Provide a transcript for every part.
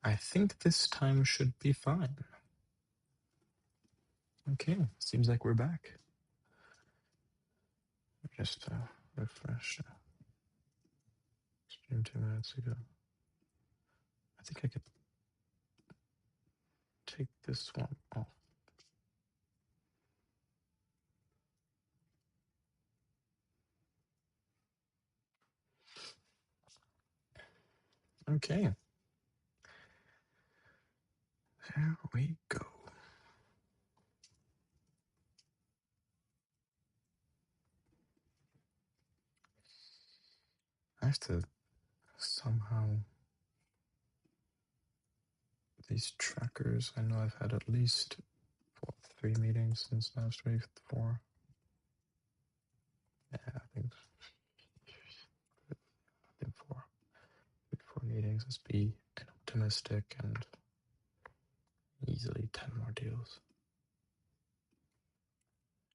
I think this time should be fine. Okay, seems like we're back. Just refresh. Stream 2 minutes ago. I think I could take this one off. Okay. There we go. I have to somehow... These trackers, I know I've had at least 3 meetings since last week, 4. Yeah, I think 4. 4 meetings. Let's be optimistic and easily 10 more deals.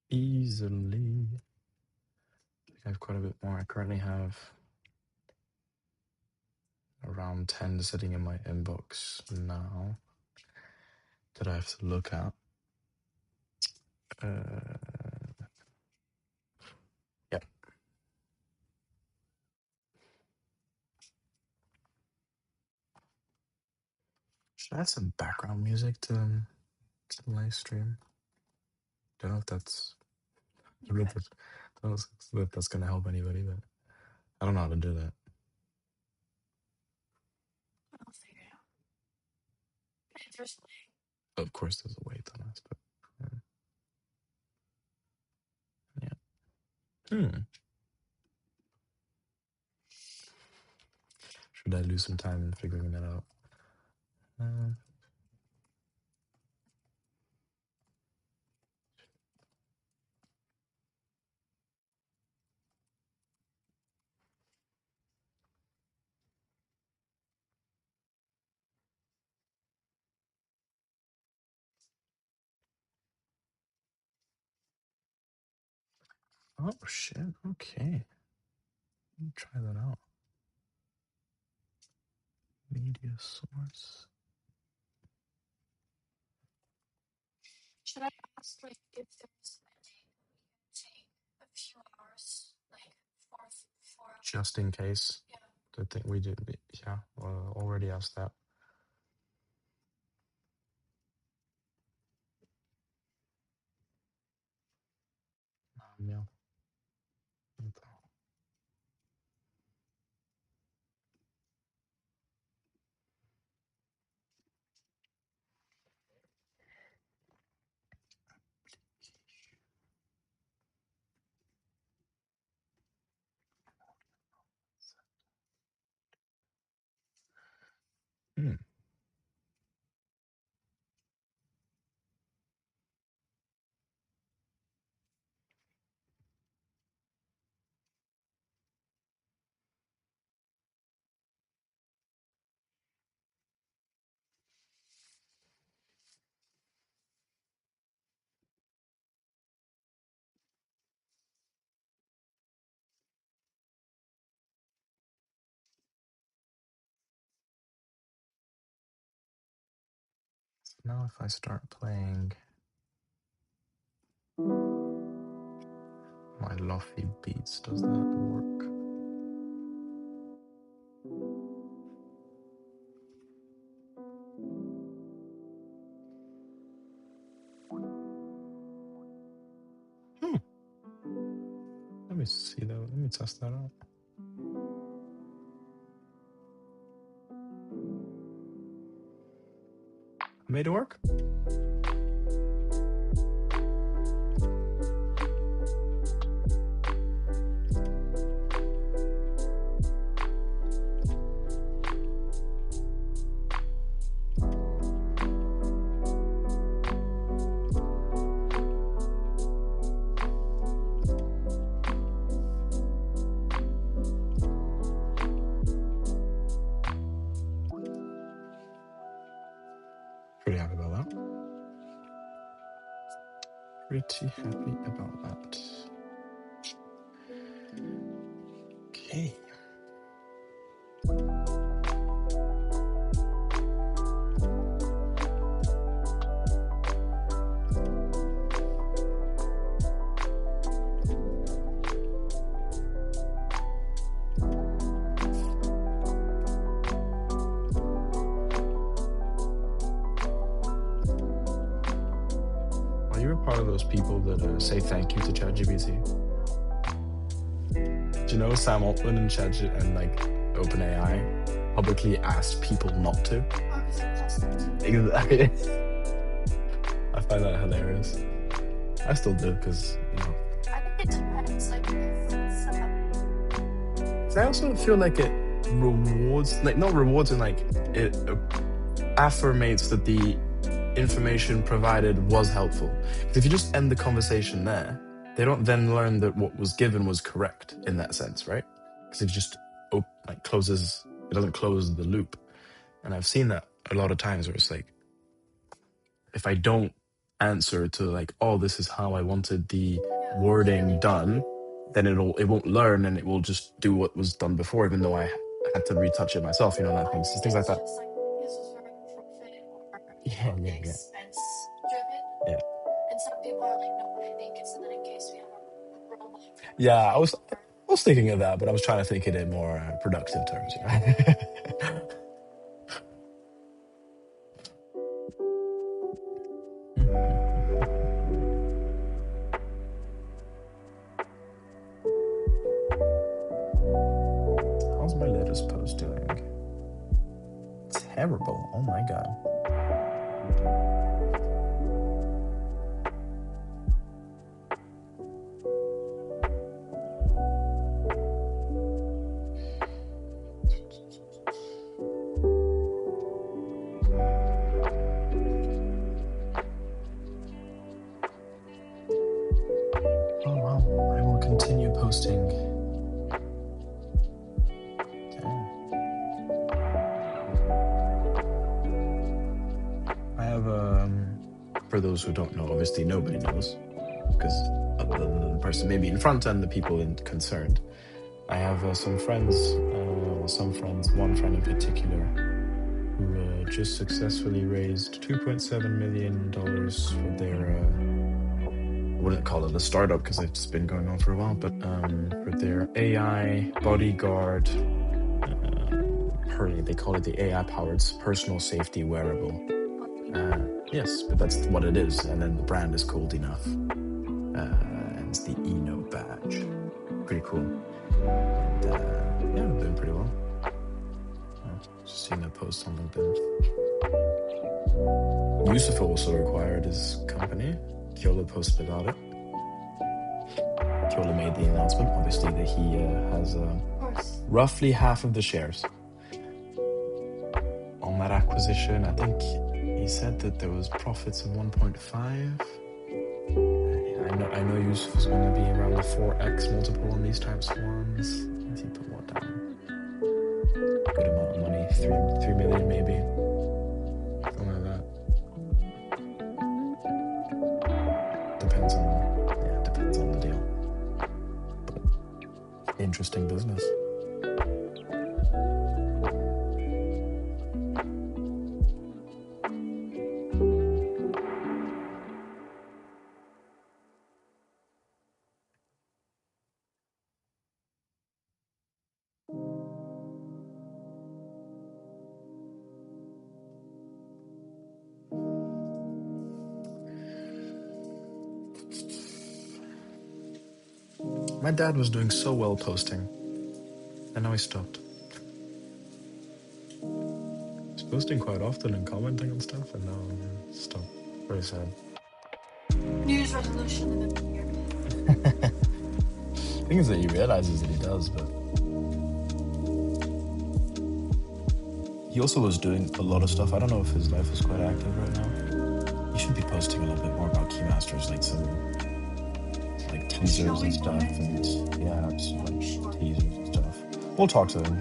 Easily. I think I have quite a bit more. I currently have around 10 sitting in my inbox now that I have to look at. Yep. Should I add some background music to the live stream? Don't know if that's going to help anybody, but I don't know how to do that. I'll figure it out. There's a way. Of course, there's a way to this, but yeah. Should I lose some time in figuring that out? Oh shit, okay. Let me try that out. Media source. Should I ask, like, if there's a day that we can take a few hours, like, for Just in case. Yeah. The thing we did, yeah, already asked that. Yeah. Now if I start playing my lofty beats, does that work? Let me see that. Let me test that out. Made it work? Pretty happy about that. Pretty happy about that. Okay. Are you a part of those people that say thank you to ChatGPT? Do you know Sam Altman and and like OpenAI publicly asked people not to? Oh, because it costs them to. Exactly. I find that hilarious. I still do because I think it depends. Like, if it's I also feel like it rewards, like not rewards, and like it affirmates that the information provided was helpful. 'Cause if you just end the conversation there, they don't then learn that what was given was correct in that sense, right? Because it just like closes, it doesn't close the loop. And I've seen that a lot of times where it's like, if I don't answer to like, oh, this is how I wanted the wording done, then it won't learn and it will just do what was done before, even though I had to retouch it myself. You know, that things like it's that. just like his was very profit or Yeah, yeah, yeah, expense driven. yeah. And some people are like, no, I think it's in any case we have a robot. Yeah, I was thinking of that, but I was trying to think it in more productive terms. You know? How's my latest post doing? Terrible. Oh my god. Oh well, I will continue posting. Okay. I have for those who don't know, obviously nobody knows, because other than the person maybe in front and the people concerned. I have some friends, one friend in particular, who just successfully raised $2.7 million for their, I wouldn't call it a startup because it's been going on for a while, but for their AI bodyguard, they call it the AI-powered personal safety wearable. Yes, but that's what it is, and then the brand is called Enough, and it's the Eno badge. Pretty cool. And yeah, I'm doing pretty well. Just seeing that post on LinkedIn. Yusuf also acquired his company. Kyola posted about it. Kyola made the announcement, obviously, that he has roughly half of the shares on that acquisition. I think he said that there was profits of 1.5. I know Yusuf is going to be around the 4x multiple on these types of ones. He put what down? Good amount of money, 3 million maybe, something like that. Depends on the deal. But interesting business. My dad was doing so well posting, and now he stopped. He's posting quite often and commenting and stuff, and now he stopped. Very sad. New Year's resolution in the new year. The thing is that he realizes that he does, but he also was doing a lot of stuff. I don't know if his life is quite active right now. He should be posting a little bit more about Keymasters, like some teasers and stuff, and yeah, like teasers and stuff. We'll talk to him.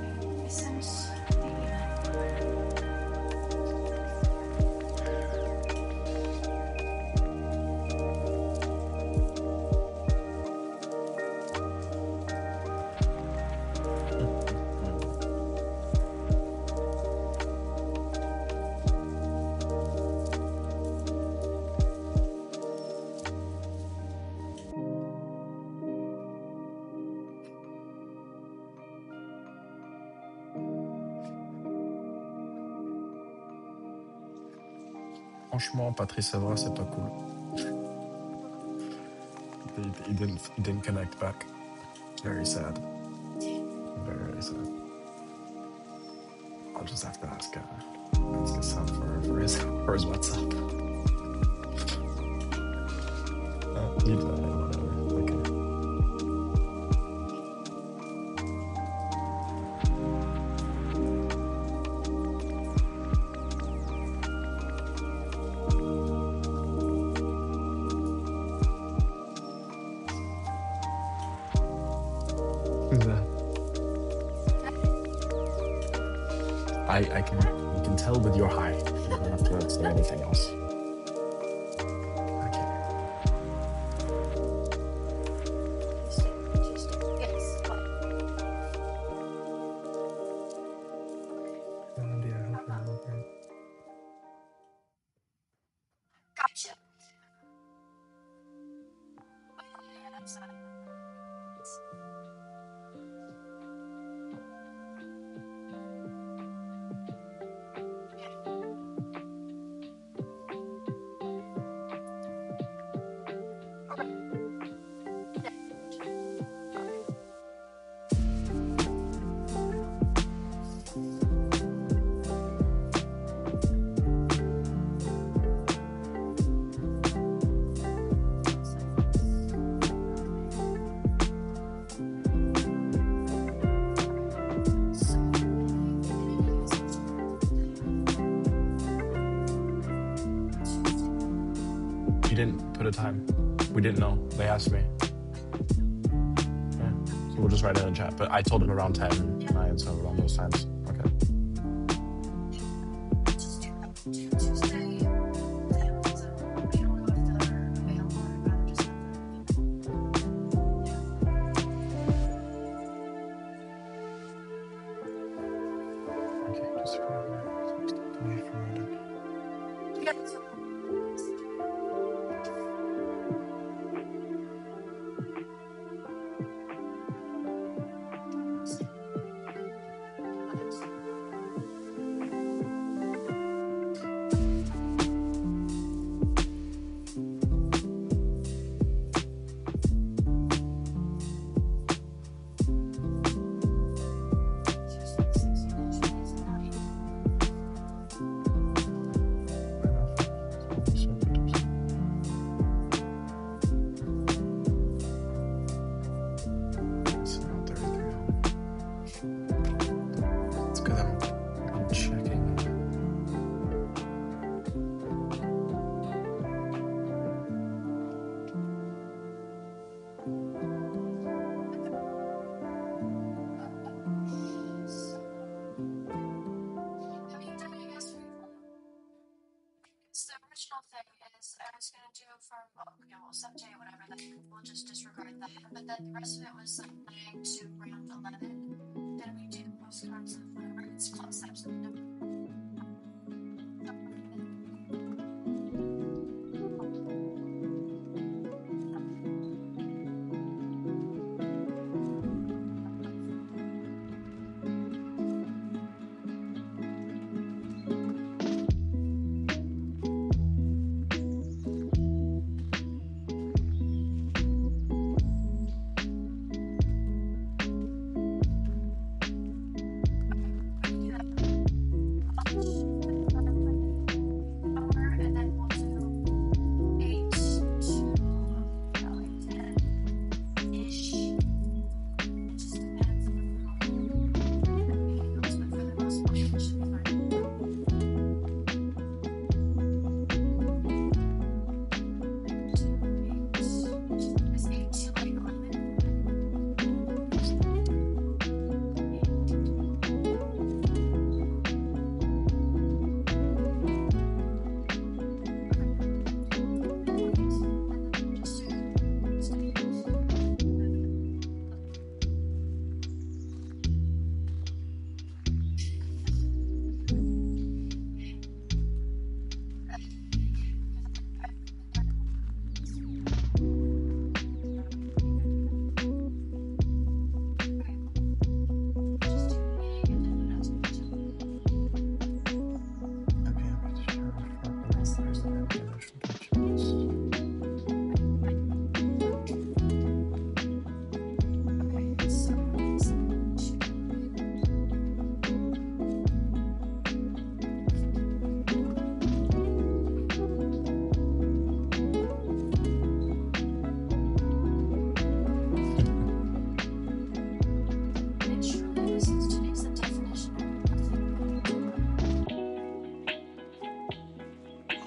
Franchement, Patrice Evra, c'est pas cool. He didn't connect back. Very sad. Very sad. I'll just have to ask his son for his WhatsApp. Whatever. Okay. Who's that? I can you can tell with your high. You don't have to say anything else. Okay. Yes. No idea. I hope you're all great. Gotcha. You didn't put a time. We didn't know. They asked me. Yeah. So we'll just write it in chat. But I told him around 10, 9, so around those times. Okay. Tuesday. You don't know if they're available or rather just have Okay, just forever. Delete forwarded. Yeah. It's because I'm checking. The original thing is I was gonna do from someday whatever that we'll just disregard that. But then the rest of it was like 9 to round 11. Then we do postcards of whatever it's concepts and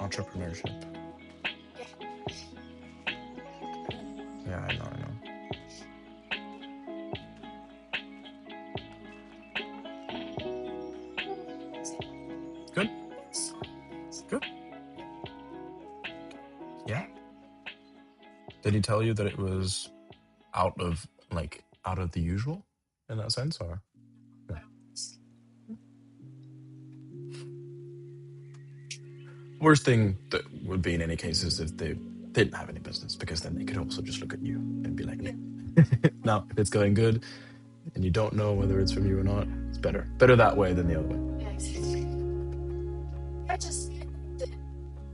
entrepreneurship. Yeah, I know. Good. Good. Yeah. Did he tell you that it was out of the usual in that sense, or? Yeah. Worst thing that would be in any case is if they didn't have any business, because then they could also just look at you and be like, now, if it's going good and you don't know whether it's from you or not, it's better. Better that way than the other way. Yeah, exactly. I just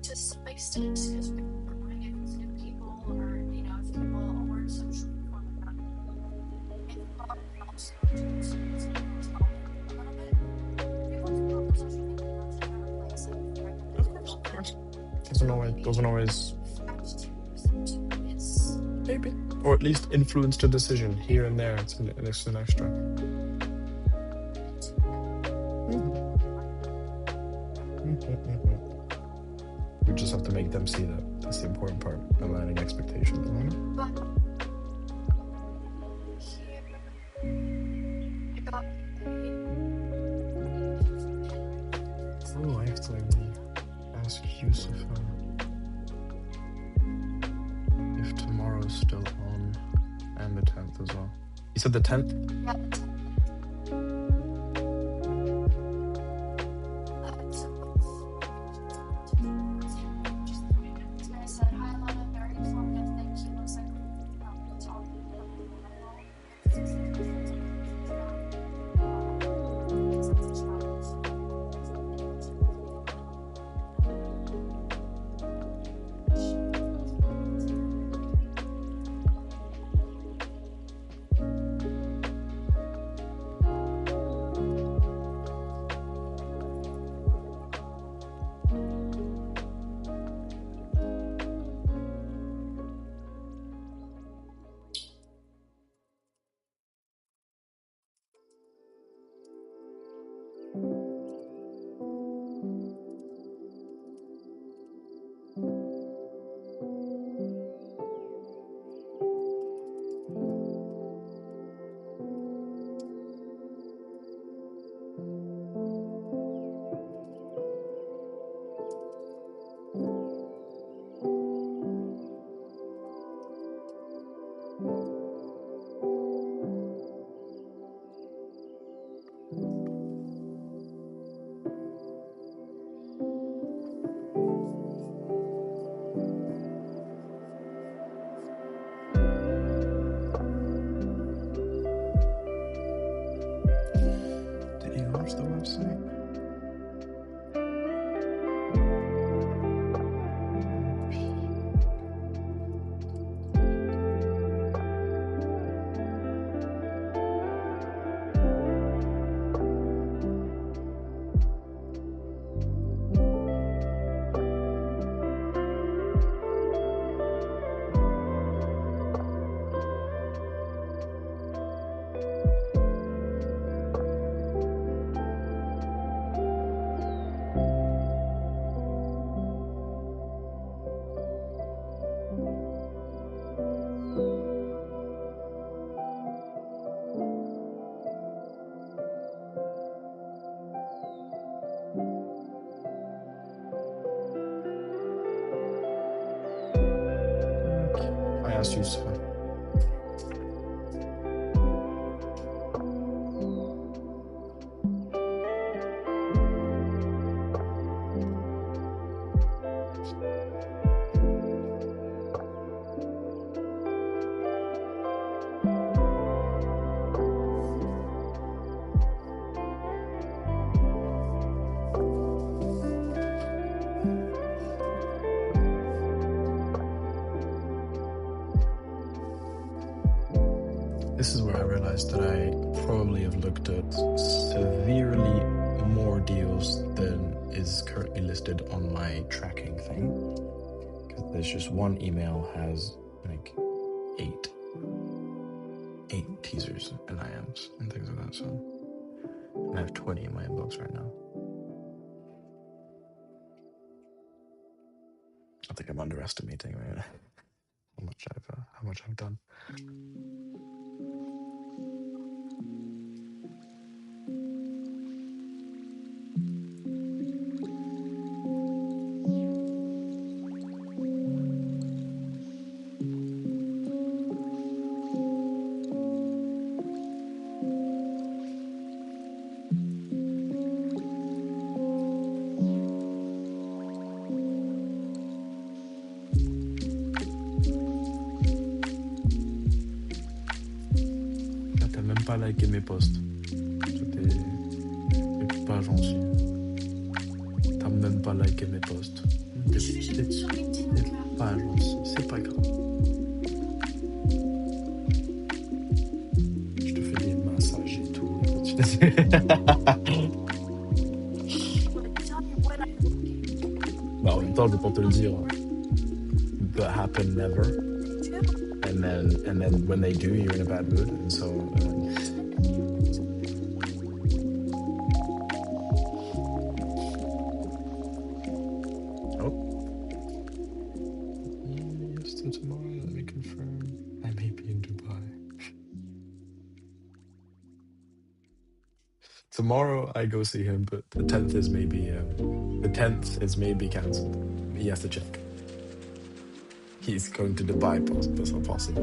to some extent, because we're running it with new people, or if people weren't social before we got it, probably also just help a little bit. People do go on social media not to have a place of Of course. Doesn't always it's maybe, or at least influence the decision here and there. It's an extra. We just have to make them see that. That's the important part. Aligning expectations. but here I got Oh, I have to ask Yusuf if tomorrow's still on, and the 10th as well. You said the 10th? yeah, I said hi, Lana. Very informative. Thank you. Looks like it's all Did he launch the website? I asked Yusuf. This is where I realized that I probably have looked at severely more deals than is currently listed on my tracking thing. Because there's just one email has like eight teasers and IMs and things like that. So, and I have 20 in my inbox right now. I think I'm underestimating how much I've done. T'as même pas liké mes posts. T'es pas gentil. T'as même pas liké mes posts. Je suis jamais sur LinkedIn, T'es donc pas gentil. C'est pas grave. Je te fais des massages et tout. tell me when I'm looking. Bah, en même temps, je vais pas te le dire. That happen never. They do. And then when they do, you're in a bad mood. And so oh. Yes, to tomorrow. Let me confirm. I may be in Dubai. Tomorrow I go see him, but the 10th is maybe cancelled. He has to check. He's going to Dubai, possibly.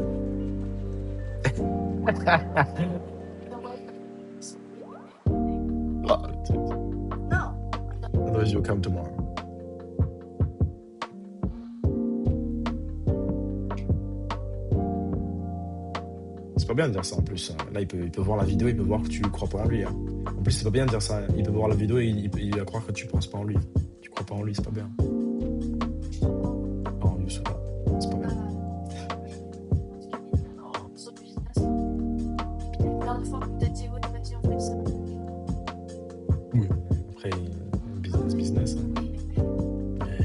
No. Otherwise, you'll come tomorrow. C'est pas bien de dire ça en plus. Là, il peut voir la vidéo, il peut voir que tu crois pas en lui. Hein. En plus, c'est pas bien de dire ça. Il peut voir la vidéo et il va croire que tu penses pas en lui. Tu crois pas en lui, c'est pas bien. En lui, c'est pas bien. So business. Plein de fois qu'on t'a dit, oui, vas-y, on fait ça. Oui. Après, business. Hein. Mais...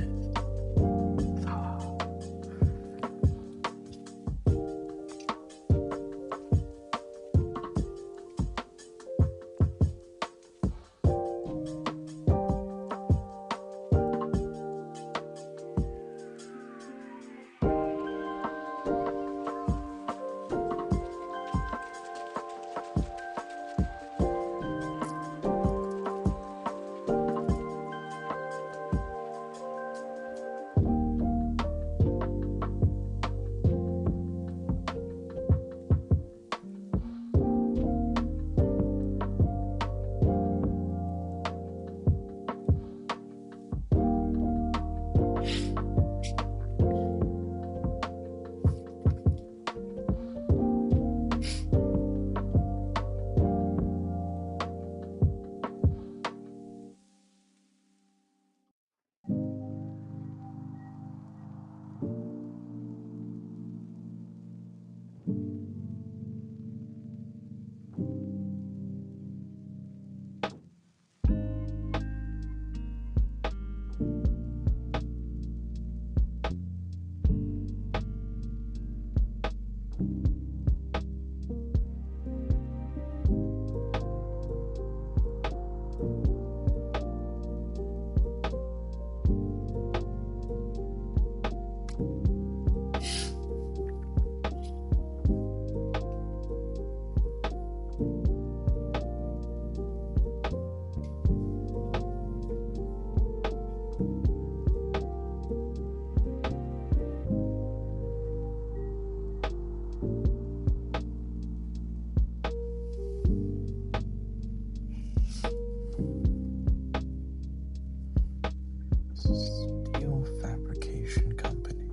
Steel fabrication company.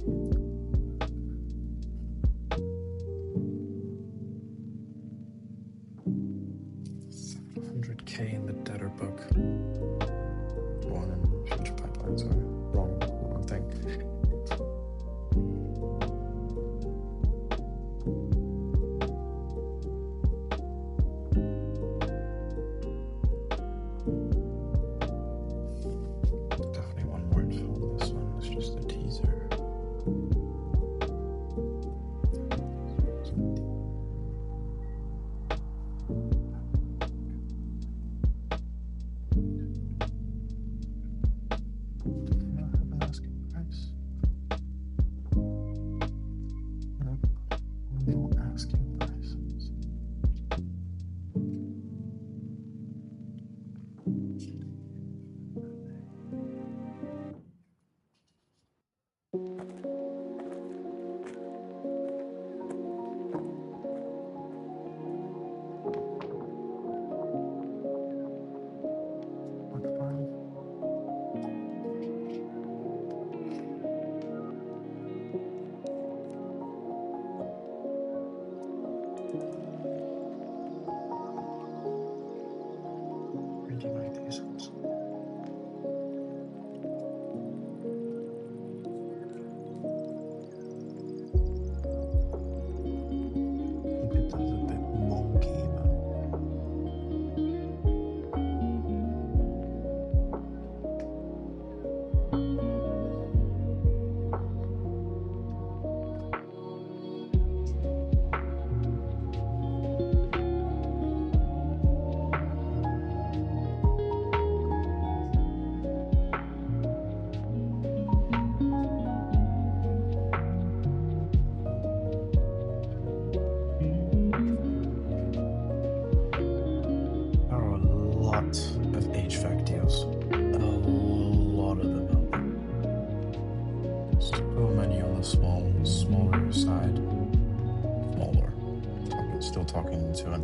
700K in the debtor book. Wrong in future pipeline, sorry. Wrong thing. Definitely one more info on this one. It's just a teaser.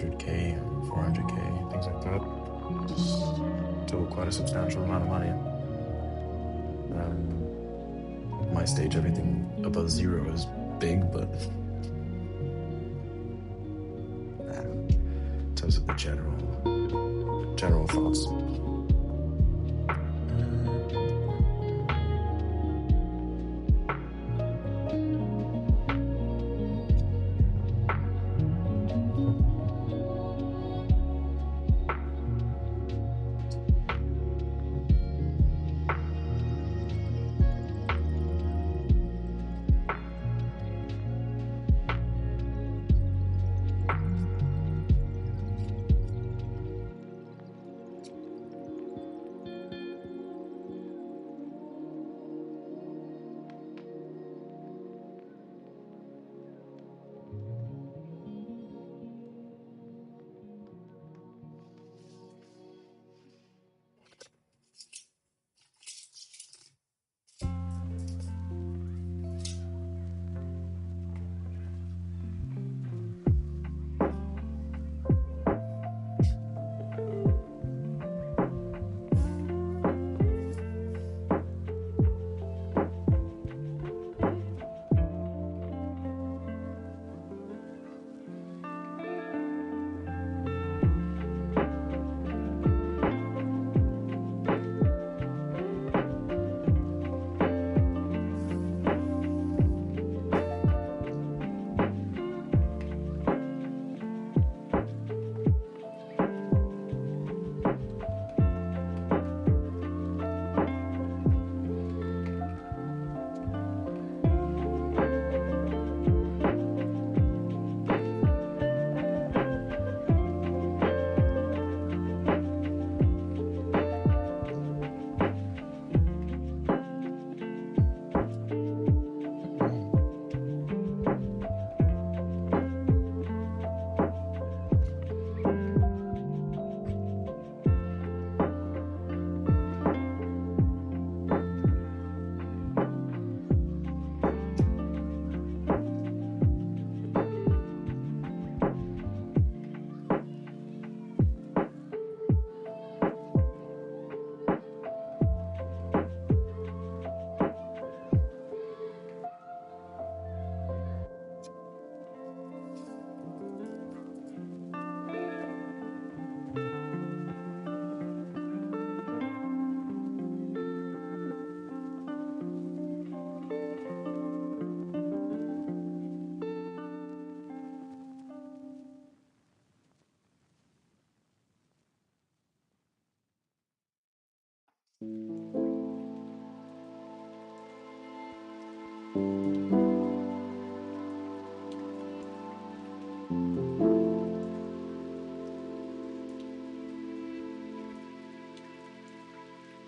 300K and 400K, things like that. Just still quite a substantial amount of money. Um, my stage, everything above zero is big, but in terms of the general thoughts.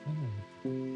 Mm, mm.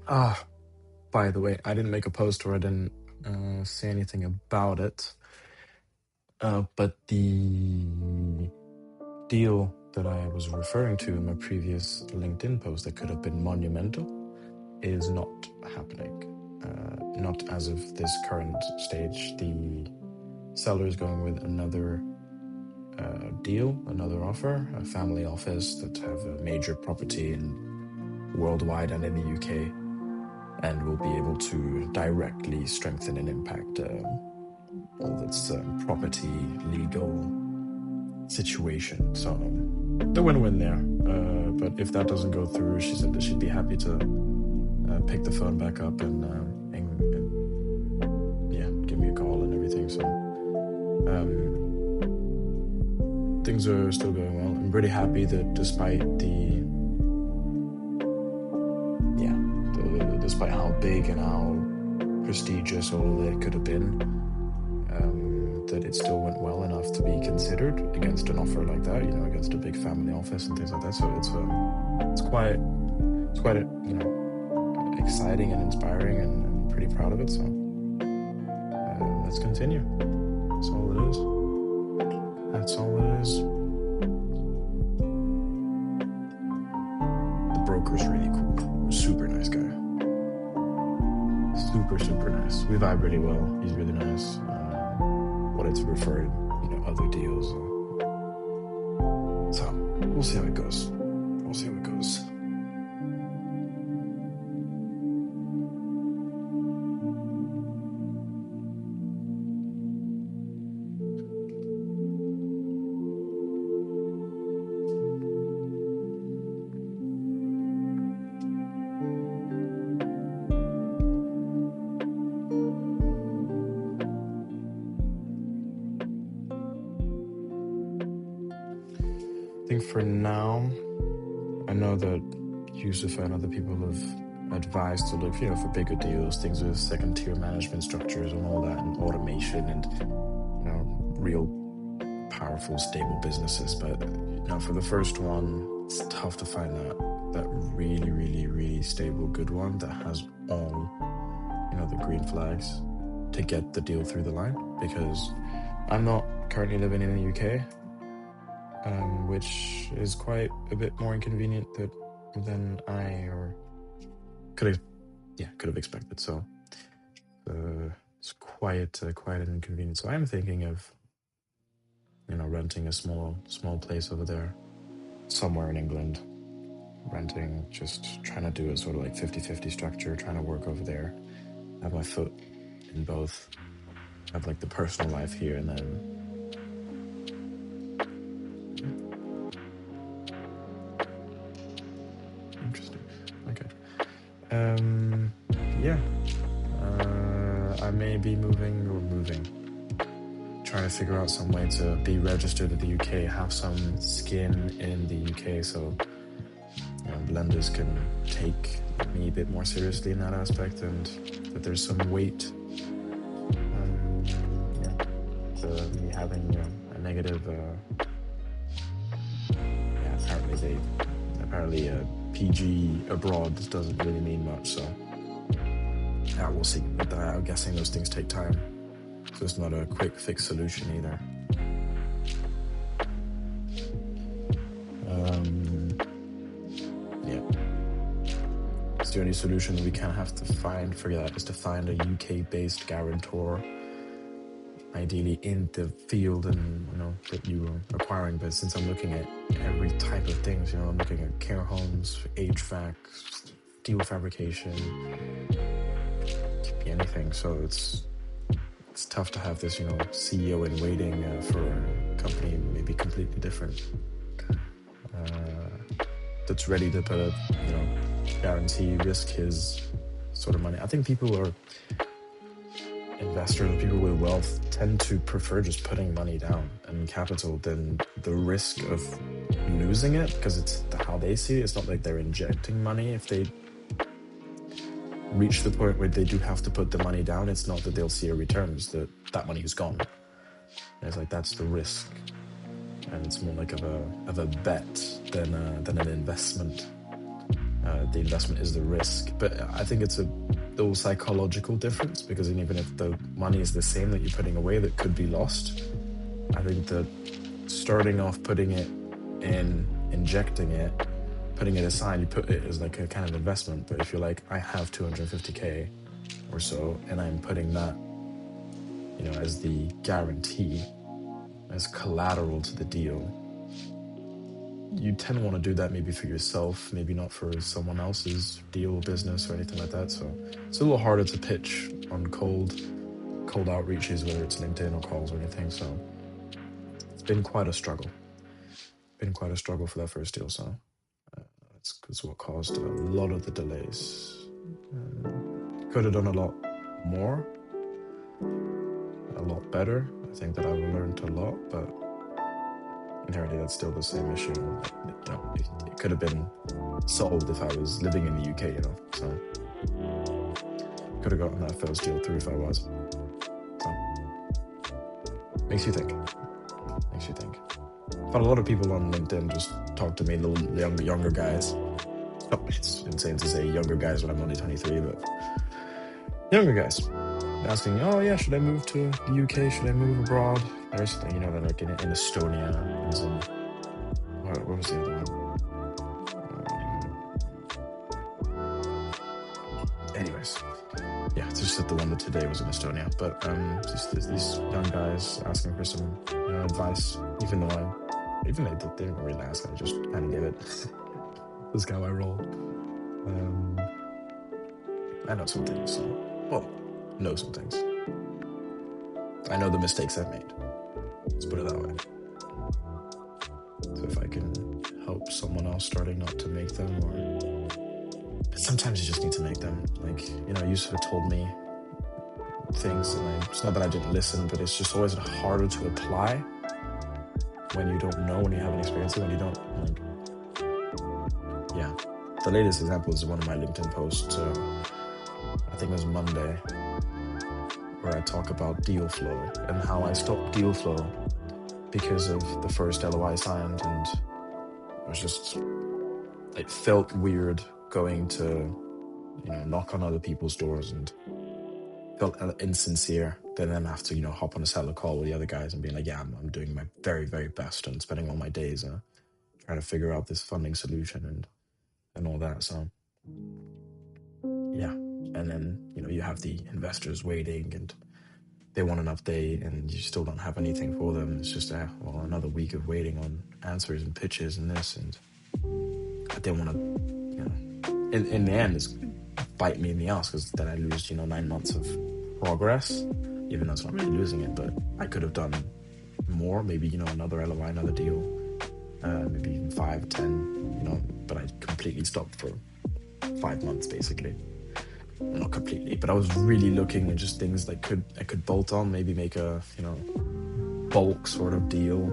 By the way, I didn't make a post or I didn't say anything about it. But the deal that I was referring to in my previous LinkedIn post that could have been monumental is not happening. Not as of this current stage. The seller is going with another deal, another offer, a family office that have a major property in worldwide and in the UK, and will be able to directly strengthen and impact all of its property legal situation. So the win-win there. But if that doesn't go through, she said that she'd be happy to pick the phone back up and yeah, give me a call and everything. So things are still going well. I'm pretty happy that despite despite how big and how prestigious all that it could have been, that it still went well enough to be considered against an offer like that, against a big family office and things like that. So it's quite exciting and inspiring, and I'm pretty proud of it. So let's continue. That's all it is. That's all it is. The broker's really cool. Super nice guy. Super nice. We vibe really well. He's really nice. Wanted to refer other deals. So we'll see how it goes. I think for now, I know that Yusuf and other people have advised to look, for bigger deals, things with second-tier management structures and all that, and automation and, real powerful, stable businesses. But, for the first one, it's tough to find that really, really, really stable, good one that has all, the green flags to get the deal through the line. Because I'm not currently living in the UK, which is quite a bit more inconvenient than I could have expected. So it's quite an inconvenience. So I'm thinking of renting a small place over there, somewhere in England. Renting, just trying to do a sort of like 50-50 structure, trying to work over there, have my foot in both, have like the personal life here, and then interesting. Okay. Yeah. I may be trying to figure out some way to be registered in the UK, have some skin in the UK, so lenders can take me a bit more seriously in that aspect, and that there's some weight to me having a negative. Apparently PG abroad doesn't really mean much, so we'll see. But I'm guessing those things take time, so it's not a quick fix solution either. It's the only solution that we kind of have to find for that is to find a UK-based guarantor, ideally in the field and that you were acquiring. But since I'm looking at every type of things, I'm looking at care homes, HVAC, steel fabrication, could be anything. So it's tough to have this CEO in waiting for a company maybe completely different that's ready to put a guarantee, risk his sort of money. I think investors or people with wealth tend to prefer just putting money down and capital than the risk of losing it, because it's how they see it. It's not like they're injecting money. If they reach the point where they do have to put the money down, it's not that they'll see a return, it's that money is gone. And it's like, that's the risk, and it's more like of a bet than an investment. the investment is the risk. But I think it's a little psychological difference, because even if the money is the same that you're putting away that could be lost, I think that starting off putting it in, injecting it, putting it aside, you put it as like a kind of investment. But if you're like, I have 250K or so, and I'm putting that, as the guarantee, as collateral to the deal, you tend to want to do that maybe for yourself, maybe not for someone else's deal, business, or anything like that. So it's a little harder to pitch on cold outreaches, whether it's LinkedIn or calls or anything. So it's been quite a struggle. Been quite a struggle for that first deal. So that's what caused a lot of the delays. Could have done a lot more, a lot better. I think that I've learned a lot, but inherently that's still the same issue. It could have been solved if I was living in the UK, so could have gotten that first deal through if I was. So makes you think. But a lot of people on LinkedIn just talk to me, little younger guys. Oh, it's insane to say younger guys when I'm only 23, but younger guys asking, oh yeah, should I move to the UK? Should I move abroad? There's, they're like in Estonia, and some, what was the other one? Anyways, yeah, it's just that the one that today was in Estonia. But these young guys asking for some advice, even though they didn't really ask, I just kind of gave it. That's how I roll. I know some things, know some things. I know the mistakes I've made. Let's put it that way. So if I can help someone else starting not to make them, but sometimes you just need to make them. Like, Yusuf told me things, and it's not that I didn't listen, but it's just always harder to apply when you don't know, when you haven't experienced it, when you don't, yeah. The latest example is one of my LinkedIn posts, I think it was Monday, where I talk about deal flow and how I stopped deal flow because of the first LOI signed, and it felt weird going to, knock on other people's doors, and felt insincere. Then have to, hop on a cellular call with the other guys and being like, yeah, I'm doing my very, very best and spending all my days trying to figure out this funding solution and all that. So yeah, and then you have the investors waiting, and they want an update, and you still don't have anything for them. It's just another week of waiting on answers and pitches and this, and they want to, in the end, it's bite me in the ass, because then I lose 9 months of progress, even though it's not really losing it. But I could have done more, maybe another LOI, another deal, maybe even 5, 10, but I completely stopped for 5 months basically. Not completely, but I was really looking at just things that I could bolt on, maybe make a bulk sort of deal,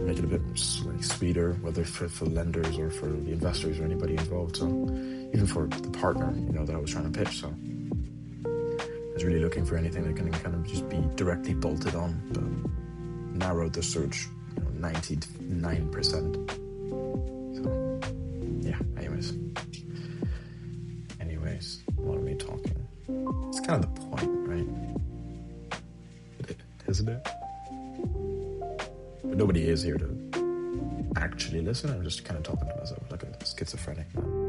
make it a bit sweeter, whether for lenders or for the investors or anybody involved. So even for the partner, that I was trying to pitch. So I was really looking for anything that can kind of just be directly bolted on, but narrowed the search 99%. So yeah, anyways, what are we talking? It's kind of the point, right? Isn't it? But nobody is here to actually listen. I'm just kind of talking to myself like a schizophrenic man.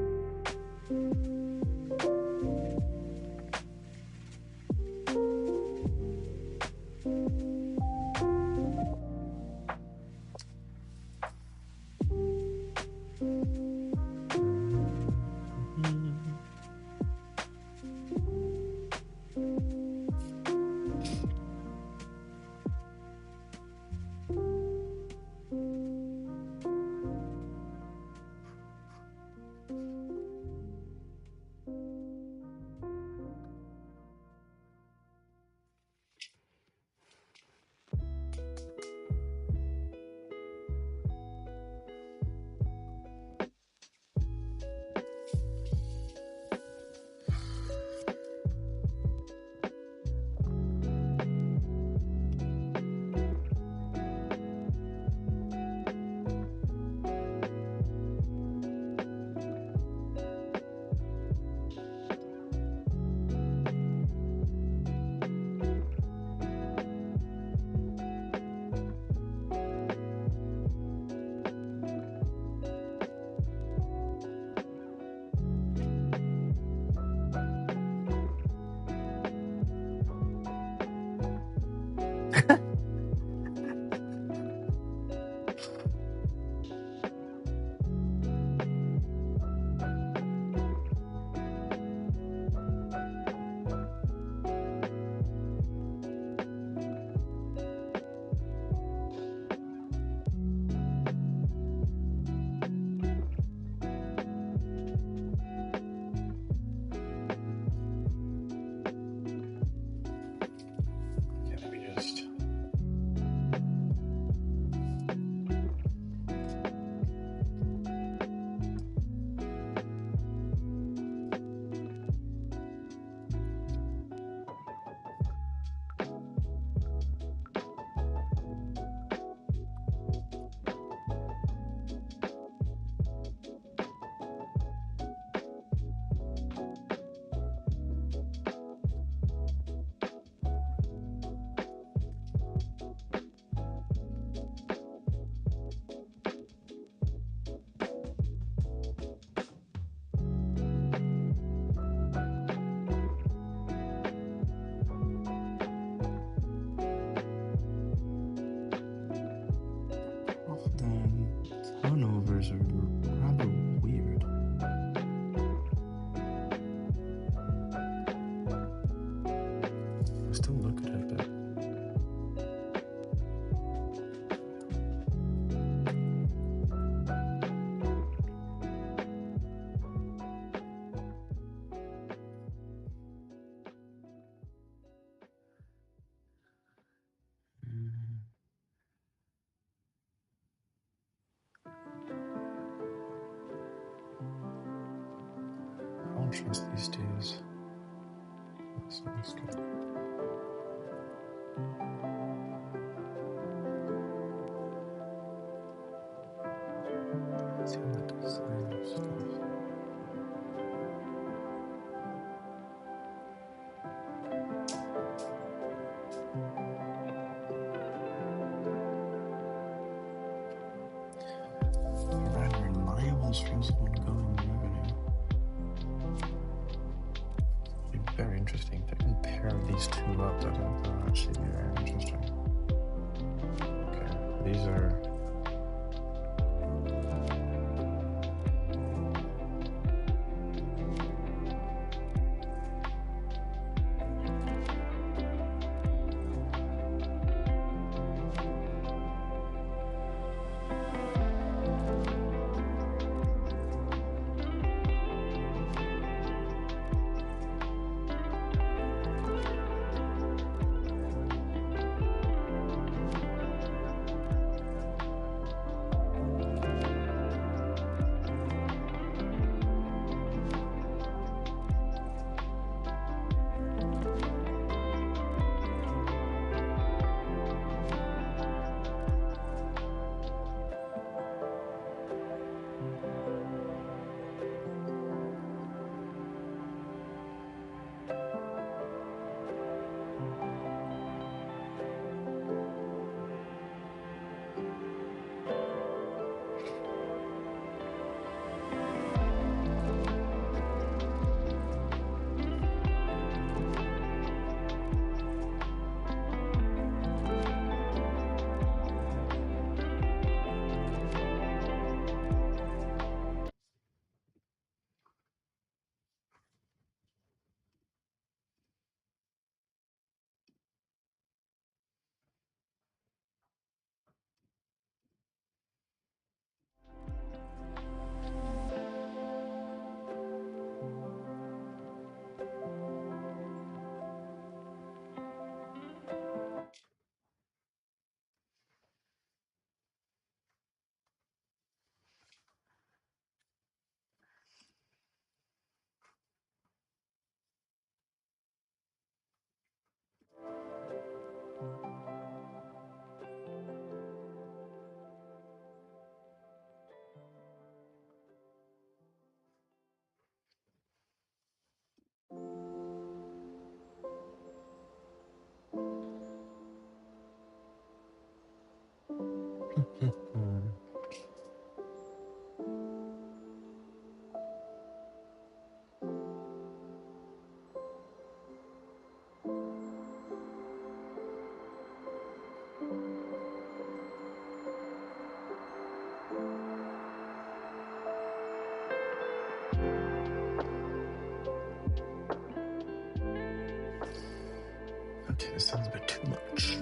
don't trust these dudes. This looks good. See the design of stuff. Provide reliable streams of ongoing revenue. Be very interesting to compare these two up. That'll actually be very interesting. Okay, these are. Hmm. Okay, this sounds a bit too much.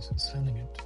is it sending it to?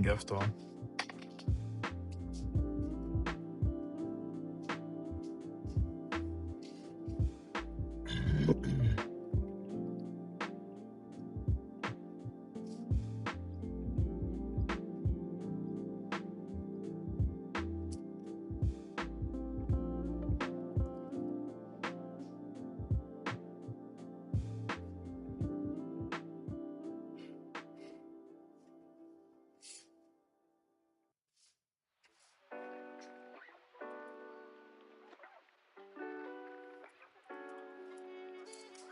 Fais gaffe, toi.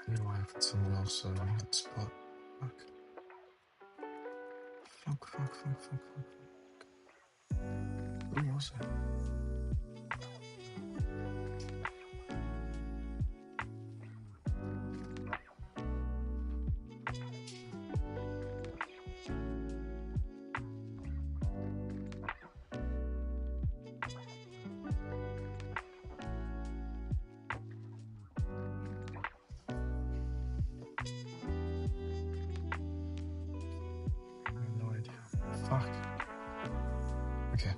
Anyway, I put someone else in that spot. Fuck. Fuck. Who was it? I have no idea. Fuck. Okay.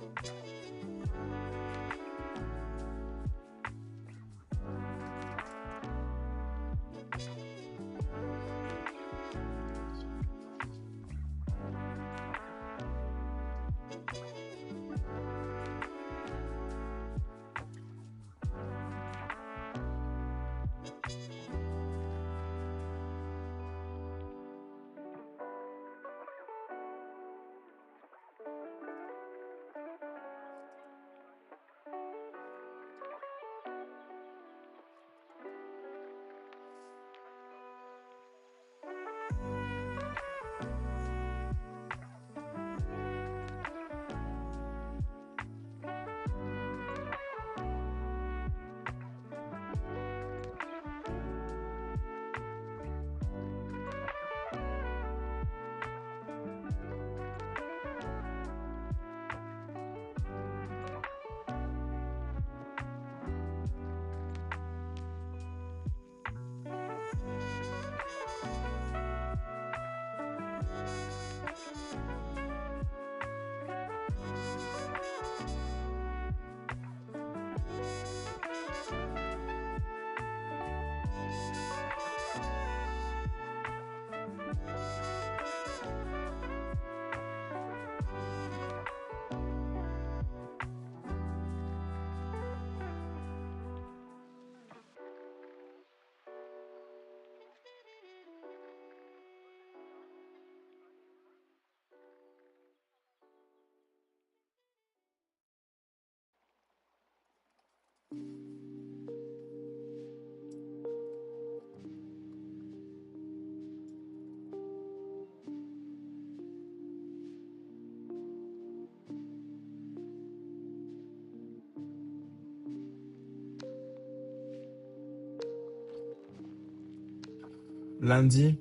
Lundi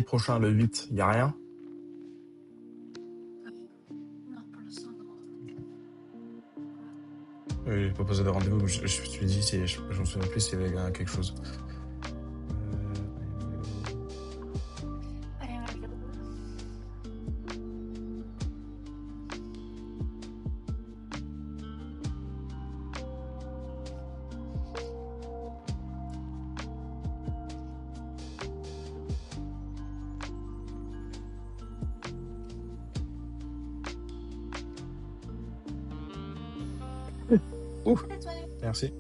prochain, le 8, y a rien? Non, pour l'instant, non. Oui, j'ai proposé de rendez-vous. Je me suis dit, je me souviens plus s'il y avait quelque chose. I am available. Ouh, Désolée. merci.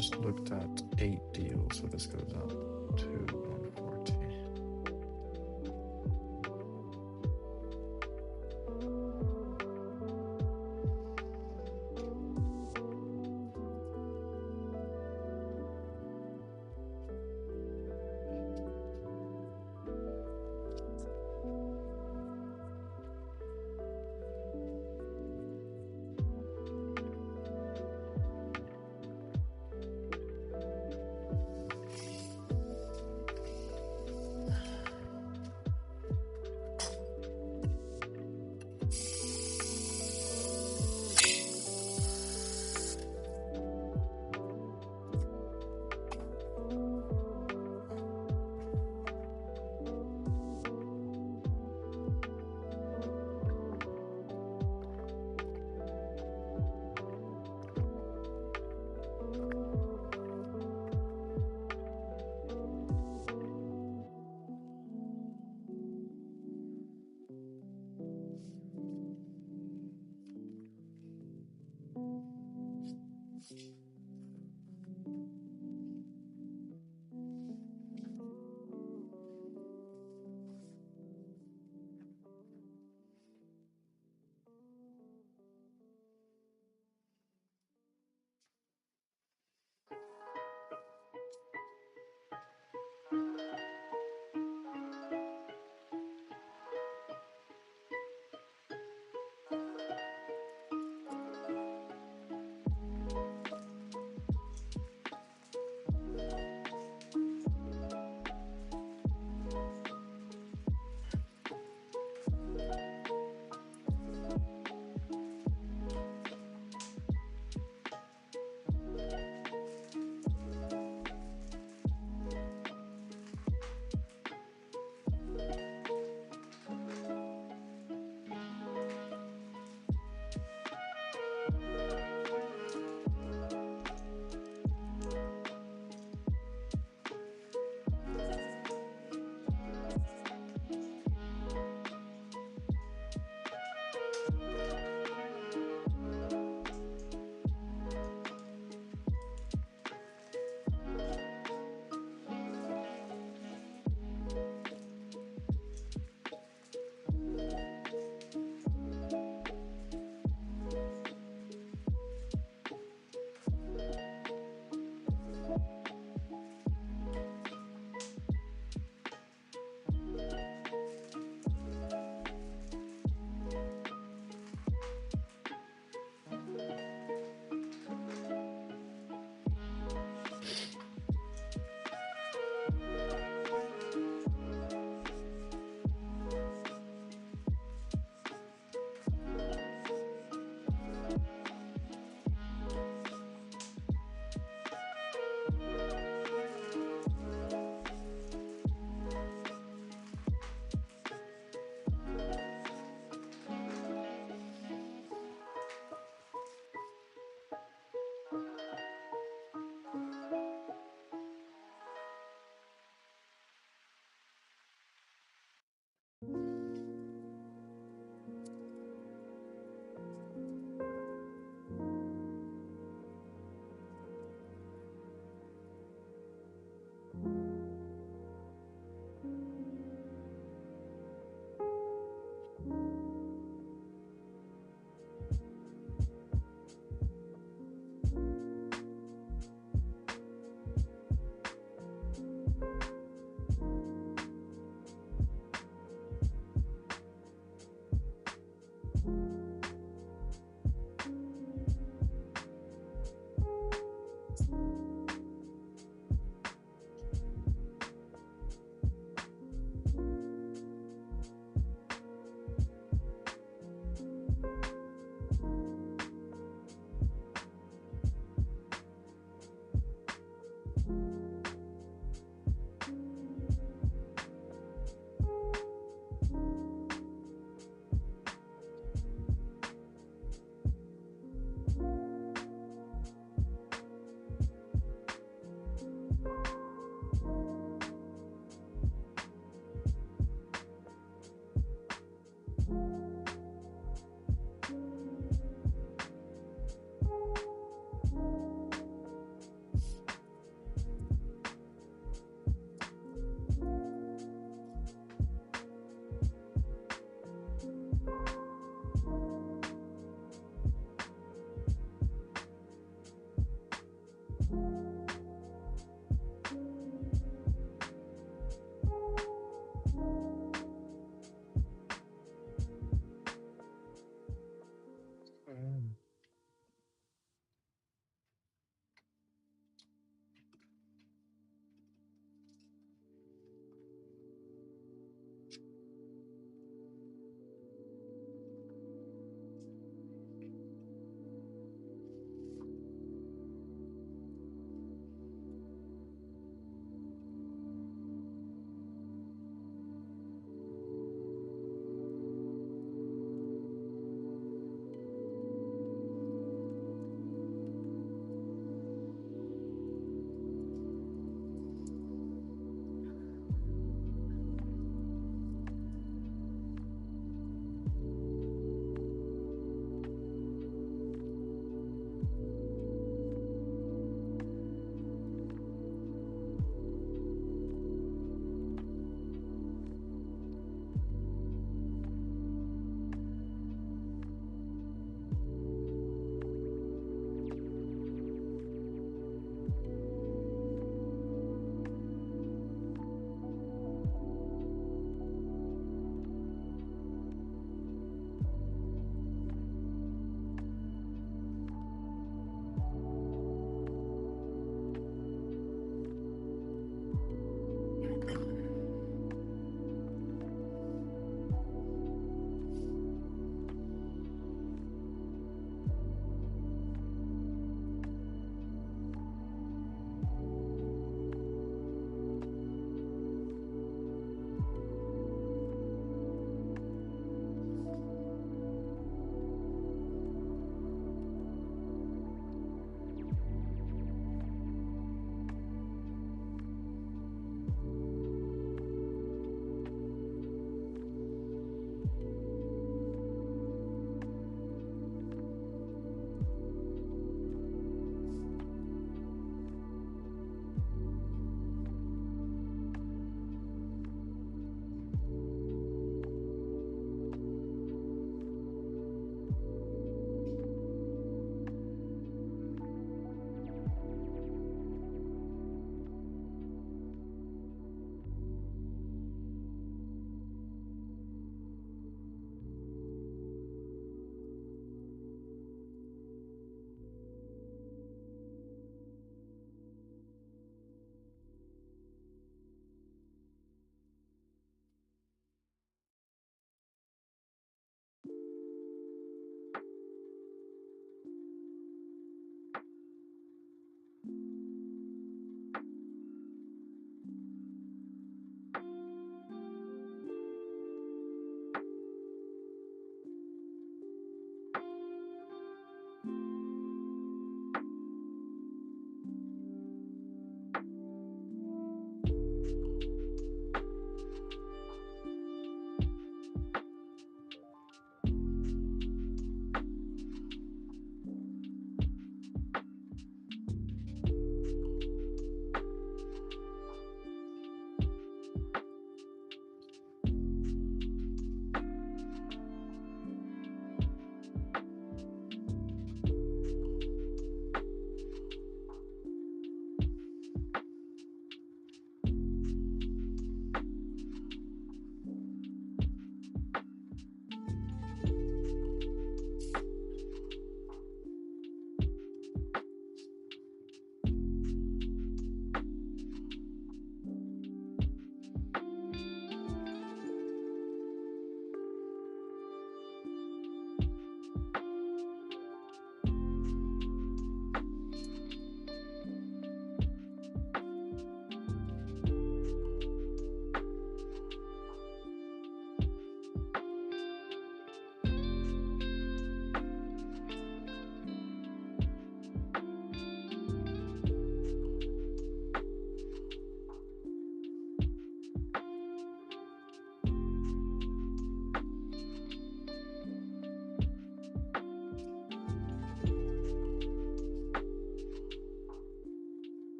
just looked at 8 deals, so this goes up to 140.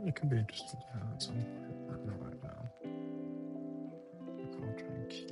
It could be interesting to have at some point, but not right now. I'll try and keep.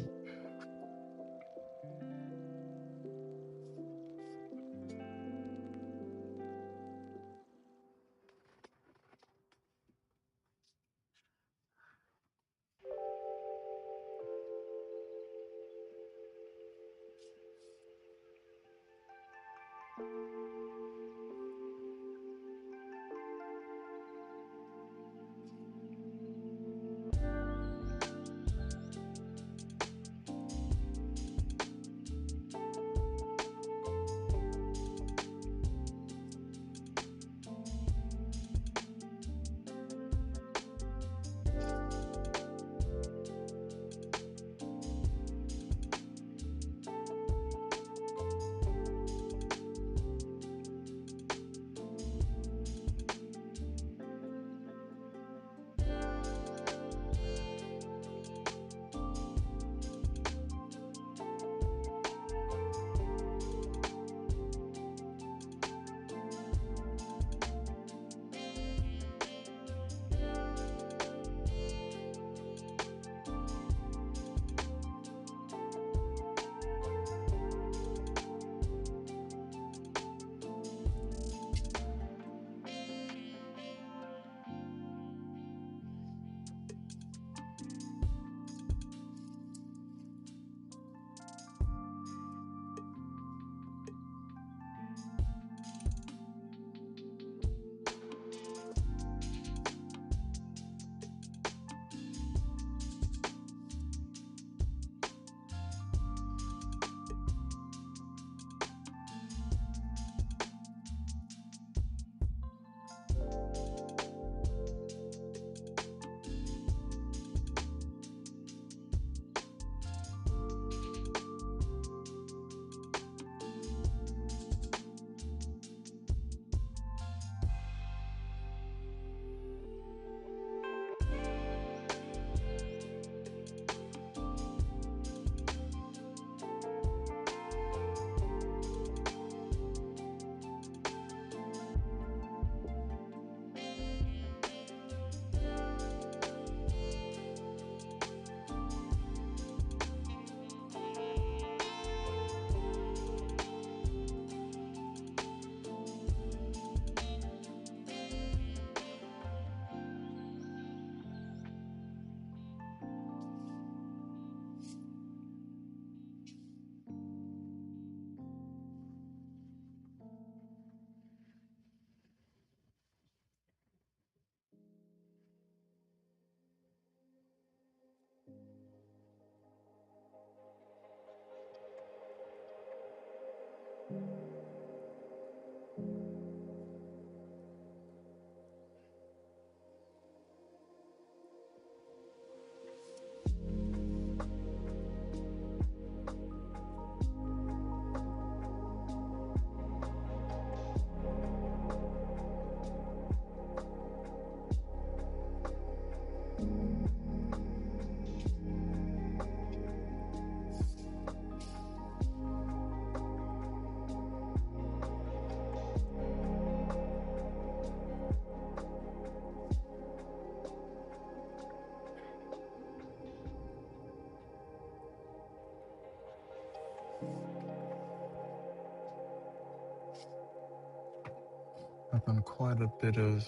I've done quite a bit of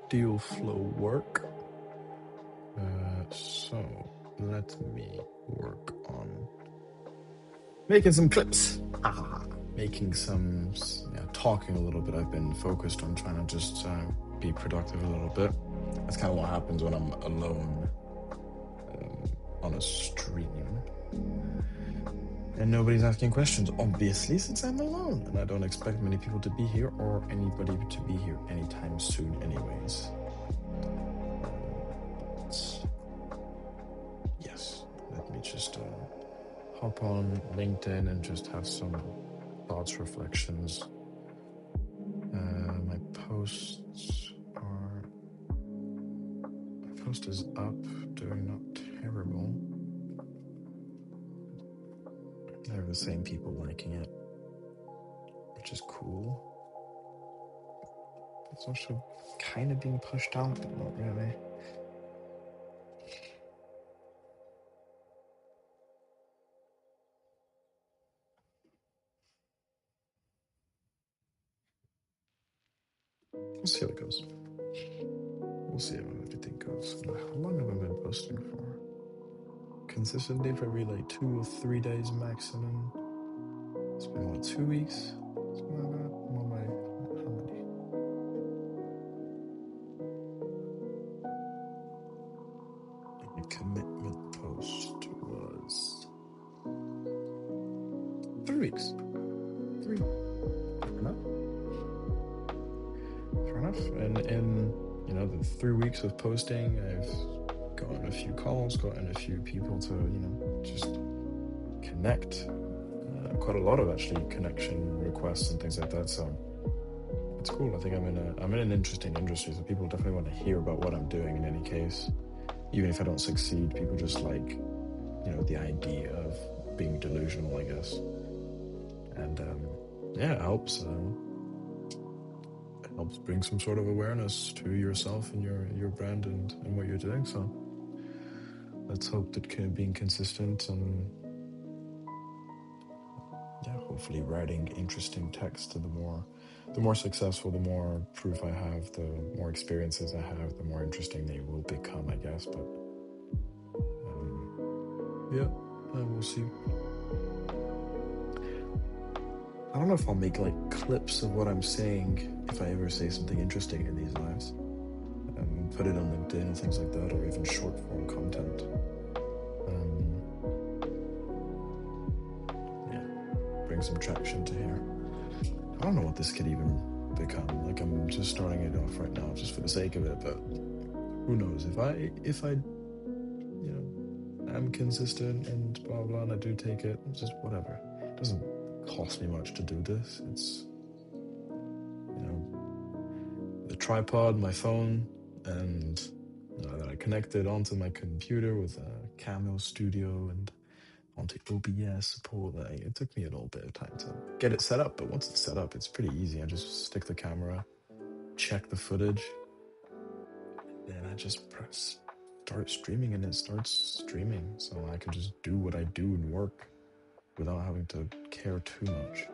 deal flow work. So let me work on making some clips. Making some, talking a little bit. I've been focused on trying to just be productive a little bit. That's kind of what happens when I'm alone on a stream. And nobody's asking questions, obviously, since I'm alone. And I don't expect many people to be here or anybody to be here anytime soon anyways. Yes, let me just hop on LinkedIn and just have some thoughts, reflections. My post is up, doing not terrible. They're the same people liking it, which is cool. It's also kind of being pushed out, but not really. We'll see how it goes. We'll see how everything goes. How long have I been posting for? Consistently, probably like 2 or 3 days maximum. It's been what, 2 weeks? Something like that. I'm on my, how many? My commitment post was 3 weeks. 3. Fair enough. Fair enough. And in the 3 weeks of posting, I've gotten a few calls, gotten a few people to just connect. Quite a lot of actually connection requests and things like that. So it's cool. I think I'm in an interesting industry, so people definitely want to hear about what I'm doing in any case. Even if I don't succeed, people just like, the idea of being delusional, I guess. And it helps. It helps bring some sort of awareness to yourself and your brand and what you're doing. So let's hope that being consistent and hopefully writing interesting text, the more successful, the more proof I have, the more experiences I have, the more interesting they will become, I guess. But we'll see. I don't know if I'll make like clips of what I'm saying if I ever say something interesting in these lives, and put it on LinkedIn and things like that, or even short form content. Bring some traction to here. I don't know what this could even become. Like, I'm just starting it off right now just for the sake of it, but who knows? If I am consistent and blah blah and I do take it, just whatever. It doesn't cost me much to do this. It's the tripod, my phone, and that I connected onto my computer with a Cameo Studio and onto OBS support. It took me a little bit of time to get it set up, but once it's set up, it's pretty easy. I just stick the camera, check the footage, then I just press start streaming and it starts streaming. So I can just do what I do and work without having to care too much.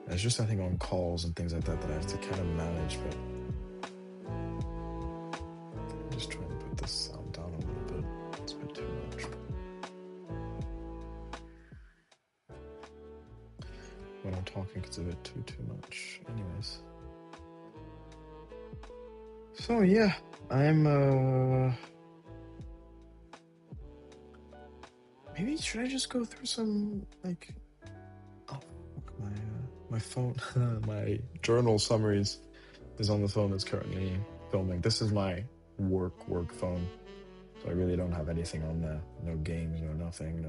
It's just, I think, on calls and things like that I have to kind of manage, but I'm just trying to put this sound down a little bit. It's a bit too much. When I'm talking, it's a bit too much. Anyways. So yeah, I'm maybe should I just go through some my phone my journal summaries is on the phone that's currently filming. This is my work phone, so I really don't have anything on there. No games, no nothing,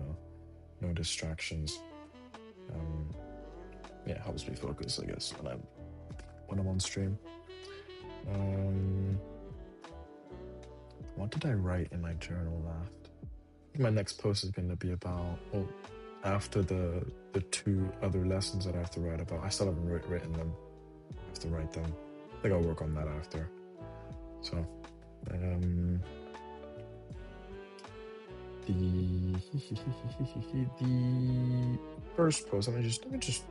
no distractions. It helps me focus, I guess, when I'm on stream. What did I write in my journal last? My next post is going to be about, after the 2 other lessons that I have to write about. I still haven't written them. I have to write them. I think I'll work on that after. So, the first post, let me just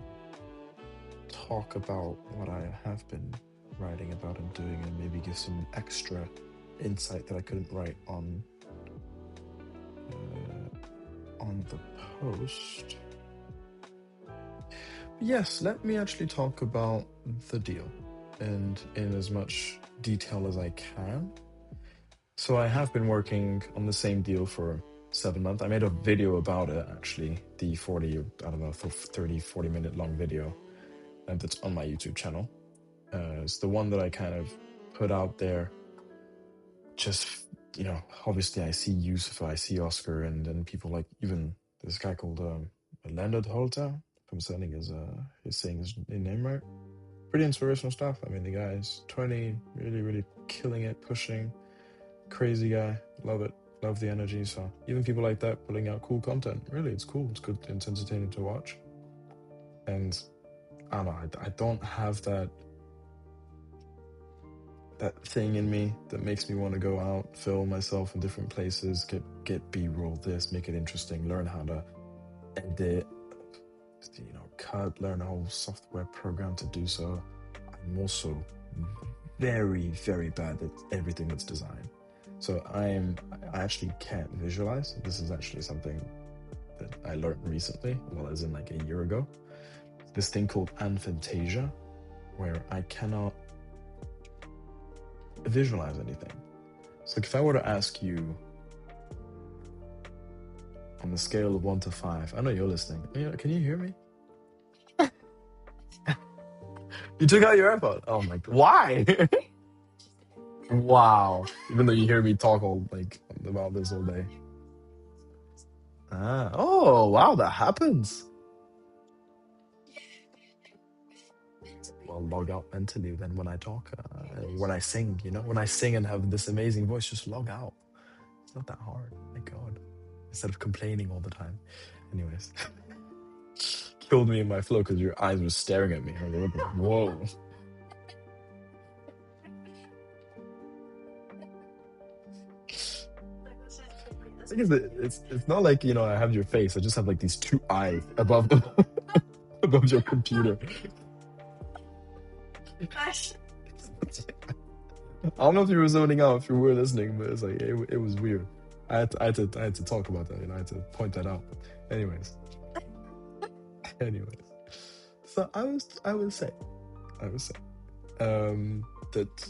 talk about what I have been writing about and doing, and maybe give some extra insight that I couldn't write on the post. Yes, let me actually talk about the deal, and in as much detail as I can. So I have been working on the same deal for 7 months. I made a video about it, actually, the 40, I don't know, 30, 40-minute long video that's on my YouTube channel. It's the one that I kind of put out there. Just, obviously I see Yusuf, I see Oscar, and then people like even this guy called Leonard Holter. If I'm saying his name right. Pretty inspirational stuff. I mean, the guy is 20, really, really killing it, pushing. Crazy guy. Love it. Love the energy. So even people like that putting out cool content. Really, it's cool. It's good. It's entertaining to watch. And I don't know. I don't have that thing in me that makes me want to go out, film myself in different places, get B-roll this, make it interesting, learn how to edit, cut, learn a whole software program to do so. I'm also very, very bad at everything that's design. So I actually can't visualize. This is actually something that I learned recently, well, as in like a year ago. This thing called aphantasia, where I cannot visualize anything. So if I were to ask you on the scale of 1 to 5, I know you're listening. Can you hear me? You took out your AirPod. Oh my god. Why? Wow. Even though you hear me talk all like about this all day. Oh wow, that happens. Well, log out mentally then when I talk, when I sing, when I sing and have this amazing voice, just log out. It's not that hard. My god. Instead of complaining all the time. Anyways. Killed me in my flow because your eyes were staring at me. I was like, whoa. The thing is, it's not like I have your face. I just have like these two eyes above above your computer. I don't know if you were zoning out, if you were listening, but it's like it was weird. I had to talk about that. I had to point that out. Anyways, so I would say that,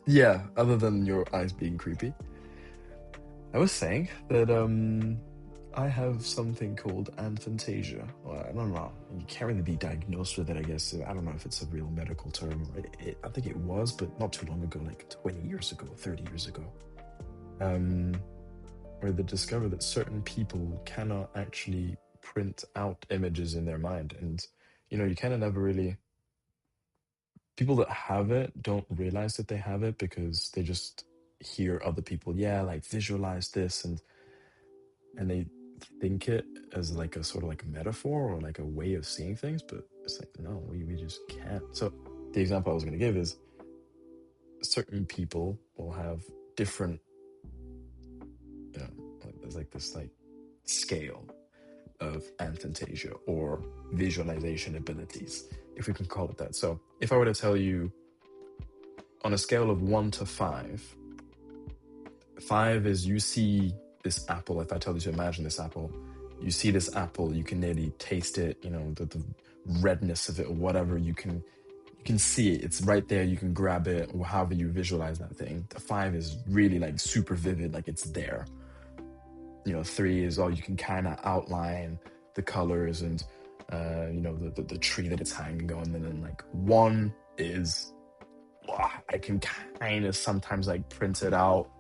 yeah. Other than your eyes being creepy, I was saying that I have something called aphantasia. Well, I don't know. You can't really be diagnosed with it, I guess. I don't know if it's a real medical term. I think it was, but not too long ago, like 20 years ago, 30 years ago. Where they discovered that certain people cannot actually print out images in their mind. And, you kind of never really... People that have it don't realize that they have it because they just hear other people, like visualize this, and they think it as like a sort of like a metaphor or like a way of seeing things, but it's like, no, we just can't. So the example I was going to give is certain people will have different, there's like this like scale of aphantasia or visualization abilities, if we can call it that. So if I were to tell you on a scale of 1 to 5, 5 is you see this apple. If I tell you to imagine this apple, you see this apple, you can nearly taste it, the redness of it or whatever. You can see it. It's right there. You can grab it, or however you visualize that thing. The 5 is really like super vivid, like it's there. 3 is all you can kind of outline the colors and the tree that it's hanging on. And then like 1 is, I can kind of sometimes like print it out,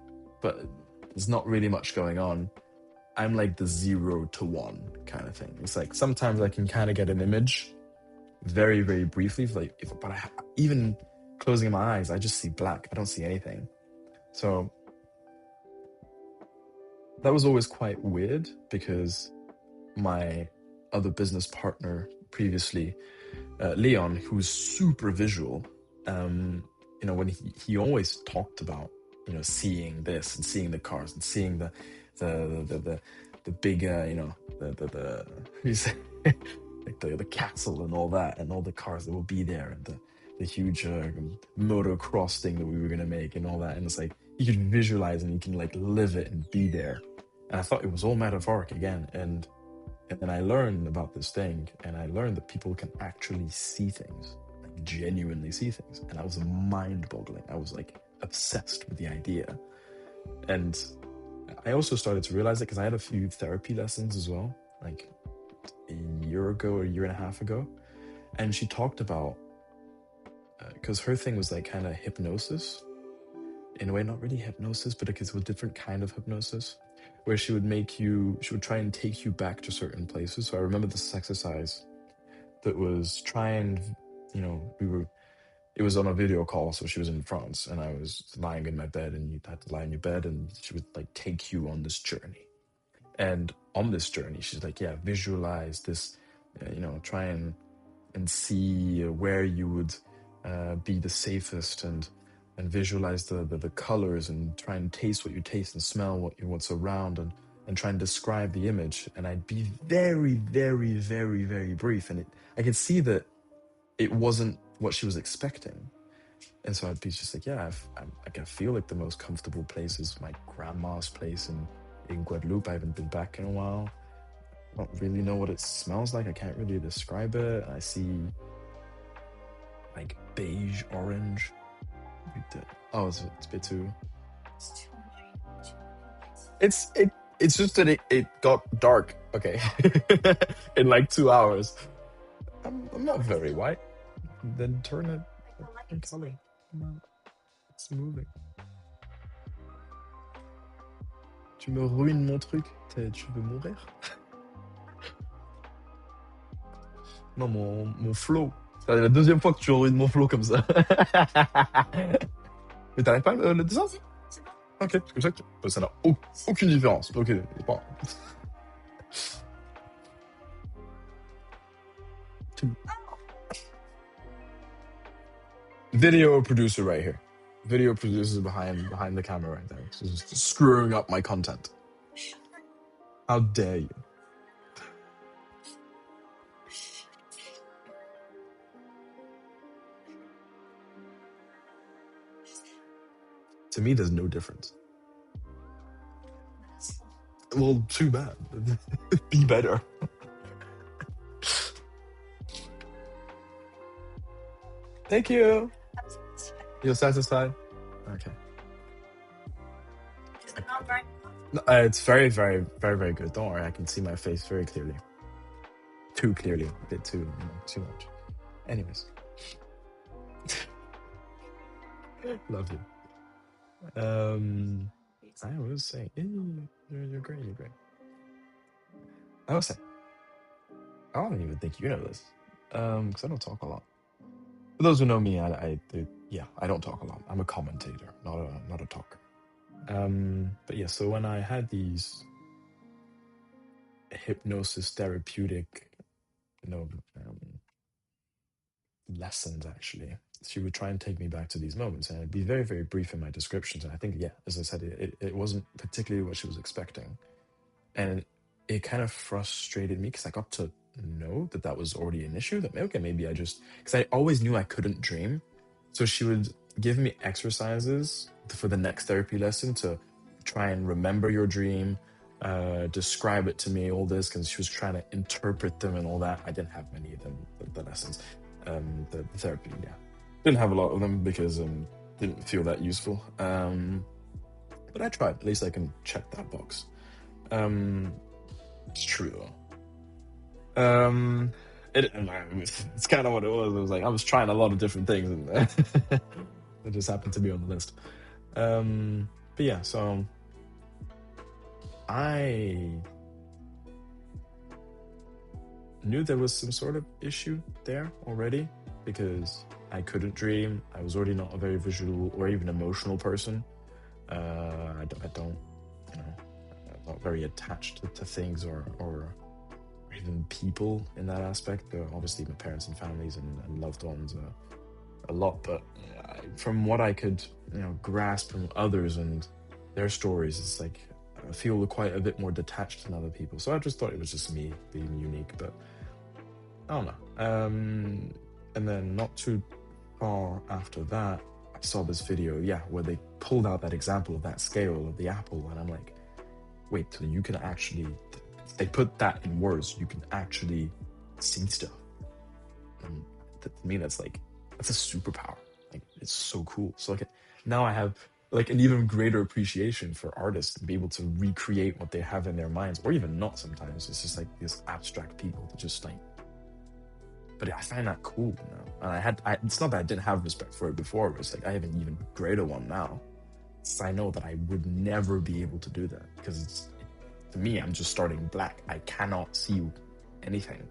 but there's not really much going on. I'm like the 0 to 1 kind of thing. It's like sometimes I can kind of get an image very, very briefly, but even closing my eyes, I just see black. I don't see anything. So that was always quite weird because my other business partner previously, Leon, who's super visual, when he always talked about, seeing this and seeing the cars and seeing the big, the the castle and all that, and all the cars that will be there, and the huge motocross thing that we were gonna make, and all that. And it's like you can visualize and you can like live it and be there. And I thought it was all metaphoric again. And then I learned about this thing, and I learned that people can actually see things, like genuinely see things. And that was mind-boggling. I was like obsessed with the idea. And I also started to realize it because I had a few therapy lessons as well, like a year ago or a year and a half ago. And she talked about, because her thing was like kind of hypnosis, in a way, not really hypnosis, but it was a different kind of hypnosis, where she would try and take you back to certain places. So I remember this exercise that was try and, it was on a video call. So she was in France and I was lying in my bed, and you had to lie in your bed, and she would like take you on this journey. And on this journey, she's like, yeah, visualize this, try and see where you would be the safest, and visualize the colors, and try and taste what you taste, and smell what's around, and try and describe the image. And I'd be very, very, very, very brief, and I could see that it wasn't what she was expecting. And so I'd be just like, yeah, I feel like the most comfortable place is my grandma's place in Guadeloupe. I haven't been back in a while. I don't really know what it smells like. I can't really describe it. I see like beige, orange. Oh, it's a bit too. It's too white. It's just that it got dark. Okay, in like 2 hours. I'm not very white. Then turn it in color. Come on, it's moving. Tu me ruines mon truc. Tu veux mourir? Non, mon flow. C'est la deuxième fois que tu ruines mon flow comme ça. Mais t'arrives pas le dessin? C'est bon. Ok, c'est comme ça que ça n'a aucune différence. Ok, bon. Video producer right here. Video producer behind the camera right there. Just screwing up my content. How dare you? To me, there's no difference. Well, too bad. Be better. Thank you. You're satisfied? Okay. Is it not bright? No, it's very, very, very, very good. Don't worry, I can see my face very clearly. Too clearly. A bit too much. Anyways. Love you. I was saying, you're great, you're great. I was saying, I don't even think you know this, because I don't talk a lot. For those who know me, I don't talk a lot. I'm a commentator, not a talker. But yeah, so when I had these hypnosis therapeutic, lessons, actually, she would try and take me back to these moments, and I'd be very, very brief in my descriptions. And I think, yeah, as I said, it wasn't particularly what she was expecting, and it kind of frustrated me because I got to know that was already an issue. That okay, maybe because I always knew I couldn't dream, so she would give me exercises for the next therapy lesson to try and remember your dream, describe it to me, all this, because she was trying to interpret them and all that. I didn't have many of them, the lessons, the therapy, yeah, didn't have a lot of them because didn't feel that useful. But I tried. At least I can check that box. It's true though. It's kind of what it was. It was like I was trying a lot of different things, and it just happened to be on the list. But yeah, so I knew there was some sort of issue there already because I couldn't dream. I was already not a very visual or even emotional person. I don't, I'm not very attached to things or even people in that aspect. Obviously, my parents and families and loved ones a lot, but from what I could grasp from others and their stories, it's like I feel quite a bit more detached than other people. So I just thought it was just me being unique. But I don't know. And then not too far after that, I saw this video, yeah, where they pulled out that example of that scale of the apple, and I'm like, wait, so you can actually, they put that in words, you can actually see stuff. And to me, that's like, that's a superpower. Like, it's so cool. So like, now I have like an even greater appreciation for artists and be able to recreate what they have in their minds, or even not. Sometimes it's just like these abstract people that just like, but I find that cool now. And it's not that I didn't have respect for it before, but it's like I have an even greater one now. So I know that I would never be able to do that because to me, I'm just starting black. I cannot see anything.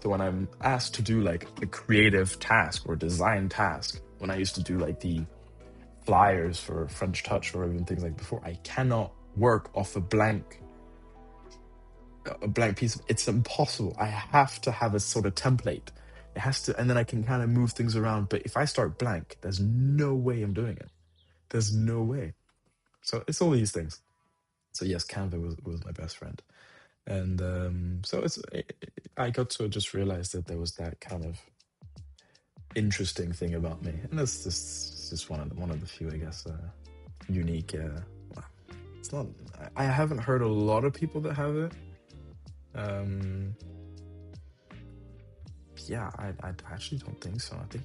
So when I'm asked to do like a creative task or design task, when I used to do like the flyers for French Touch or even things like before, I cannot work off a blank piece of, it's impossible. I have to have a sort of template. It has to, and then I can kind of move things around. But if I start blank, there's no way I'm doing it. There's no way. So it's all these things. So yes, Canva was my best friend. And so I got to just realize that there was that kind of interesting thing about me, and that's just one of the few, I guess, unique. Well, it's not. I haven't heard a lot of people that have it. Yeah, I actually don't think so. I think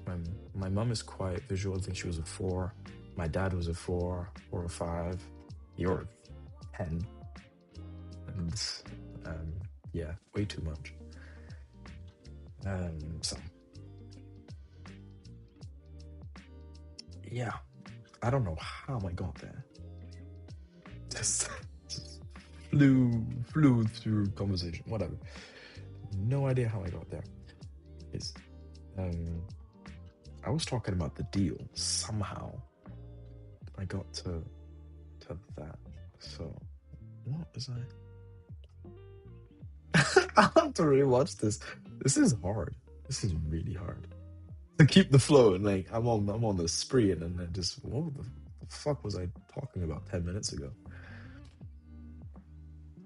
my mum is quite visual. I think she was a 4. My dad was a 4 or a 5. You're a 10, and yeah, way too much. So yeah, I don't know how I got there. Just flew through conversation, whatever. No idea how I got there. It's I was talking about the deal. Somehow I got to that. So what was I? I have to rewatch this. This is hard. This is really hard to keep the flow. And like I'm on the spree, and then I just what the fuck was I talking about 10 minutes ago?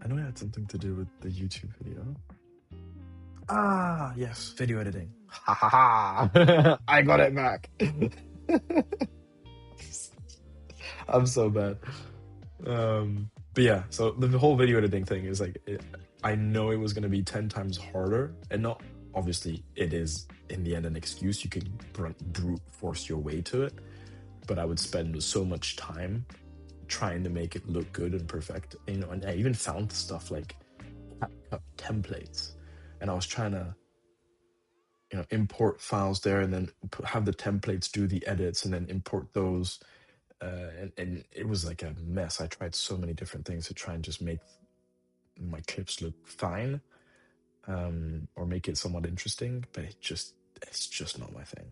I know it had something to do with the YouTube video. Ah, yes, video editing. Ha ha ha! I got it back. I'm so bad. But yeah, so the whole video editing thing is like, I know it was going to be 10 times harder, and not obviously it is in the end an excuse. You can brute force your way to it, but I would spend so much time trying to make it look good and perfect. And I even found stuff like templates, and I was trying to import files there, and then have the templates do the edits, and then import those. And it was like a mess. I tried so many different things to try and just make my clips look fine, or make it somewhat interesting, but it's just not my thing.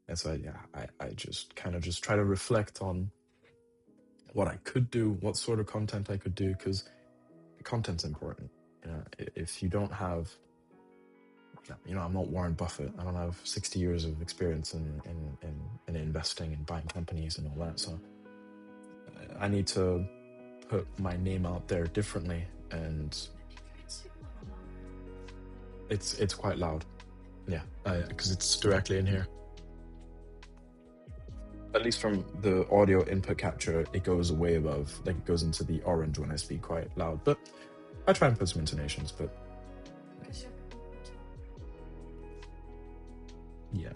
And so I just kind of just try to reflect on what I could do, what sort of content I could do, because content's important. If you don't have, I'm not Warren Buffett. I don't have 60 years of experience in investing and buying companies and all that. So I need to put my name out there differently, and it's quite loud. Yeah, because it's directly in here. At least from the audio input capture, it goes way above, like it goes into the orange when I speak quite loud. But I try and put some intonations, but yeah.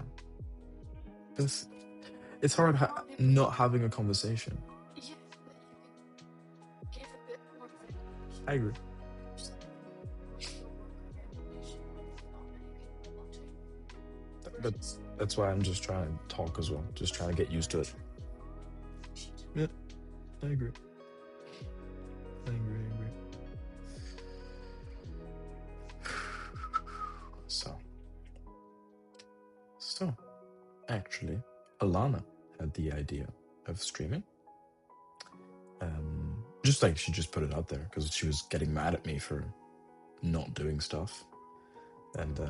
It's hard not having a conversation. Yeah, but you can give a bit more of it. I agree. That's why I'm just trying to talk as well. Just trying to get used to it. Yeah, I agree. I agree. So, actually, Alana had the idea of streaming. Just like she just put it out there because she was getting mad at me for not doing stuff. And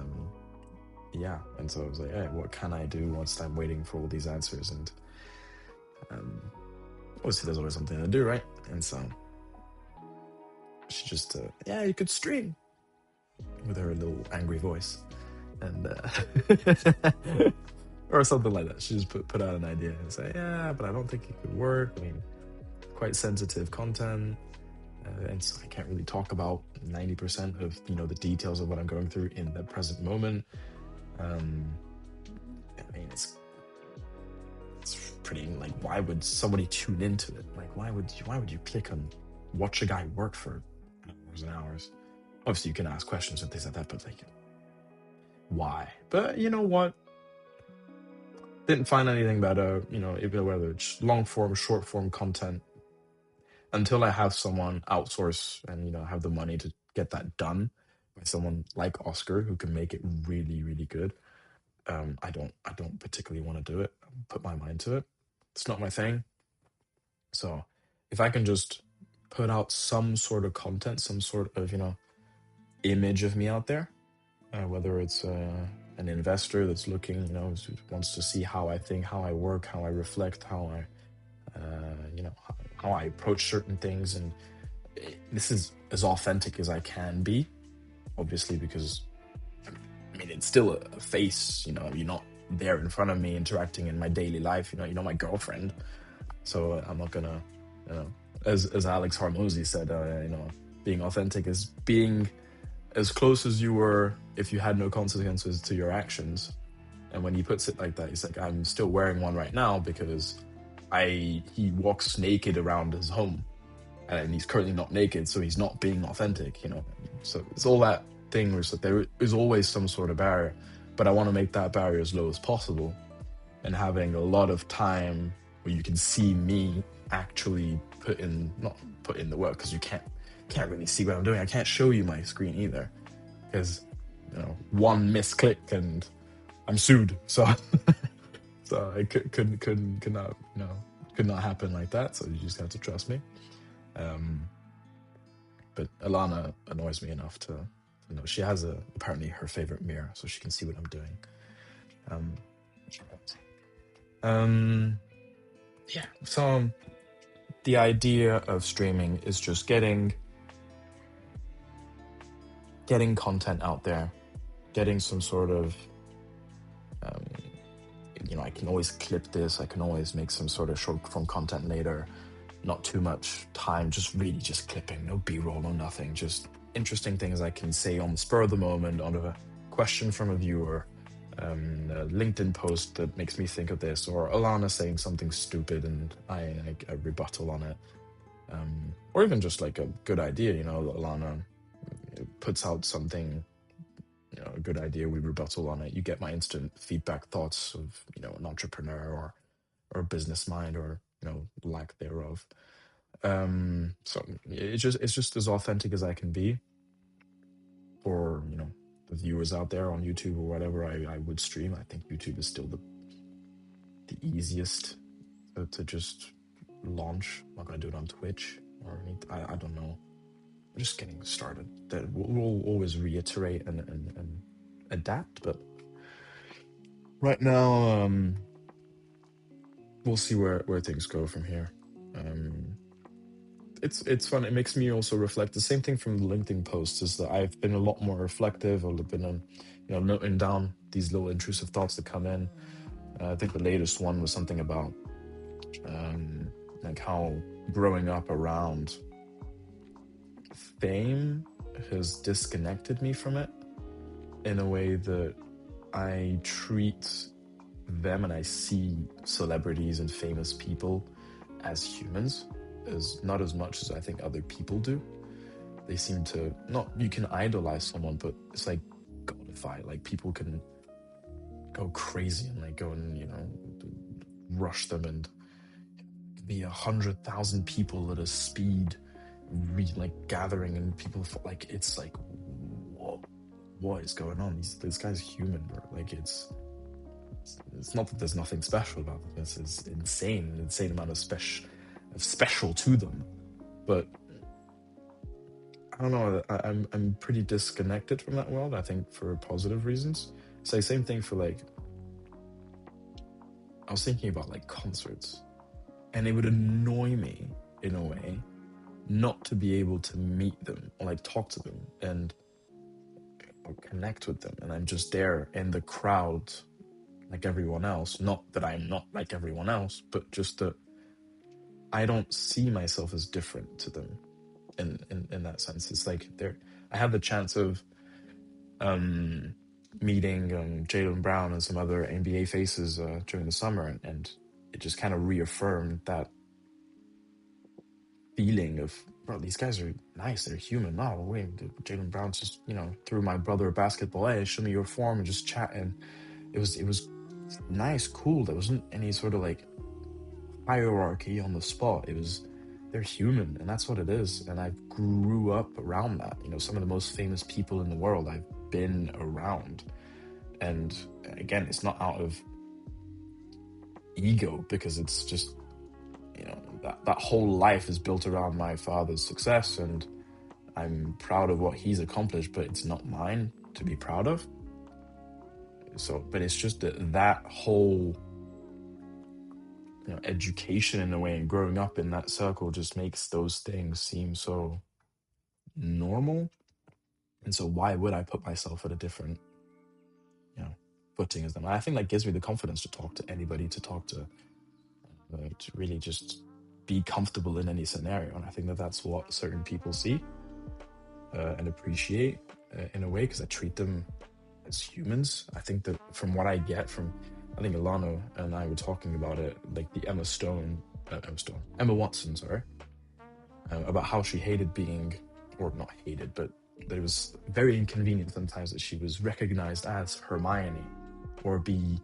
yeah, and so I was like, hey, what can I do whilst I'm waiting for all these answers? And obviously there's always something to do, right? And so she just, yeah, you could stream, with her little angry voice. and or something like that. She just put out an idea and say, yeah, but I don't think it could work. I mean, quite sensitive content, and so I can't really talk about 90% of the details of what I'm going through in the present moment. Um, I mean, it's pretty like, why would somebody tune into it? Like, why would you click on watch a guy work for hours and hours? Obviously, you can ask questions and things like that, but like, why? But you know what? Didn't find anything better, even whether it's long form, short form content, until I have someone outsource and have the money to get that done by someone like Oscar who can make it really, really good. I don't particularly want to do it, put my mind to it. It's not my thing. So if I can just put out some sort of content, some sort of image of me out there, whether it's an investor that's looking, wants to see how I think, how I work, how I reflect, how I how I approach certain things, and this is as authentic as I can be, obviously, because I mean it's still a face. You're not there in front of me interacting in my daily life. You're not my girlfriend, so I'm not gonna, you know, as Alex Hormozy said, being authentic is being as close as you were if you had no consequences to your actions. And when he puts it like that, he's like, I'm still wearing one right now because he walks naked around his home, and he's currently not naked, so he's not being authentic. So it's all that thing where it's like there is always some sort of barrier, but I want to make that barrier as low as possible, and having a lot of time where you can see me actually not put in the work, because you can't really see what I'm doing. I can't show you my screen either, because one misclick and I'm sued. So so it could not could not happen like that. So you just have to trust me. But Alana annoys me enough to she has apparently her favorite mirror, so she can see what I'm doing. Yeah. So the idea of streaming is just getting content out there, getting some sort of I can always clip this, I can always make some sort of short form content later, not too much time, just really just clipping, no b-roll, no nothing, just interesting things I can say on the spur of the moment, on a question from a viewer, a LinkedIn post that makes me think of this, or Alana saying something stupid and I rebuttal on it, or even just like a good idea. Alana puts out something, a good idea, we rebuttal on it, you get my instant feedback, thoughts of an entrepreneur or a business mind, or lack thereof. So it's just as authentic as I can be for the viewers out there on YouTube or whatever I would stream. I think YouTube is still the easiest to just launch. I'm not gonna do it on Twitch or anything. I don't know. I'm just getting started. That we'll always reiterate and adapt, but right now we'll see where things go from here. It's fun. It makes me also reflect. The same thing from the LinkedIn posts is that I've been a lot more reflective. I've been noting down these little intrusive thoughts that come in. I think the latest one was something about like how growing up around fame has disconnected me from it in a way that I treat them and I see celebrities and famous people as humans, as not as much as I think other people do. They seem to not, you can idolize someone, but it's like godify. Like people can go crazy and like go and rush them, and be 100,000 people at a speed, like gathering, and people like it's like, what is going on? This guy's human, bro. Like it's not that there's nothing special about them. This is insane, an insane amount of special to them. But I don't know. I'm pretty disconnected from that world. I think for positive reasons. So same thing for like, I was thinking about like concerts, and it would annoy me in a way not to be able to meet them or like talk to them. And or connect with them, and I'm just there in the crowd like everyone else. Not that I'm not like everyone else, but just that I don't see myself as different to them in that sense. It's like there I had the chance of um meeting Jalen Brown and some other NBA faces during the summer, and it just kind of reaffirmed that feeling of, bro, these guys are nice, they're human. No, wait, Jalen Brown's just, threw my brother a basketball. Hey, show me your form, and just chatting. It was nice, cool. There wasn't any sort of like hierarchy on the spot. It was, they're human, and that's what it is. And I grew up around that. Some of the most famous people in the world I've been around. And again, it's not out of ego, because it's just, that whole life is built around my father's success, and I'm proud of what he's accomplished, but it's not mine to be proud of. So, but it's just that whole, education in a way, and growing up in that circle just makes those things seem so normal. And so why would I put myself at a different, footing as them? And I think that gives me the confidence to talk to anybody, to really just be comfortable in any scenario. And I think that that's what certain people see and appreciate in a way, because I treat them as humans. I think that from what I get from, I think Ilana and I were talking about it, like the Emma Watson, sorry, about how she hated being, or not hated, but that it was very inconvenient sometimes that she was recognized as Hermione, or be,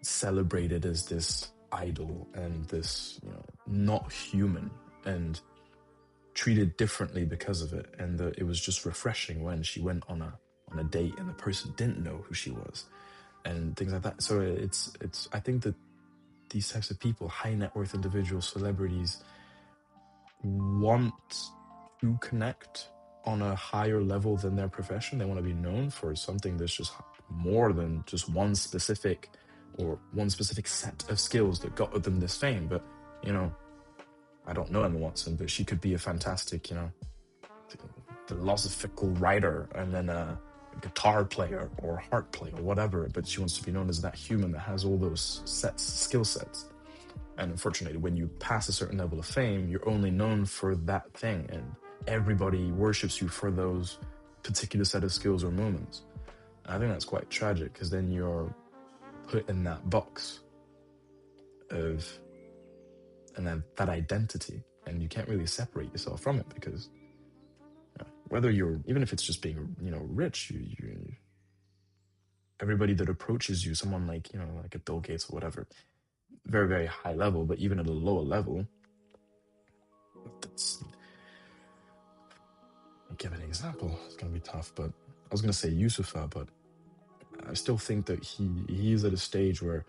celebrated as this idol and this, not human, and treated differently because of it. And it was just refreshing when she went on a date and the person didn't know who she was, and things like that. So it's I think that these types of people, high net worth individuals, celebrities, want to connect on a higher level than their profession. They want to be known for something that's just more than just one specific set of skills that got them this fame. But I don't know Emma Watson, but she could be a fantastic, philosophical writer, and then a guitar player or harp player or whatever. But she wants to be known as that human that has all those skill sets. And unfortunately, when you pass a certain level of fame, you're only known for that thing, and everybody worships you for those particular set of skills or moments. And I think that's quite tragic, because then you're put in that box of, and then that identity, and you can't really separate yourself from it, because whether you're, even if it's just being, rich, you everybody that approaches you, someone like, like a Bill Gates or whatever, very, very high level, but even at a lower level, that's, I'll give an example. It's going to be tough, but I was going to say Yusufa, but I still think that he's at a stage where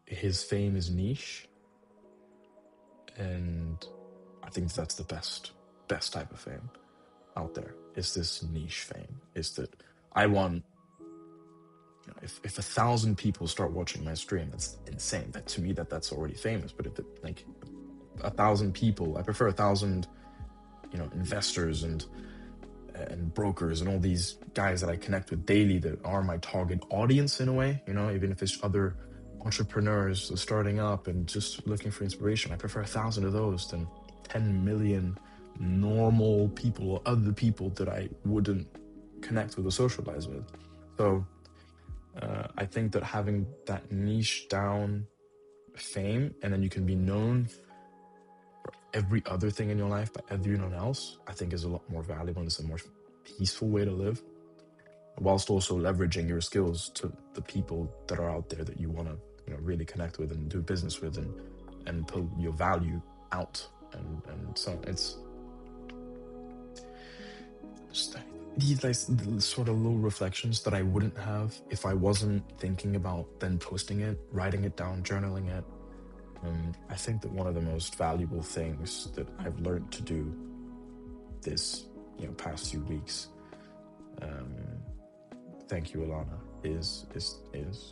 his fame is niche, and I think that's the best type of fame out there. It's this niche fame. It's that I want, if 1,000 people start watching my stream, that's insane. That, to me, that's already famous. But if it, like 1,000 people, I prefer 1,000, investors and brokers and all these guys that I connect with daily that are my target audience in a way, even if it's other entrepreneurs starting up and just looking for inspiration. I prefer 1,000 of those than 10 million normal people or other people that I wouldn't connect with or socialize with. So I think that having that niche down fame, and then you can be known for every other thing in your life by everyone else, I think is a lot more valuable, and it's a more peaceful way to live, whilst also leveraging your skills to the people that are out there that you want to, really connect with and do business with, and pull your value out. And so it's just these like sort of little reflections that I wouldn't have if I wasn't thinking about then posting it, writing it down, journaling it. I think that one of the most valuable things that I've learned to do this, past few weeks, thank you, Ilana, is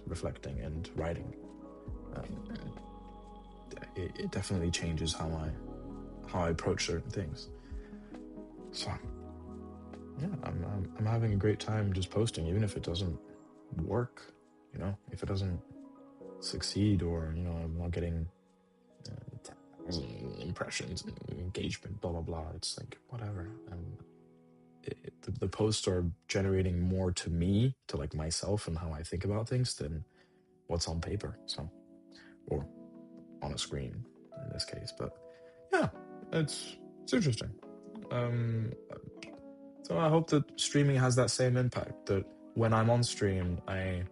reflecting and writing. It definitely changes how I approach certain things. So yeah, I'm having a great time just posting, even if it doesn't work. You know, if it doesn't succeed, or I'm not getting 10,000 impressions and engagement, blah blah blah. It's like whatever. The posts are generating more to me, to like myself and how I think about things, than what's on paper. So, or on a screen in this case. But yeah, it's interesting. Um, so I hope that streaming has that same impact. That when I'm on stream, I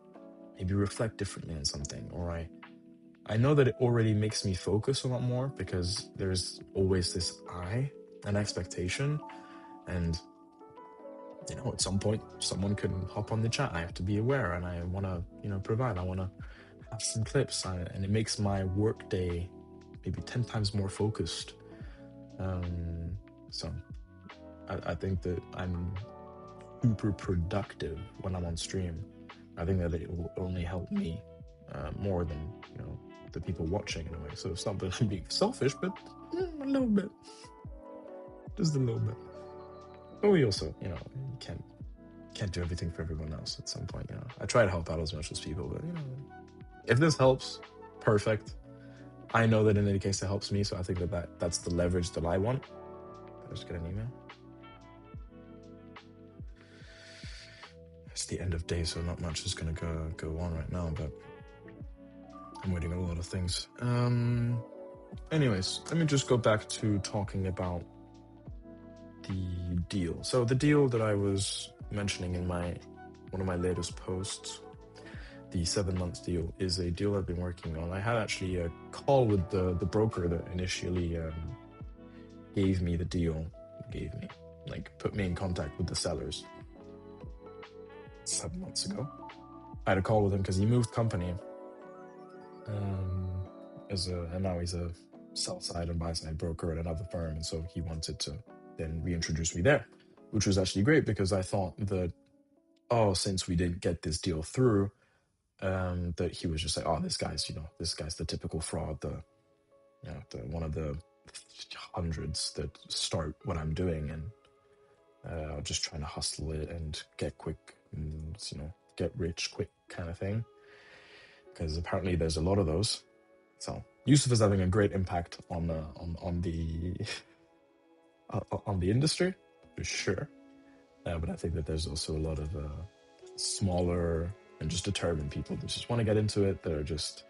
maybe reflect differently on something, or I know that it already makes me focus a lot more, because there's always this an expectation, and at some point someone can hop on the chat. I have to be aware, and I want to provide. I want to have some clips, and it makes my work day maybe 10 times more focused. So I think that I'm super productive when I'm on stream. I think that it will only help me more than the people watching in a way. So it's not that I'm being selfish, but a little bit, just a little bit. But we also, can't do everything for everyone else. At some point, I try to help out as much as people, but if this helps, perfect. I know that in any case it helps me, so I think that's the leverage that I want. I just get an email. It's the end of day, so not much is gonna go on right now, but I'm waiting on a lot of things. Anyways, let me just go back to talking about the deal. So the deal that I was mentioning in one of my latest posts, the 7-month deal, is a deal I've been working on. I had actually a call with the broker that initially gave me the deal, put me in contact with the sellers 7 months ago. I had a call with him because he moved company, and now he's a sell side and buy side broker at another firm, and so he wanted to then reintroduce me there, which was actually great, because I thought that since we didn't get this deal through, that he was just like, this guy's the typical fraud, the one of the hundreds that start what I'm doing, and just trying to hustle it and get quick, and, get rich quick kind of thing, because apparently there's a lot of those. So Yusuf is having a great impact on the on the industry, for sure. But I think that there's also a lot of smaller and just determined people that just want to get into it, that are just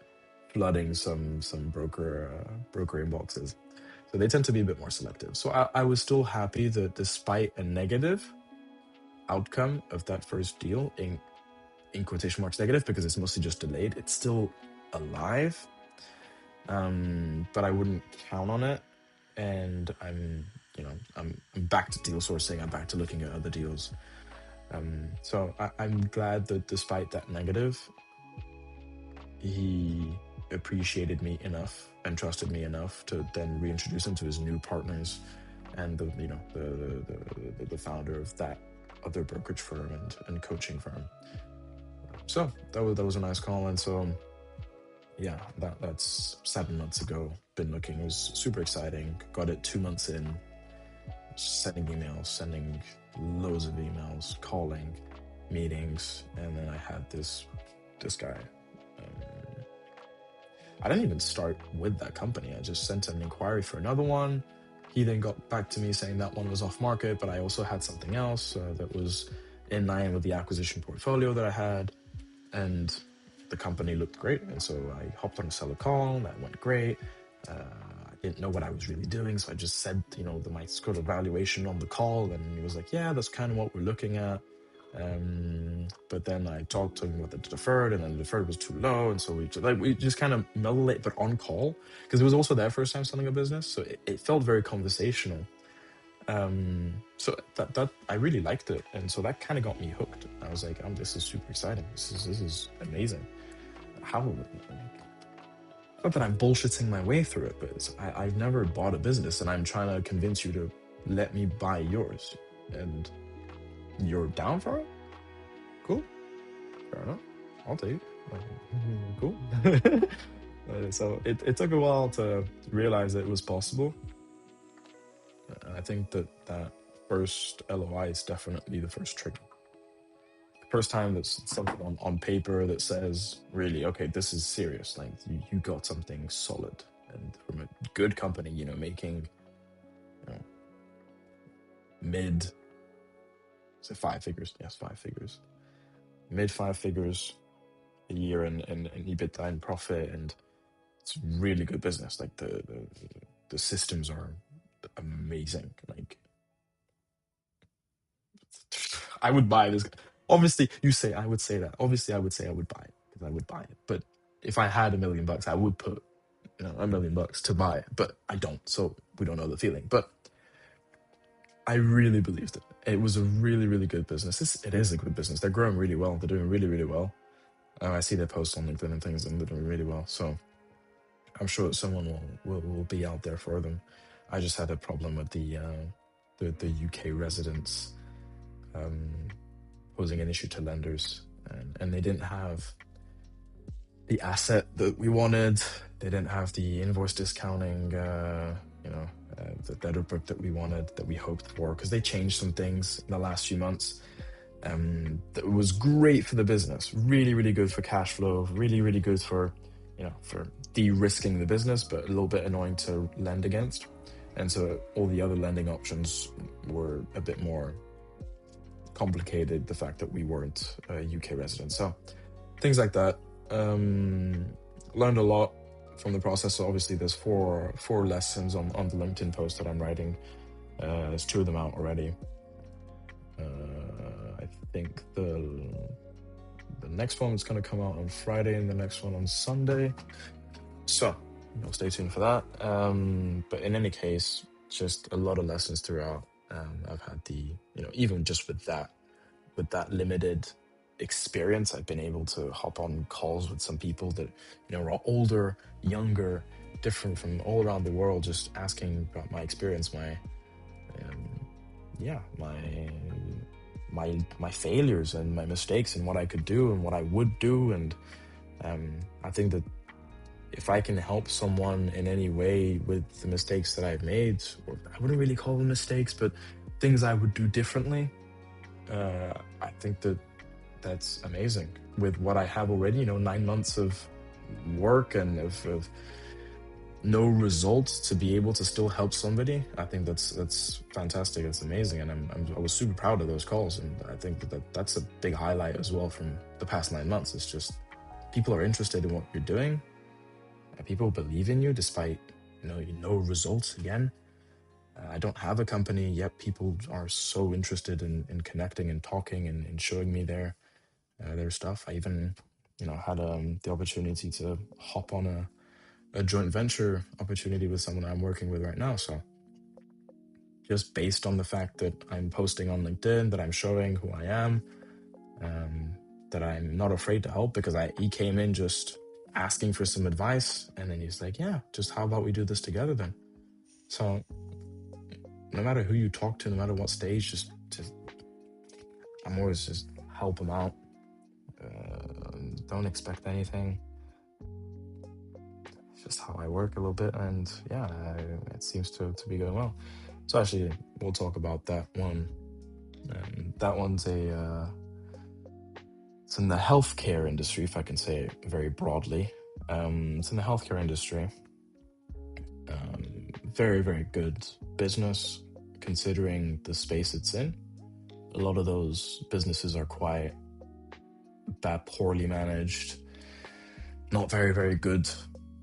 flooding some broker inboxes. So they tend to be a bit more selective. So I was still happy that despite a negative outcome of that first deal, in quotation marks negative, because it's mostly just delayed, it's still alive. But I wouldn't count on it. And I'm back to deal sourcing. I'm back to looking at other deals. So I'm glad that despite that negative, he appreciated me enough and trusted me enough to then reintroduce him to his new partners, and the founder of that other brokerage firm and coaching firm. So that was a nice call. And so yeah, that's 7 months ago. Been looking. It was super exciting. Got it 2 months in. Sending emails, sending loads of emails, calling, meetings, and then I had this guy. I didn't even start with that company. I just sent an inquiry for another one. He then got back to me saying that one was off market, but I also had something else that was in line with the acquisition portfolio that I had, and the company looked great. And so I hopped on a seller call. That went great. I didn't know what I was really doing, so I just said, my sort of valuation on the call, and he was like, "Yeah, that's kind of what we're looking at." But then I talked to him about the deferred, and then the deferred was too low, and so we just kind of melded it, but on call, because it was also their first time selling a business, so it felt very conversational. So that I really liked it, and so that kind of got me hooked. I was like, this is super exciting. This is amazing. How? Not that I'm bullshitting my way through it, but I've never bought a business, and I'm trying to convince you to let me buy yours, and you're down for it? Cool. Fair enough. I'll take it. Cool. So it took a while to realize that it was possible. I think that first LOI is definitely the first trigger. First time that's something on paper that says, really, okay, this is serious. Like you got something solid and from a good company, making, mid, say 5 figures. Yes, 5 figures. Mid 5 figures a year in EBITDA and profit. And it's really good business. Like the systems are amazing. Like I would buy this. Obviously, you say I would say that. Obviously, I would say I would buy it because I would buy it. But if I had $1 million, I would put $1 million to buy it. But I don't, so we don't know the feeling. But I really believed it. It was a really, really good business. It is a good business. They're growing really well. They're doing really, really well. I see their posts on LinkedIn and things, and they're doing really well. So I'm sure that someone will be out there for them. I just had a problem with the UK residents posing an issue to lenders, and they didn't have the asset that we wanted. They didn't have the invoice discounting, the debtor book that we wanted, that we hoped for, because they changed some things in the last few months. That was great for the business, really, really good for cash flow, really, really good for, for de-risking the business, but a little bit annoying to lend against. And so all the other lending options were a bit more complicated, the fact that we weren't a UK resident. So things like that. Learned a lot from the process. So obviously there's four lessons on the LinkedIn post that I'm writing. There's 2 of them out already. I think the next one is going to come out on Friday and the next one on Sunday. So stay tuned for that. But in any case, just a lot of lessons throughout. I've had even just with that limited experience, I've been able to hop on calls with some people that are all older, younger, different from all around the world, just asking about my experience, my failures and my mistakes and what I could do and what I would do. And I think that if I can help someone in any way with the mistakes that I've made, or I wouldn't really call them mistakes, but things I would do differently, I think that's amazing. With what I have already, 9 months of work and of no results, to be able to still help somebody, I think that's fantastic. It's amazing, and I was super proud of those calls, and I think that's a big highlight as well from the past 9 months. It's just people are interested in what you're doing, and people believe in you despite no results again. I don't have a company yet. People are so interested in connecting and talking and showing me their stuff. I even had the opportunity to hop on a joint venture opportunity with someone I'm working with right now. So just based on the fact that I'm posting on LinkedIn, that I'm showing who I am, that I'm not afraid to help, because he came in just asking for some advice, and then he's like, yeah, just how about we do this together then? So no matter who you talk to, no matter what stage, just I'm always just help them out. Don't expect anything. It's just how I work a little bit, and yeah, it seems to be going well. So actually, we'll talk about that one. That one's it's in the healthcare industry, if I can say it very broadly. It's in the healthcare industry. Very, very good business, considering the space it's in. A lot of those businesses are quite bad, poorly managed, not very, very good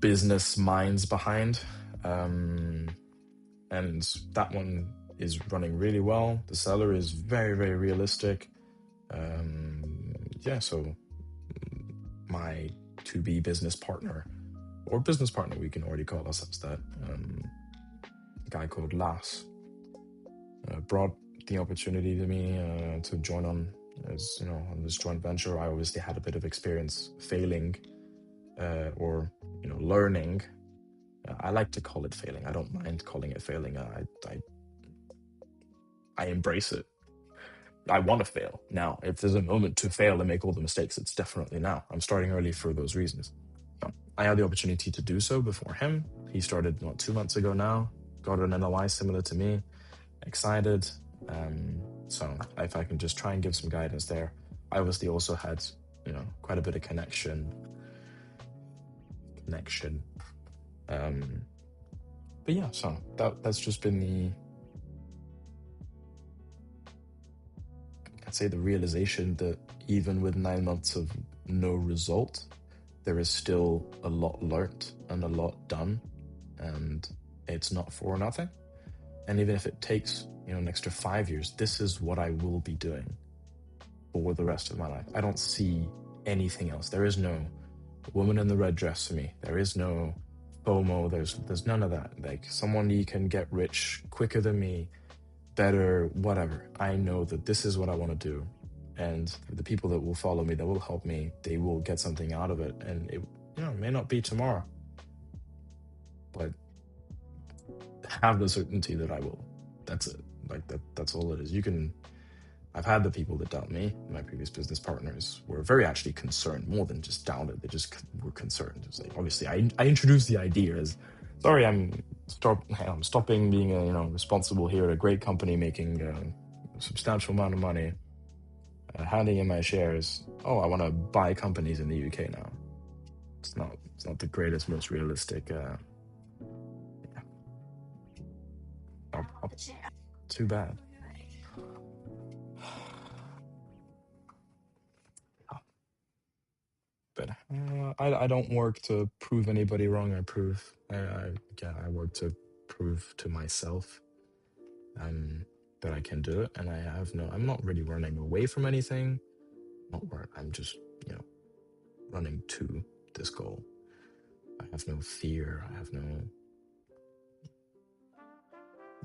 business minds behind. And that one is running really well. The seller is very, very realistic. So my to-be business partner, or business partner, we can already call ourselves that, a guy called Las, brought the opportunity to me to join on this joint venture. I obviously had a bit of experience failing or learning. I like to call it failing. I don't mind calling it failing. I embrace it. I want to fail. Now, if there's a moment to fail and make all the mistakes, it's definitely now. I'm starting early for those reasons. I had the opportunity to do so before him. He started 2 months ago now, got an NOI similar to me, excited. So if I can just try and give some guidance there. I obviously also had, quite a bit of connection. But yeah, so that's just been I'd say the realization that even with 9 months of no result, there is still a lot learnt and a lot done, and it's not for nothing. And even if it takes, an extra 5 years, this is what I will be doing for the rest of my life. I don't see anything else. There is no woman in the red dress for me. There is no FOMO. There's none of that. Like, someone you can get rich quicker than me, better, whatever. I know that this is what I want to do. And the people that will follow me, that will help me, they will get something out of it. And it, may not be tomorrow, but have the certainty that I will. That's it. Like, that's all it is. I've had the people that doubt me, my previous business partners, were very actually concerned, more than just doubted. They just were concerned. It was like, obviously, I introduced the idea as, sorry, I'm stopping being responsible here at a great company making a substantial amount of money, handing in my shares. Oh, I want to buy companies in the UK now. It's not the greatest, most realistic. Too bad. But I don't work to prove anybody wrong. I work to prove to myself that I can do it, and I'm not really running away from anything. I'm just running to this goal. I have no fear. I have no.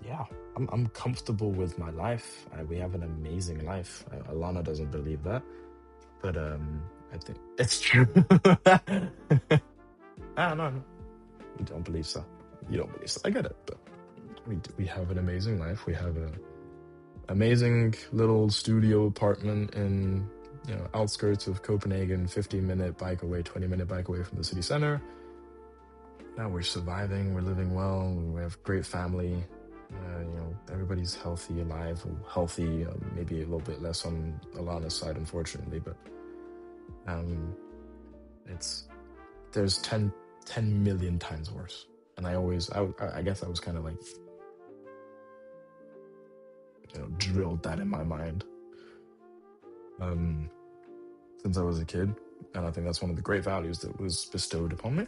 Yeah, I'm comfortable with my life. We have an amazing life. Alana doesn't believe that, but I think it's true. No, you don't believe so. You don't believe so. I get it, but we have an amazing life. We have a amazing little studio apartment in outskirts of Copenhagen, 15-minute bike away, 20-minute bike away from the city center. Now we're surviving. We're living well. We have great family. Everybody's healthy, alive, healthy. Maybe a little bit less on Alana's side, unfortunately, but there's 10 million times worse. And I guess I was kind of like, drilled that in my mind since I was a kid. And I think that's one of the great values that was bestowed upon me,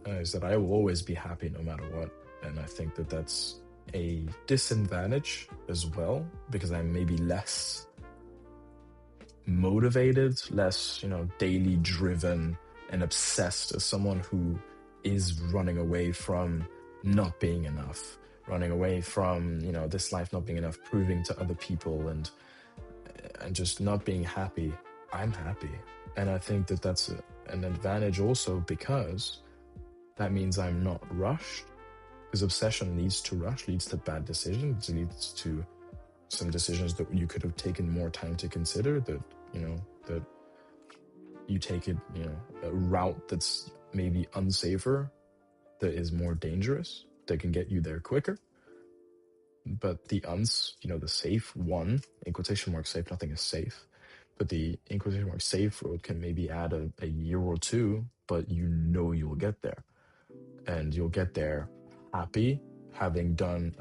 is that I will always be happy no matter what. And I think that that's a disadvantage as well, because I'm maybe less motivated, less, daily driven and obsessed as someone who is running away from not being enough, running away from, this life not being enough, proving to other people and just not being happy. I'm happy. And I think that that's an advantage also, because that means I'm not rushed, because obsession leads to rush, leads to bad decisions, leads to some decisions that you could have taken more time to consider, that that you take it a route that's maybe unsafer, that is more dangerous, that can get you there quicker. But the the safe one, in quotation marks safe, nothing is safe, but the in quotation marks safe road can maybe add a year or two, but you'll get there, and you'll get there happy, having done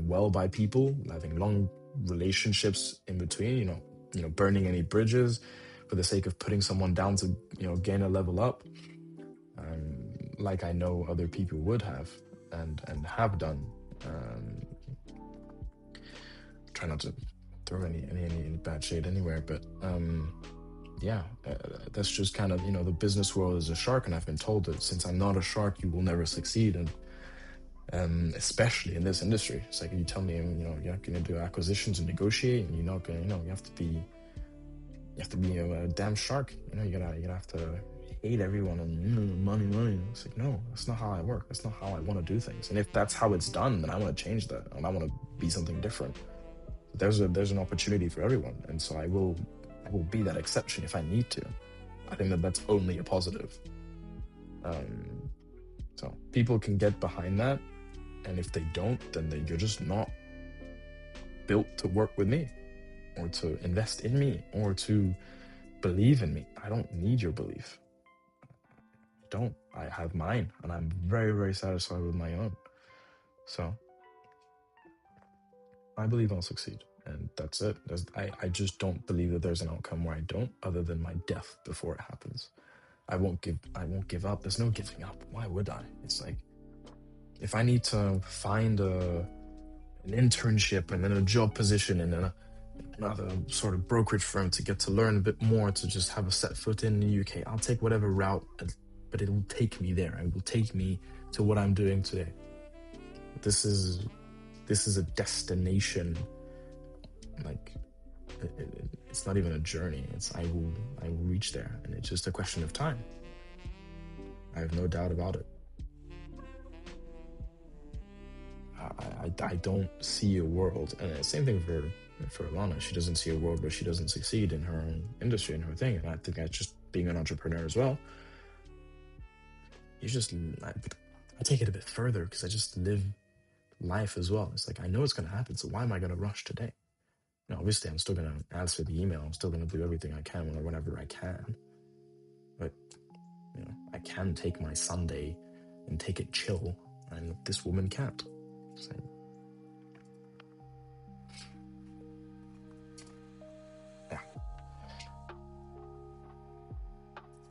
well by people, having long relationships in between, burning any bridges for the sake of putting someone down to gain a level up, like I know other people would have and have done. Try not to throw any bad shade anywhere, but that's just kind of the business world is a shark, and I've been told that since I'm not a shark, you will never succeed. And especially in this industry, it's like, you tell me you're going to do acquisitions and negotiate, and you're not going to you have to be a damn shark. You're gonna have to hate everyone and money. It's like, no, that's not how I work. That's not how I want to do things. And if that's how it's done, then I want to change that, and I want to be something different. There's an opportunity for everyone, and so I will be that exception if I need to. I think that that's only a positive. So people can get behind that, and if they don't, then you're just not built to work with me, or to invest in me, or to believe in me. I don't need your belief. I don't. I have mine, and I'm very, very satisfied with my own. So I believe I'll succeed, and that's it. I just don't believe that there's an outcome where I don't, other than my death before it happens. I won't give up. There's no giving up. Why would I? It's like, if I need to find an internship and then a job position and then another sort of brokerage firm to get to learn a bit more, to just have a set foot in the UK, I'll take whatever route, but it will take me there. It will take me to what I'm doing today. This is a destination. Like, it's not even a journey. It's I will reach there, and it's just a question of time. I have no doubt about it. I don't see a world, and the same thing for Alana. She doesn't see a world where she doesn't succeed in her own industry and her thing. And I think that's just being an entrepreneur as well. I take it a bit further because I just live life as well. It's like, I know it's going to happen, so why am I going to rush today? Now, obviously, I'm still going to answer the email. I'm still going to do everything I can whenever I can. But, I can take my Sunday and take it chill, and this woman can't. So, yeah.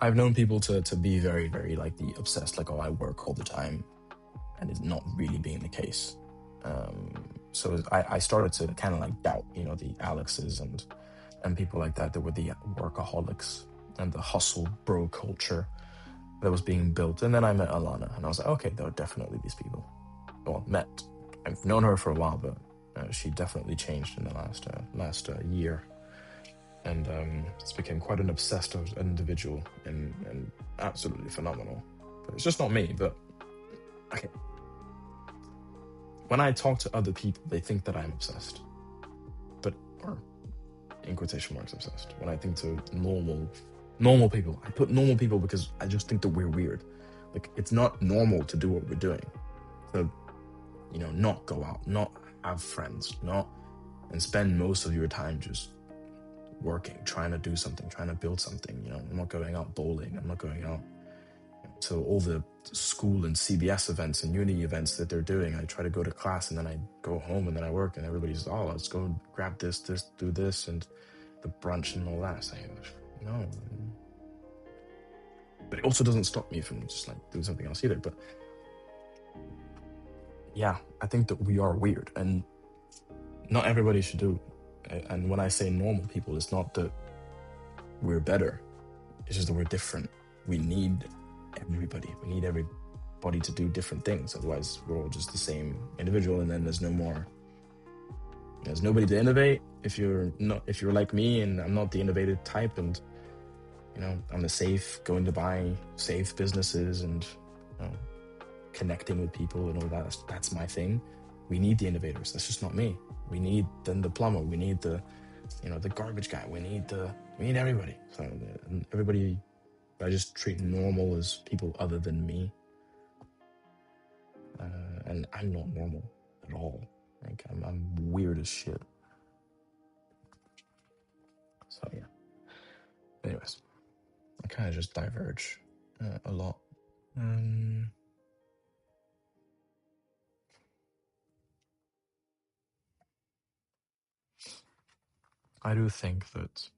I've known people to be very, very like the obsessed, like, oh, I work all the time, and it's not really being the case. So I started to kind of like doubt, the Alexes and people like that were the workaholics and the hustle bro culture that was being built. And then I met Alana, and I was like, okay, there are definitely these people. Well, I've known her for a while, but she definitely changed in the last year. And it's become quite an obsessed individual and absolutely phenomenal. But it's just not me. But okay, when I talk to other people, they think that I'm obsessed, or in quotation marks obsessed. When I think to normal people, I put normal people because I just think that we're weird. Like, it's not normal to do what we're doing. So, not go out, not have friends, and spend most of your time just working, trying to do something, trying to build something. I'm not going out bowling. I'm not going out to all the school and CBS events and uni events that they're doing. I try to go to class, and then I go home, and then I work, and everybody's, oh, let's go grab this, do this, and the brunch and all that. So, no. But it also doesn't stop me from just like doing something else either. But yeah, I think that we are weird, and not everybody should do. And when I say normal people, it's not that we're better. It's just that we're different. We need everybody. We need everybody to do different things. Otherwise, we're all just the same individual, and then there's nobody to innovate. If you're like me, and I'm not the innovative type, and I'm the safe, going to buy safe businesses and connecting with people and all that. That's my thing. We need the innovators. That's just not me. We need then the plumber. We need the garbage guy. We need everybody. So everybody, I just treat normal as people other than me. And I'm not normal at all. Like, I'm weird as shit. So yeah. Anyways, I kind of just diverge a lot. I do think that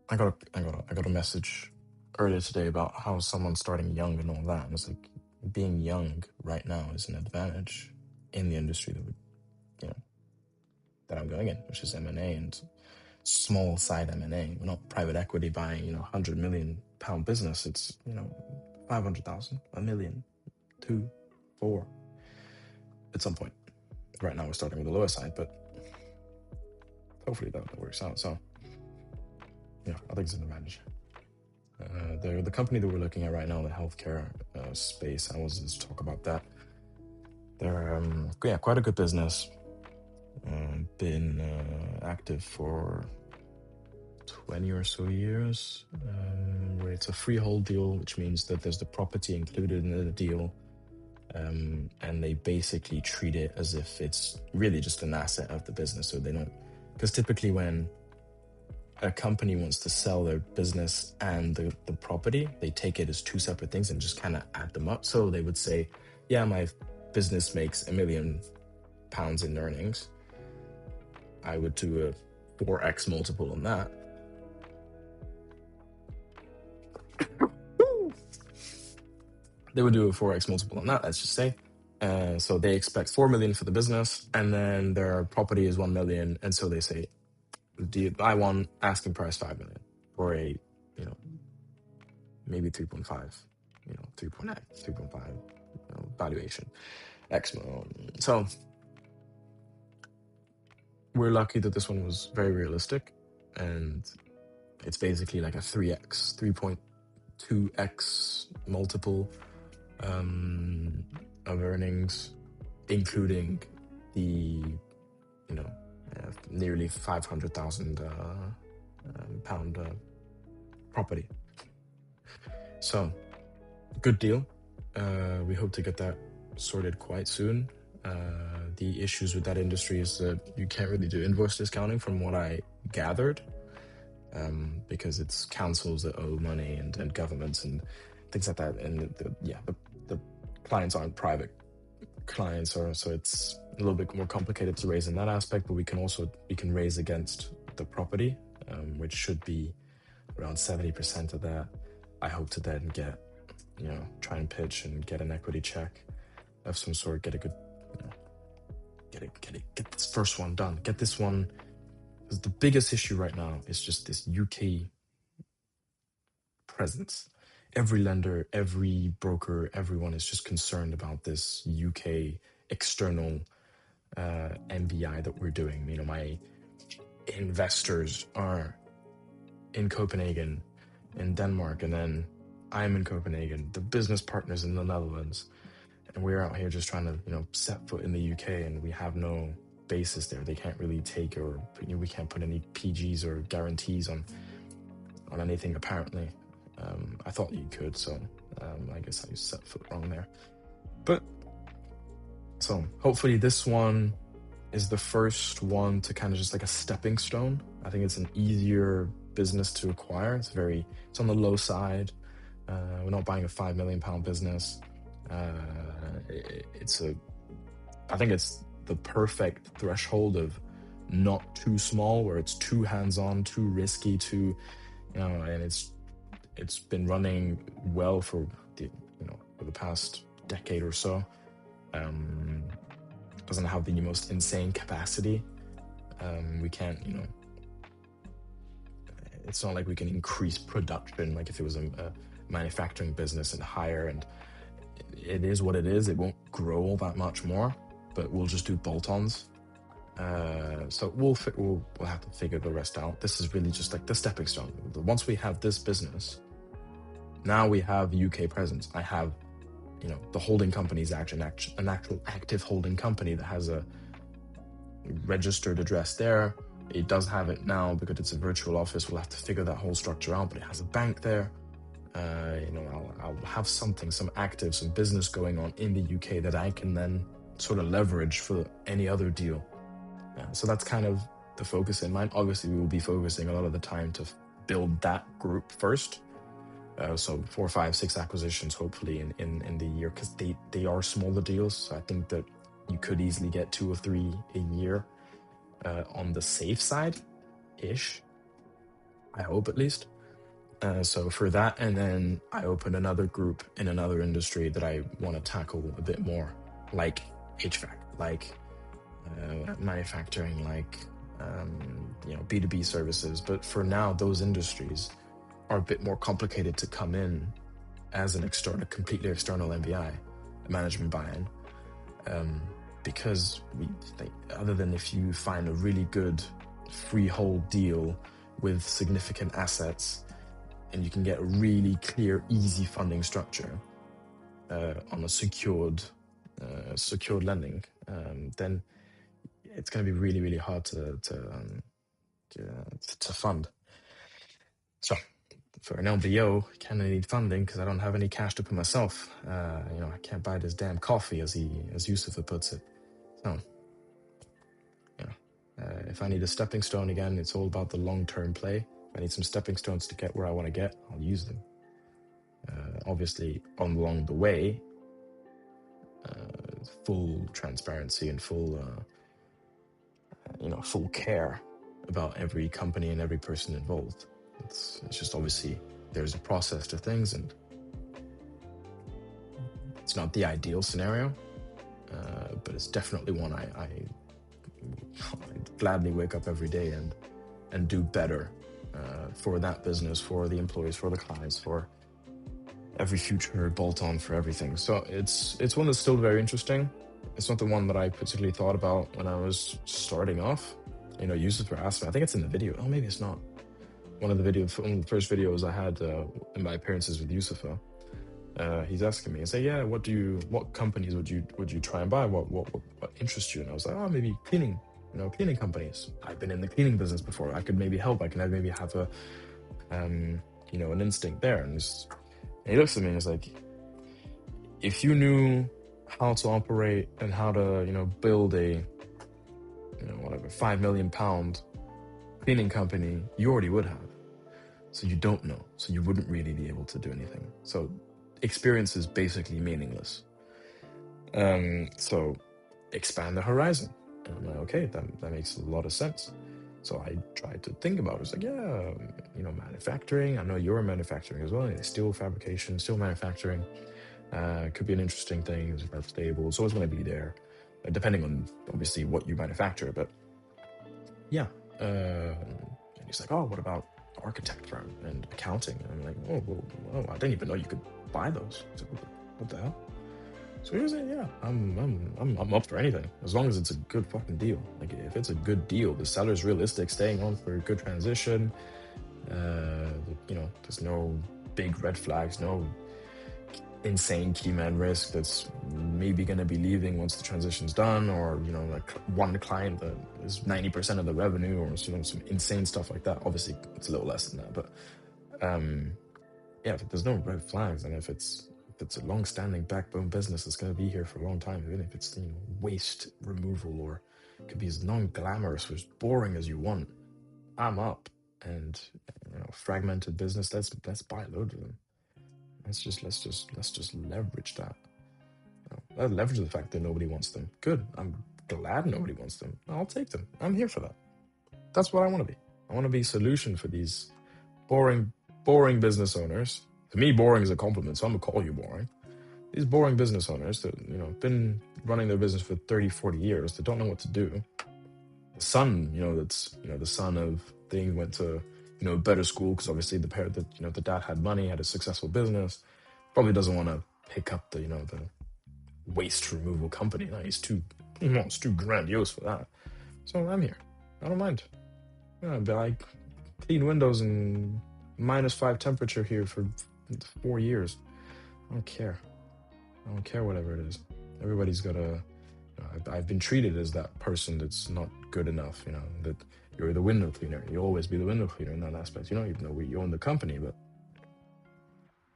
I got a message earlier today about how someone's starting young and all that, and it's like, being young right now is an advantage in the industry that I'm going in, which is M&A and small side M&A. We're not private equity buying £100 million business. It's 500,000, $1 million, 2, 4 at some point. Right now we're starting with the lower side, but hopefully that works out. So yeah, I think it's an advantage. The company that we're looking at right now, the healthcare space, I was just talk about that. They're quite a good business. Been active for 20 or so years. Where it's a freehold deal, which means that there's the property included in the deal. and they basically treat it as if it's really just an asset of the business. So they don't, because typically when a company wants to sell their business and the property, they take it as two separate things and just kind of add them up. So they would say, yeah, my business makes £1 million in earnings. I would do a 4x multiple on that. They would do a 4x multiple on that, let's just say. So they expect 4 million for the business, and then their property is 1 million. And so they say, I want asking price 5 million for a, maybe 3.5, 3.x, 3.5 valuation. X. So we're lucky that this one was very realistic, and it's basically like a 3x, 3.2x multiple of earnings, including the nearly 500,000 pound property. So good deal. We hope to get that sorted quite soon. The issues with that industry is that you can't really do invoice discounting, from what I gathered, because it's councils that owe money and governments and things like that. And the clients aren't private clients, so it's a little bit more complicated to raise in that aspect. But we can raise against the property, which should be around 70% of that. I hope to then get, try and pitch and get an equity check of some sort, get a good, get this first one done. Get this one, because the biggest issue right now is just this UK presence. Every lender, every broker, everyone is just concerned about this UK external MBI that we're doing. My investors are in Copenhagen, in Denmark, and then I'm in Copenhagen. The business partners in the Netherlands, and we're out here just trying to set foot in the UK, and we have no basis there. They can't really take, or we can't put any PGs or guarantees on anything apparently. I thought you could, so I guess I set foot wrong there. But so hopefully this one is the first one to kind of just like a stepping stone. I think it's an easier business to acquire. It's on the low side. We're not buying a £5 million business. I think it's the perfect threshold of not too small, where it's too hands-on, too risky, and it's been running well for the past decade or so. Doesn't have the most insane capacity. We can't, it's not like we can increase production like if it was a manufacturing business and hire, and it is what it is. It won't grow all that much more, but we'll just do bolt-ons. So we'll have to figure the rest out. This is really just like the stepping stone. Once we have this business, now we have UK presence. I have, the holding company is actually an actual active holding company that has a registered address there. It does have it now because it's a virtual office. We'll have to figure that whole structure out, but it has a bank there. I'll have some business going on in the UK that I can then sort of leverage for any other deal. So that's kind of the focus in mind. Obviously, we will be focusing a lot of the time to build that group first. So 4, 5, 6 acquisitions, hopefully in the year, because they are smaller deals. So I think that you could easily get 2 or 3 a year on the safe side-ish. I hope, at least. So for that, and then I open another group in another industry that I want to tackle a bit more, like HVAC, like manufacturing, like B2B services. But for now, those industries are a bit more complicated to come in as a completely external MBI, a management buy-in, because other than if you find a really good freehold deal with significant assets, and you can get a really clear, easy funding structure on a secured lending, then it's going to be really, really hard to fund. So for an LBO, kind of need funding because I don't have any cash to put myself. I can't buy this damn coffee, as Yusufa puts it. So, if I need a stepping stone again, it's all about the long-term play. If I need some stepping stones to get where I want to get, I'll use them. Obviously, along the way, full transparency and full care about every company and every person involved. It's just obviously there's a process to things, and it's not the ideal scenario, but it's definitely one I'd gladly wake up every day and do better for that business, for the employees, for the clients, for every future bolt-on, for everything. So it's one that's still very interesting. It's not the one that I particularly thought about when I was starting off. Yusufa asked me, I think it's in the video. Oh, maybe it's not. One of the first videos I had in my appearances with Yusufa, he's asking me, he's like, yeah, what companies would you try and buy? What interests you? And I was like, oh, maybe cleaning companies. I've been in the cleaning business before. I could maybe help. I can maybe have an instinct there. And he looks at me and he's like, if you knew how to operate and how to, build a, whatever, £5 million cleaning company, you already would have. So you don't know. So you wouldn't really be able to do anything. So experience is basically meaningless. So expand the horizon. And I'm like, okay, that makes a lot of sense. So I tried to think about it. It's like, yeah, manufacturing. I know you're manufacturing as well. Steel fabrication, steel manufacturing. Could be an interesting thing. It's very stable. It's always going to be there, depending on obviously what you manufacture. But yeah. And he's like, oh, what about architect firm and accounting? And I'm like, oh, I didn't even know you could buy those. So what the hell? So he was like, yeah, I'm up for anything as long as it's a good fucking deal. Like if it's a good deal, the seller's realistic, staying on for a good transition. There's no big red flags, no insane key man risk that's maybe going to be leaving once the transition's done, or like one client that is 90% of the revenue, or some insane stuff like that. Obviously it's a little less than that, but if there's no red flags, and if it's a long-standing backbone business that's going to be here for a long time, even if it's waste removal, or it could be as non-glamorous or as boring as you want, I'm up. And fragmented business, let's buy loads of them. Let's just leverage that. Let's leverage the fact that nobody wants them. Good. I'm glad nobody wants them. I'll take them. I'm here for that. That's what I want to be. I want to be a solution for these boring business owners. To me, boring is a compliment, so I'm gonna call you boring. These boring business owners that been running their business for 30, 40 years, that don't know what to do. The son, that's the son of thing went to a better school, because obviously the parent that the dad had money, had a successful business, probably doesn't want to pick up the the waste removal company. No, it's too grandiose for that. So I'm here. I don't mind. I clean windows in -5 temperature here for 4 years. I don't care. I don't care whatever it is. Everybody's got a. I've been treated as that person that's not good enough. That you're the window cleaner. You'll always be the window cleaner in that aspect. Even though you own the company, but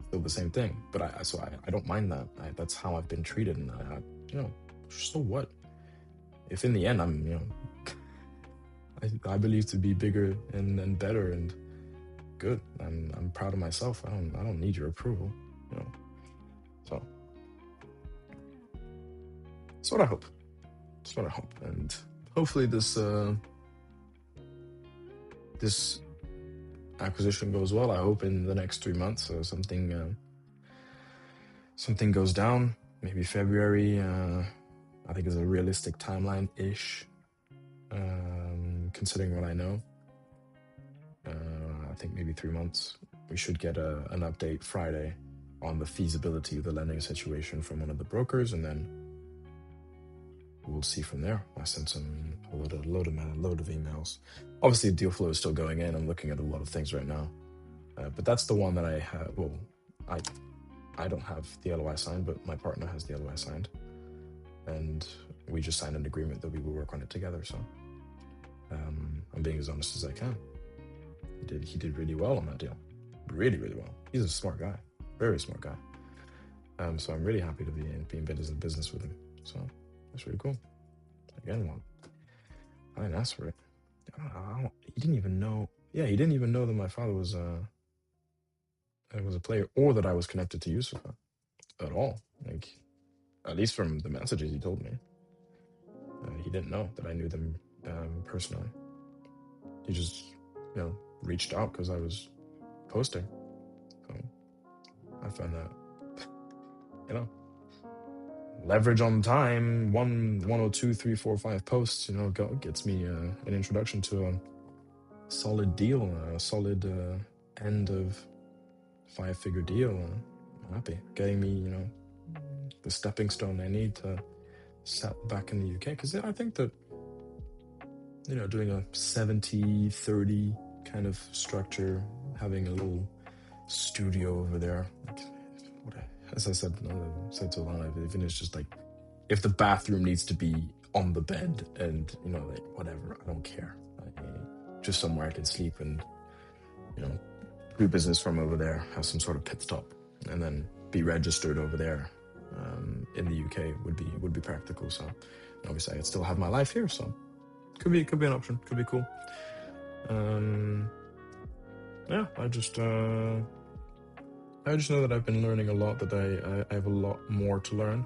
still the same thing. But I don't mind that. That's how I've been treated, and so what? If in the end I'm I believe to be bigger and better and good. I'm proud of myself. I don't need your approval. So that's what I hope. That's what I hope. And hopefully this acquisition goes well. I hope in the next 3 months something goes down. Maybe February. I think is a realistic timeline-ish. Considering what I know. I think maybe 3 months. We should get an update Friday on the feasibility of the lending situation from one of the brokers, and then we'll see from there. I sent a load of emails. Obviously, the deal flow is still going in. I'm looking at a lot of things right now, but that's the one that I have. Well, I don't have the LOI signed, but my partner has the LOI signed, and we just signed an agreement that we will work on it together. So I'm being as honest as I can. He did really well on that deal. really, really well. He's a smart guy, very smart guy. So I'm really happy to be in business with him. So that's really cool. Again, one. I didn't ask for it. He didn't even know. Yeah, he didn't even know that my father was a player, or that I was connected to Yusufa at all. Like, at least from the messages he told me, he didn't know that I knew them personally. He just, reached out because I was posting. So I found that, leverage on time. 102, 3, 4, 5 posts. Gets me an introduction to a solid deal, a solid end of 5-figure deal. I'm happy getting me, the stepping stone I need to set back in the UK. Because I think that, doing a 70-30 kind of structure, having a little studio over there, as I said to Alana, even it's just like, if the bathroom needs to be on the bed and, like, whatever, I don't care. Just somewhere I can sleep and, do business from over there, have some sort of pit stop, and then be registered over there in the UK would be practical. So obviously I could still have my life here, so could be an option, could be cool. Yeah, I just know that I've been learning a lot, that I have a lot more to learn.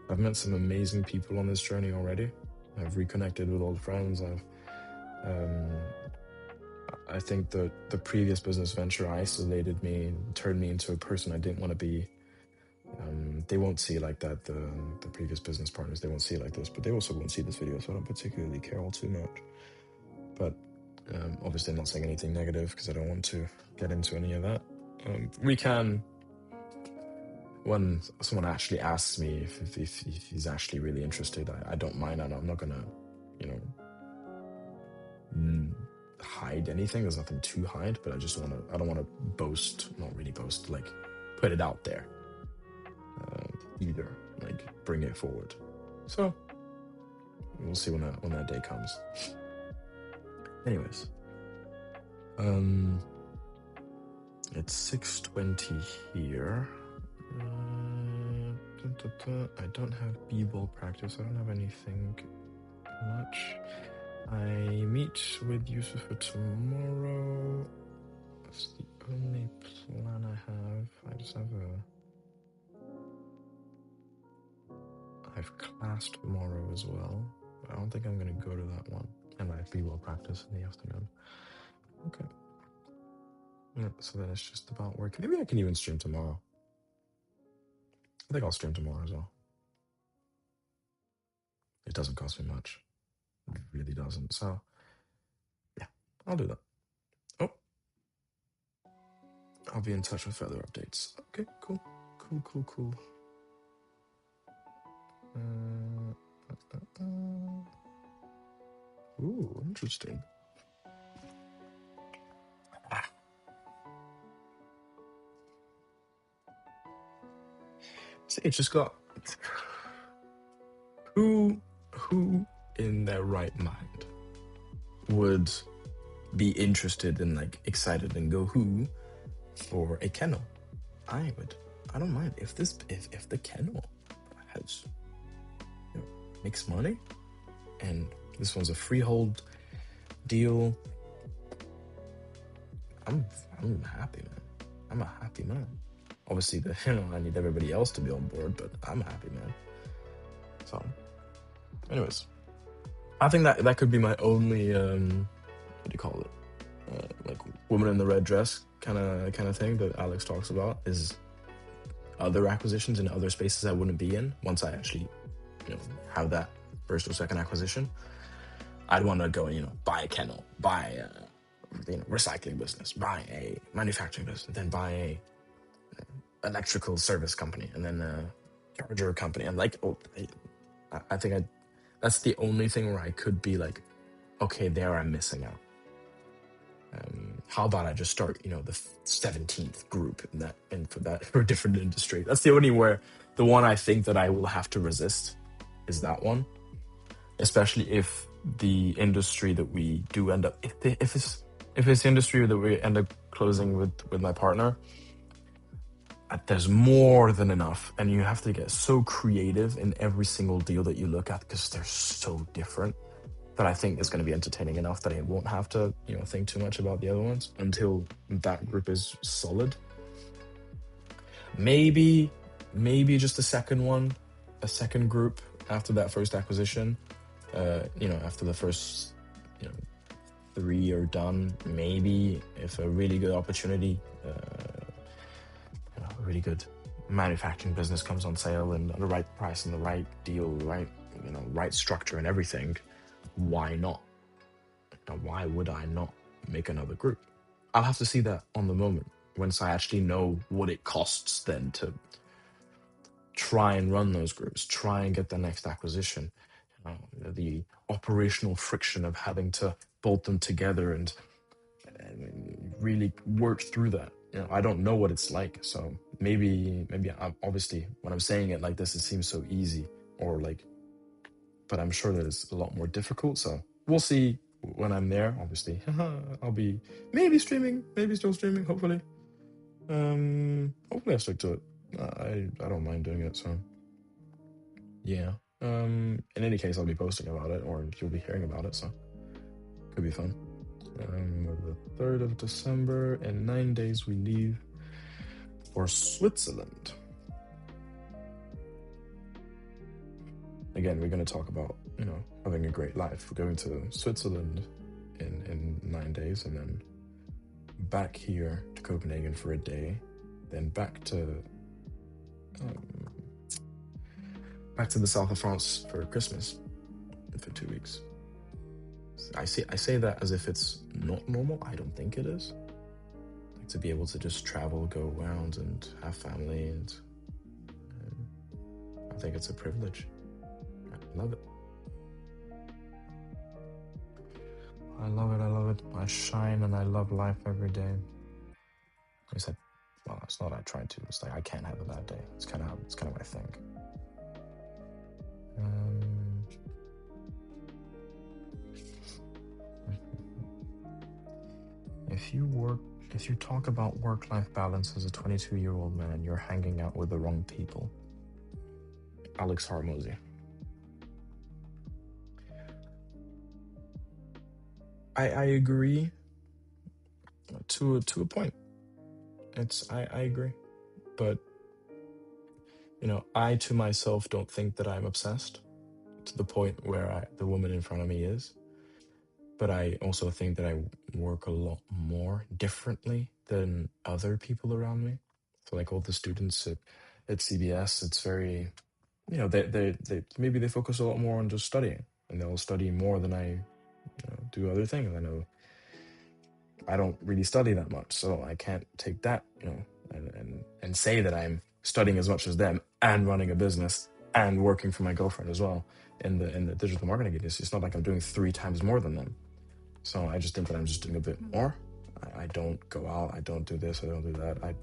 I've met some amazing people on this journey already. I've reconnected with old friends. I think that the previous business venture isolated me, turned me into a person I didn't want to be. They won't see it like that. The previous business partners, they won't see it like this, but they also won't see this video, so I don't particularly care all too much. But obviously I'm not saying anything negative because I don't want to get into any of that. We can, when someone actually asks me if he's actually really interested, I don't mind. I'm not gonna, hide anything. There's nothing to hide, but I don't want to boast, not really boast, like put it out there either, like bring it forward. So we'll see when that day comes. Anyways, it's 6:20 here. I don't have b-ball practice. I don't have anything much. I meet with Yusuf for tomorrow. That's the only plan I have. I just have I have class tomorrow as well. But I don't think I'm going to go to that one. And I have b-ball practice in the afternoon. Okay. Yeah, so then it's just about work. Maybe I can even stream tomorrow. I think I'll stream tomorrow as well. It doesn't cost me much. It really doesn't. So, yeah, I'll do that. Oh. I'll be in touch with further updates. Okay, cool. Cool. Ooh, interesting. See, it just got... Who in their right mind would be interested and like excited and go who for a kennel? I would. I don't mind if the kennel has makes money, and this one's a freehold deal. I'm happy, man. I'm a happy man. Obviously, I need everybody else to be on board, but I'm a happy man. So, anyways, I think that could be my only what do you call it? Like woman in the red dress kind of thing that Alex talks about, is other acquisitions in other spaces I wouldn't be in once I actually have that first or second acquisition. I'd want to go and buy a kennel, buy a recycling business, buy a manufacturing business, then buy a electrical service company, and then a charger company. And like, I think that's the only thing where I could be like, okay, there I'm missing out. How about I just start, the 17th group for a different industry? That's the only the one I think that I will have to resist is that one, especially if the industry that we do end up, if it's if it's the industry that we end up closing with my partner, there's more than enough, and you have to get so creative in every single deal that you look at because they're so different that I think it's going to be entertaining enough that I won't have to, think too much about the other ones until that group is solid. Maybe just a second one, a second group after that first acquisition. After the first, you know, three are done, maybe if a really good opportunity, a really good manufacturing business comes on sale and the right price and the right deal, right structure and everything, why not? Why would I not make another group? I'll have to see that on the moment once I actually know what it costs then to try and run those groups, try and get the next acquisition. The operational friction of having to bolt them together and really work through that. I don't know what it's like, so maybe obviously when I'm saying it like this, it seems so easy, but I'm sure that it's a lot more difficult. So we'll see when I'm there. Obviously, I'll be maybe streaming, maybe still streaming. Hopefully, hopefully I stick to it. I don't mind doing it. So yeah. In any case, I'll be posting about it, or you'll be hearing about it. So could be fun. The 3rd of December, in 9 days we leave for Switzerland. Again, we're going to talk about having a great life. We're going to Switzerland in 9 days, and then back here to Copenhagen for a day, then back to the south of France for Christmas for 2 weeks. I say that as if it's not normal. I don't think it is. Like, to be able to just travel, go around, and have family, and I think it's a privilege. I love it. I love it. I shine and I love life every day. I said, well, it's not I try to. It's like I can't have a bad day. It's kind of what I think. If you talk about work-life balance as a 22-year-old man, you're hanging out with the wrong people. Alex Harmozy. I agree to a point. I agree, but I to myself don't think that I'm obsessed to the point where the woman in front of me is. But I also think that I work a lot more differently than other people around me. So like all the students at CBS, it's very, they maybe they focus a lot more on just studying, and they'll study more than I do other things. I know I don't really study that much, so I can't take that, and say that I'm studying as much as them and running a business and working for my girlfriend as well in the digital marketing industry. It's not like I'm doing 3 times more than them. So I just think that I'm just doing a bit more. I don't go out. I don't do this. I don't do that. I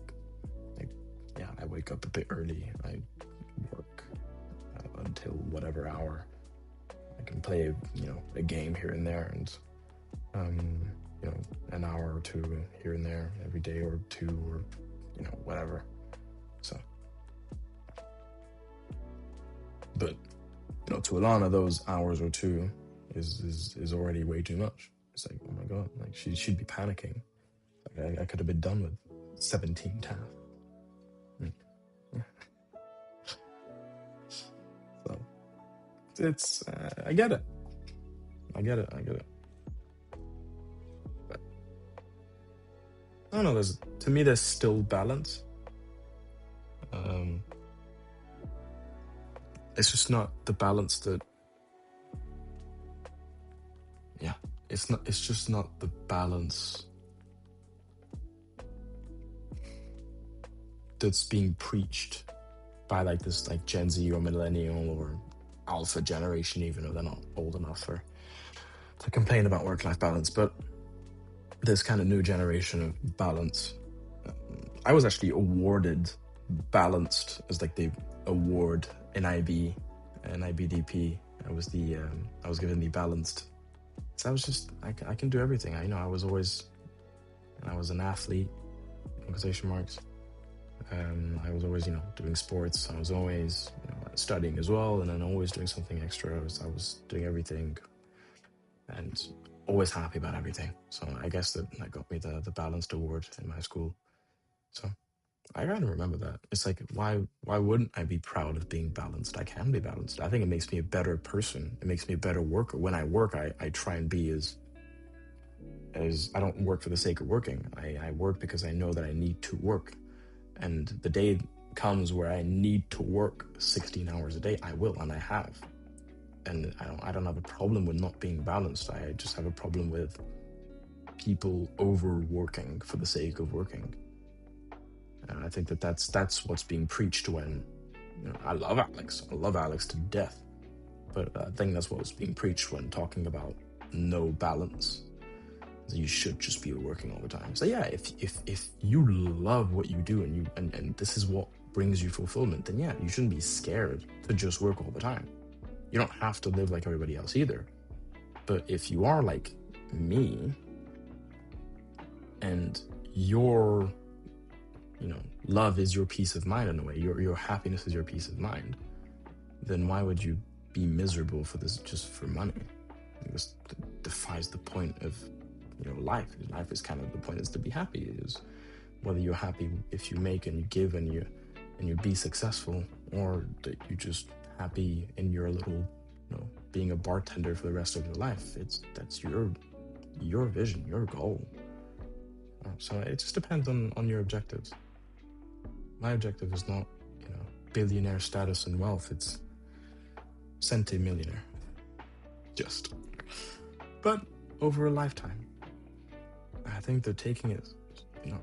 wake up a bit early. I work until whatever hour. I can play, a game here and there, and an hour or two here and there every day or two, or whatever. So, but to Alana, those hours or two is already way too much. It's like, oh my god, like she'd be panicking. Like I could have been done with 17 tasks. So it's I get it. But I don't know. To me, there's still balance. It's just not the balance that. Yeah, it's not. It's just not the balance that's being preached by like this like Gen Z or millennial or alpha generation, even though they're not old enough to complain about work-life balance. But this kind of new generation of balance. I was actually awarded balanced as like the award in IBDP. I was given the balanced. So I was just I can do everything. I was always and I was an athlete, in quotation marks. I was always, doing sports. I was always, studying as well, and then always doing something extra. I was doing everything, and always happy about everything. So I guess that got me the balanced award in my school. So I gotta remember that. It's like, why wouldn't I be proud of being balanced? I can be balanced. I think it makes me a better person. It makes me a better worker. When I work, I try and be as I don't work for the sake of working. I work because I know that I need to work. And the day comes where I need to work 16 hours a day, I will, and I have. And I don't have a problem with not being balanced. I just have a problem with people overworking for the sake of working. And I think that's what's being preached when, I love Alex. I love Alex to death. But I think that's what's being preached when talking about no balance. You should just be working all the time. So yeah, if you love what you do and this is what brings you fulfillment, then yeah, you shouldn't be scared to just work all the time. You don't have to live like everybody else either. But if you are like me and your love is your peace of mind in a way, your happiness is your peace of mind, then why would you be miserable for this just for money? This defies the point of life. Life is kind of, the point is to be happy. Is whether you're happy if you make and you give and you be successful, or that you just happy in your little being a bartender for the rest of your life. That's your vision, your goal. So it just depends on your objectives. My objective is not billionaire status and wealth. It's centimillionaire, just. But over a lifetime, I think they're taking it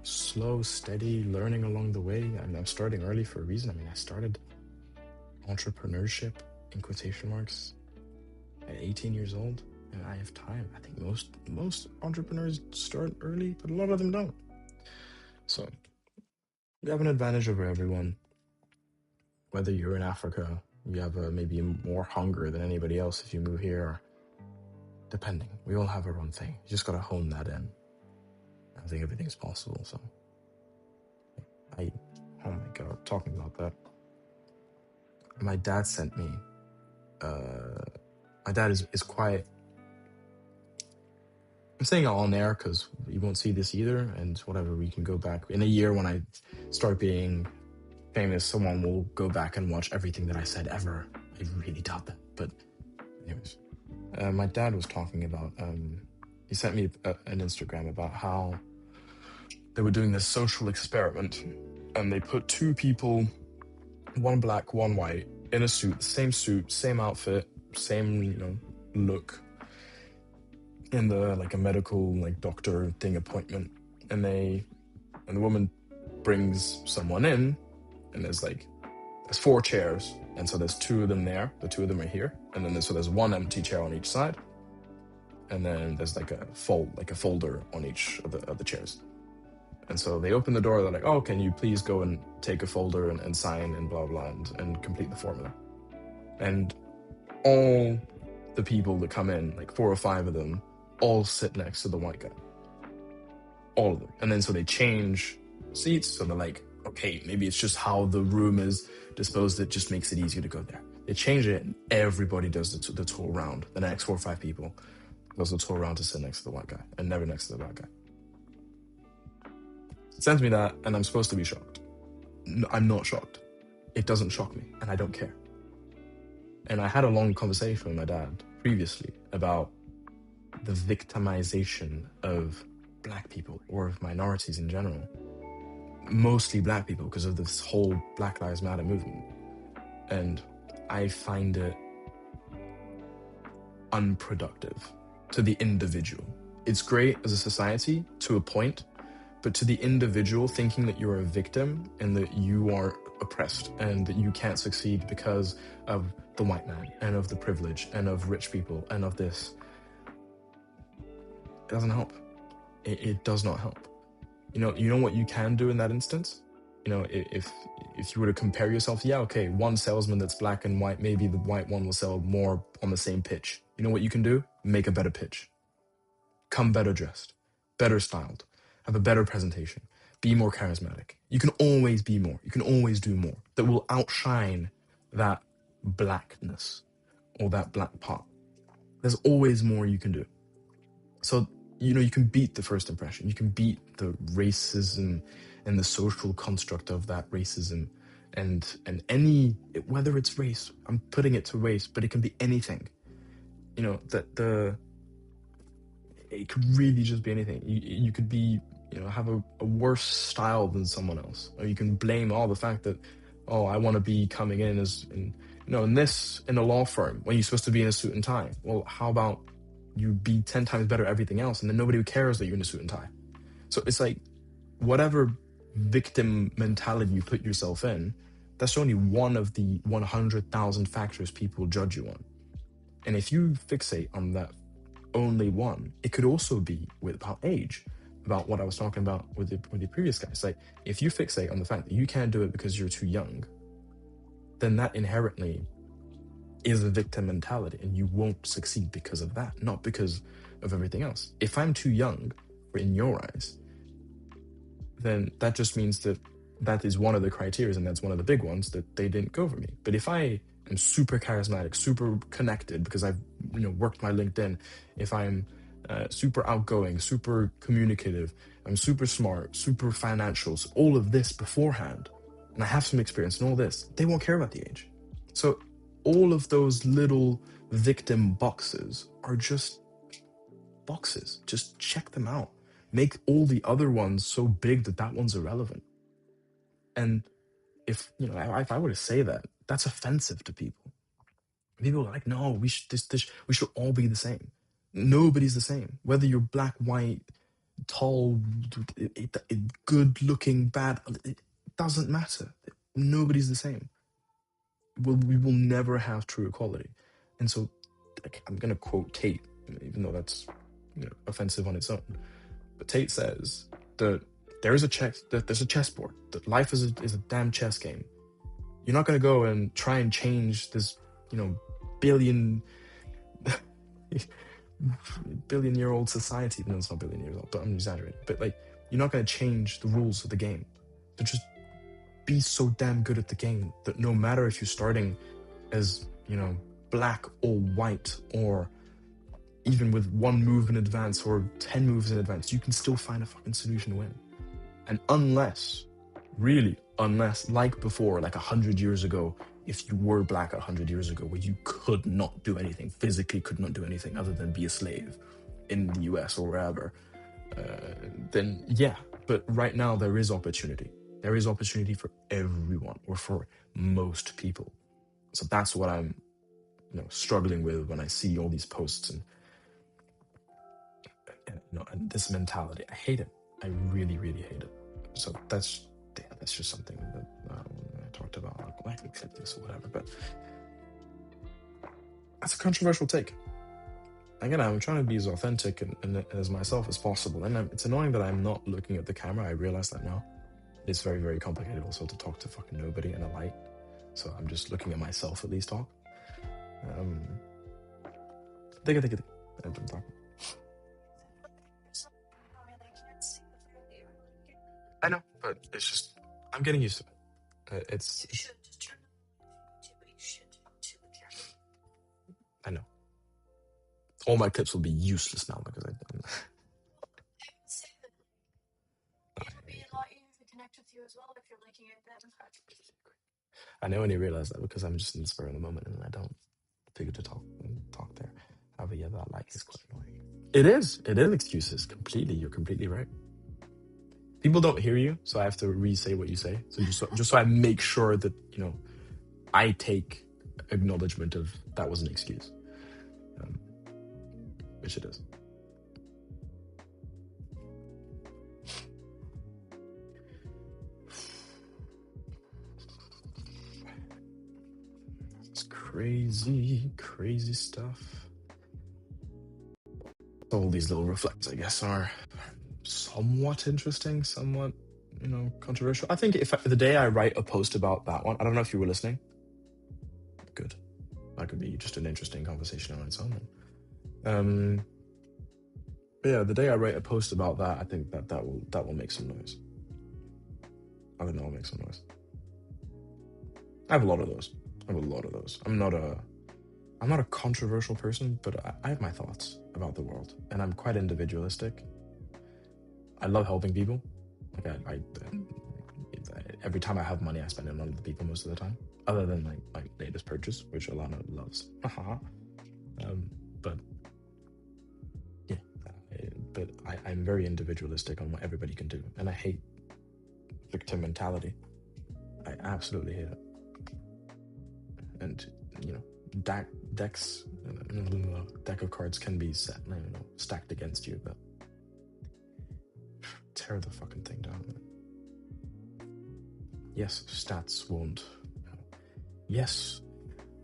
slow, steady, learning along the way. I'm starting early for a reason. I mean, I started entrepreneurship in quotation marks at 18 years old, and I have time. I think most entrepreneurs start early, but a lot of them don't. So you have an advantage over everyone. Whether you're in Africa, you have maybe more hunger than anybody else if you move here, or depending. We all have our own thing. You just gotta hone that in. I think everything's possible. So oh my god, talking about that. My dad sent me. My dad is quite. I'm saying it on air because you won't see this either, and whatever, we can go back in a year when I start being famous. Someone will go back and watch everything that I said ever. I really doubt that, but anyways, my dad was talking about. He sent me an Instagram about how they were doing this social experiment, and they put two people, one black, one white, in a suit, same outfit, same look, in the a medical doctor thing appointment, and the woman brings someone in, and there's 4 chairs, and so there's 2 of them there, the 2 of them are here, and then there's 1 empty chair on each side, and then there's a folder on each of the chairs. And so they open the door, they're like, oh, can you please go and take a folder and sign and blah blah and complete the formula. And all the people that come in, 4 or 5 of them, all sit next to the white guy. All of them. And then so they change seats, so they're like, okay, maybe it's just how the room is disposed that just makes it easier to go there. They change it, and everybody does the tour round. The next 4 or 5 people goes the tour round to sit next to the white guy, and never next to the black guy. It sends me that, and I'm supposed to be shocked. No, I'm not shocked. It doesn't shock me, and I don't care. And I had a long conversation with my dad previously about the victimization of black people, or of minorities in general. Mostly black people, because of this whole Black Lives Matter movement. And I find it unproductive to the individual. It's great as a society to a point, but to the individual, thinking that you're a victim and that you are oppressed and that you can't succeed because of the white man and of the privilege and of rich people and of this, it doesn't help. It does not help. You know what you can do in that instance? If you were to compare yourself, yeah, okay, one salesman that's black and white, maybe the white one will sell more on the same pitch. You know what you can do? Make a better pitch. Come better dressed, better styled. have a better presentation, be more charismatic. You can always be more. You can always do more that will outshine that blackness or that black part. There's always more you can do. So, you can beat the first impression. You can beat the racism and the social construct of that racism and any, whether it's race, I'm putting it to race, but it can be anything. It could really just be anything. You could be, have a worse style than someone else, or you can blame all the fact that, oh, I want to be coming in as in a law firm when you're supposed to be in a suit and tie. Well, how about you be 10 times better at everything else, and then nobody cares that you're in a suit and tie? So it's like, whatever victim mentality you put yourself in, that's only one of the 100,000 factors people judge you on. And if you fixate on that only one, it could also be about age, about what I was talking about with the previous guy. It's like, if you fixate on the fact that you can't do it because you're too young, then that inherently is a victim mentality, and you won't succeed because of that, not because of everything else. If I'm too young in your eyes, then that just means that is one of the criteria, and that's one of the big ones, that they didn't go for me. But if I am super charismatic, super connected because I've worked my LinkedIn, if I'm super outgoing, super communicative, I'm super smart, super financial, so all of this beforehand, and I have some experience in all this, they won't care about the age. So all of those little victim boxes are just boxes. Just check them out. Make all the other ones so big that one's irrelevant. And if I were to say that, that's offensive to people. People are like, no, we should all be the same. Nobody's the same. Whether you're black, white, tall, good looking, bad, it doesn't matter. Nobody's the same. We will never have true equality. And so, I'm gonna quote Tate, even though that's offensive on its own. But Tate says that there's a chessboard. That life is a damn chess game. You're not gonna go and try and change this, billion year old society. No, it's not billion years old, but I'm exaggerating. But you're not gonna change the rules of the game. So just be so damn good at the game that no matter if you're starting as black or white, or even with one move in advance or 10 moves in advance, you can still find a fucking solution to win. And unless, like before, like 100 years ago, if you were black 100 years ago, where you could not do anything, physically could not do anything other than be a slave in the US or wherever, then yeah. But right now there is opportunity. There is opportunity for everyone, or for most people. So that's what I'm struggling with when I see all these posts and and this mentality. I hate it. I really, really hate it. So that's just something that I talked about, like accept this or whatever. But that's a controversial take. Again, I'm trying to be as authentic and as myself as possible. And it's annoying that I'm not looking at the camera. I realize that now. It's very, very complicated also to talk to fucking nobody in a light. So I'm just looking at myself at least talk. Think. I'm talking. I know, but it's just, I'm getting used to it. It's You should just turn on but you should talk to the camera. I know. All my clips will be useless now because I would say that it would be a lot easier to connect with you as well if you're looking at them. I know, when you realize that, because I'm just in the spur of the moment and I don't figure to talk there. However, yeah, that light is quite annoying. It is excuses completely. You're completely right. People don't hear you, so I have to re-say what you say. So just so I make sure that I take acknowledgement of that was an excuse, which it is. It's crazy stuff. All these little reflects, I guess, are somewhat interesting, somewhat controversial. I think if the day I write a post about that one, I don't know if you were listening. Good. That could be just an interesting conversation on its own. But yeah, the day I write a post about that, I think that will make some noise. I think that will make some noise. I have a lot of those. I'm not a controversial person, but I have my thoughts about the world, and I'm quite individualistic. I love helping people. Like every time I have money, I spend it on other people most of the time. Other than like my latest purchase, which Alana loves. But yeah, I'm very individualistic on what everybody can do, and I hate victim mentality. I absolutely hate it. And decks, deck of cards can be set, stacked against you, but tear the fucking thing down. Yes, stats won't. Yes,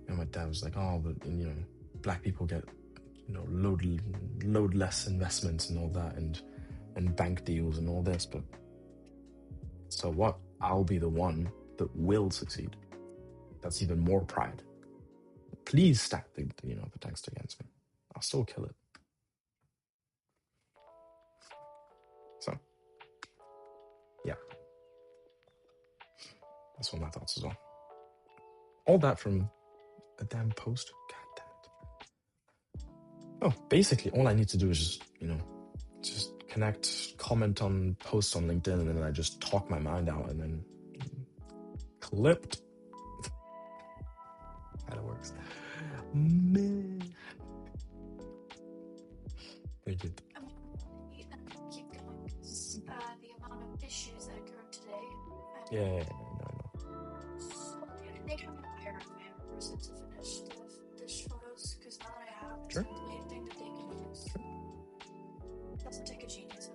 and my dad was like, "Oh, but black people get load less investments and all that, and bank deals and all this." But so what? I'll be the one that will succeed. That's even more pride. Please stack the text against me. I'll still kill it. So yeah, that's one of my thoughts as well. All that from a damn post. God damn it. Oh, basically all I need to do is just connect, comment on posts on LinkedIn, and then I just talk my mind out, and then clipped. How it works. Man. Thank you. I'm gonna keep going because the amount of issues that occurred today. Yeah, So I think I'm gonna hire a family person to finish the dish photos because now that I have this Sure. complete thing that they can use. Doesn't take a genius,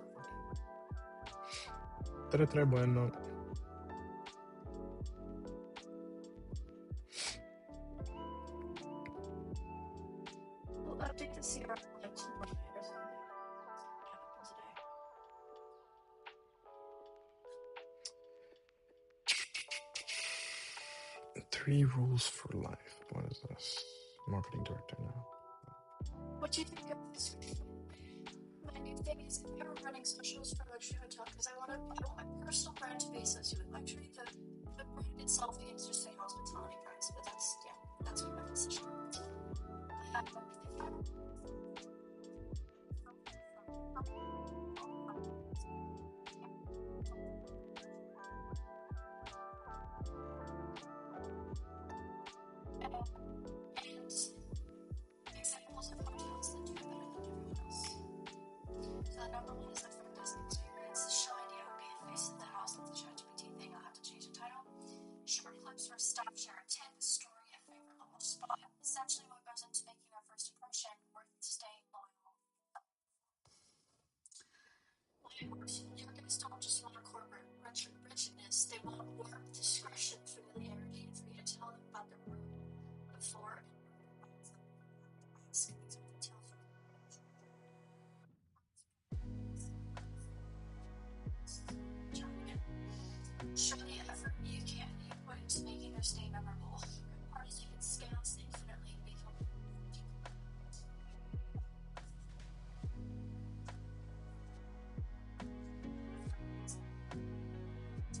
hopefully. Tre bueno. We'll update the CR for like 2 more or something. Happens a day. 3 rules for life. What is this? Marketing director now. What do you think of this? My new thing is if you're running socials for luxury hotel, because I want my personal brand to be associated with luxury. The brand itself is just a hospitality price, but that's what my decision. And examples of hotels that do it better than everyone else. So the number one is the front desk experience. Shiny, I would be the face of the house. That's a ChatGPT thing. I'll have to change the title. Short clips for staff share a tip, story, a favorite local spot. Essentially, what goes into making our first impression worth staying loyal. Landlords, your guests don't just want a corporate richness. They want warmth, discretion, familiarity, and for you to tell them about the room before and ask these are details. Show the effort you put into making their stay memorable. Parties you can scale infinitely and become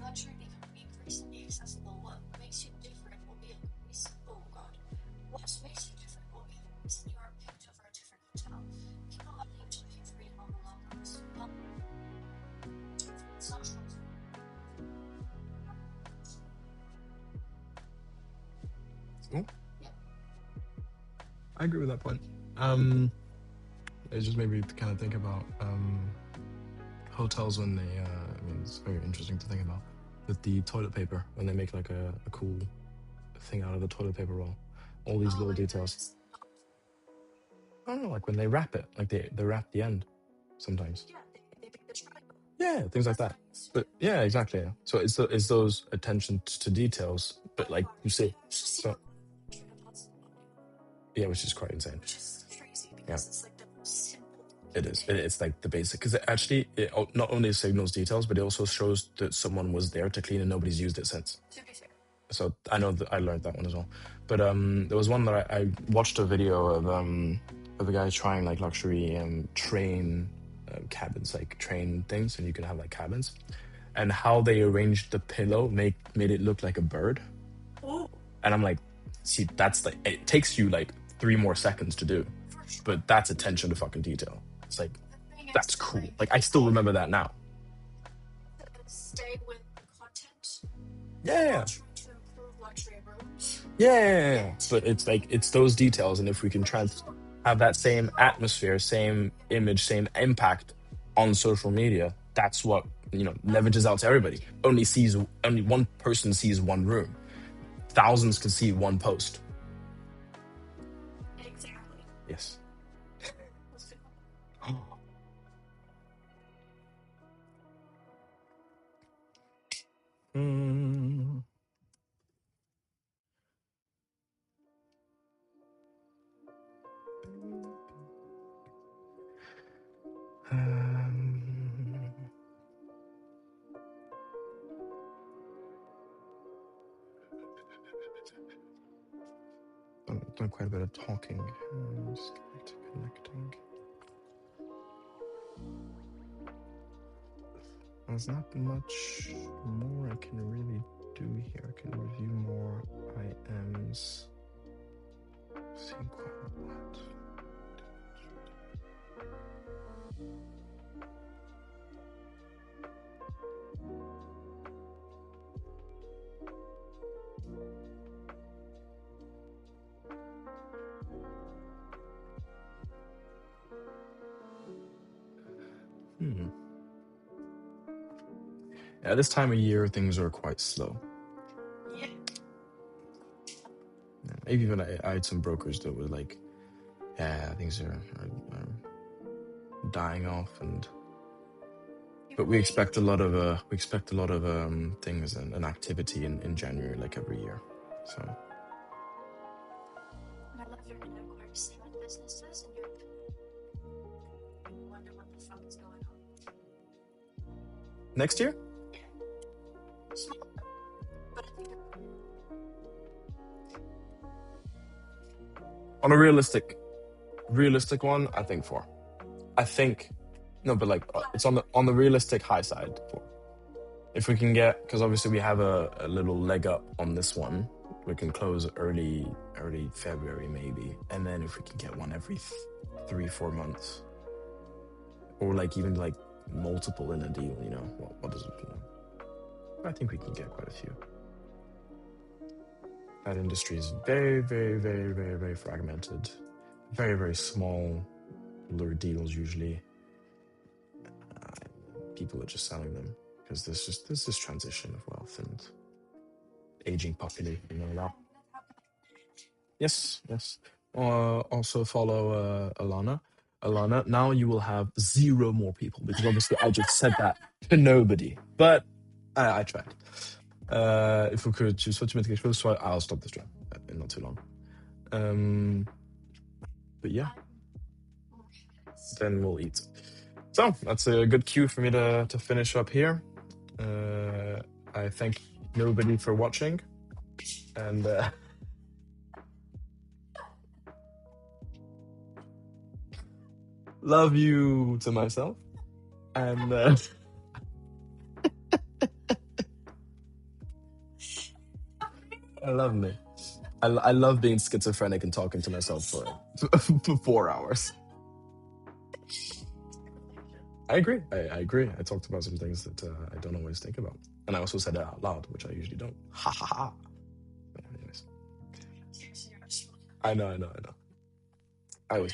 luxury becoming increasingly accessible. What makes you different will be a reason. Oh god. What makes you different will be the reason you are picked over a different hotel. People love you to pay for your local logos. Well, socials. Oh. Yeah. I agree with that point. It just made me kind of think about hotels when they. I mean, it's very interesting to think about with the toilet paper when they make like a cool thing out of the toilet paper roll. All these little details. I don't know, like when they wrap it, like they wrap the end sometimes. Yeah, they make the triangle. Yeah, things like that. But yeah, exactly. So it's those attention to details, but like you say, so yeah, which is quite insane. Which is crazy because it's like the most simple. It is. It's like the basic, because it not only signals details, but it also shows that someone was there to clean and nobody's used it since. To be fair. So I know that I learned that one as well. But there was one that I watched a video of a guy trying like luxury train cabins, like train things, and you can have like cabins. And how they arranged the pillow made it look like a bird. Oh, And I'm like, see, that's like, it takes you like 3 more seconds to do, for sure. but that's attention to fucking detail. It's like, The thing is that's to, cool. Like I still remember that now. stay with the content Yeah, while trying to improve luxury rooms. yeah. But it's like it's those details, and if we can have that same atmosphere, same image, same impact on social media, that's what leverages out to everybody. Only one person sees one room. Thousands can see one post. Exactly. Yes. Let's go. Mm. Um, done quite a bit of talking. Just connecting. There's not much more I can really do here. I can review more IMs. Seen quite a lot. Yeah, this time of year things are quite slow. Yeah. Yeah, even I had some brokers that were like, yeah, things are dying off, but we expect a lot of things and activity in January, like every year. So I love your inquiries with businesses and you wonder what the fuck is going on. next year, Small, but I think on a realistic one, I think 4. I think no, but like it's on the realistic high side. 4. If we can get, because obviously we have a little leg up on this one, we can close early February maybe, and then if we can get one every 3-4 months, or like even like multiple in a deal, what does it? I think we can get quite a few. That industry is very, very, very, very, very fragmented. Very, very small lure deals usually. People are just selling them because there's this transition of wealth and aging population. That. Yes. Also follow Alana. Alana, now you will have 0 more people because obviously I just said that to nobody. But I tried. If we could choose what to make it so I'll stop the stream in not too long. But yeah, then we'll eat. So that's a good cue for me to finish up here. I thank nobody for watching, and love you to myself, and I love me. I love being schizophrenic and talking to myself for 4 hours. I agree. I agree. I talked about some things that I don't always think about, and I also said it out loud, which I usually don't. Ha ha ha. Anyways, I know. I always.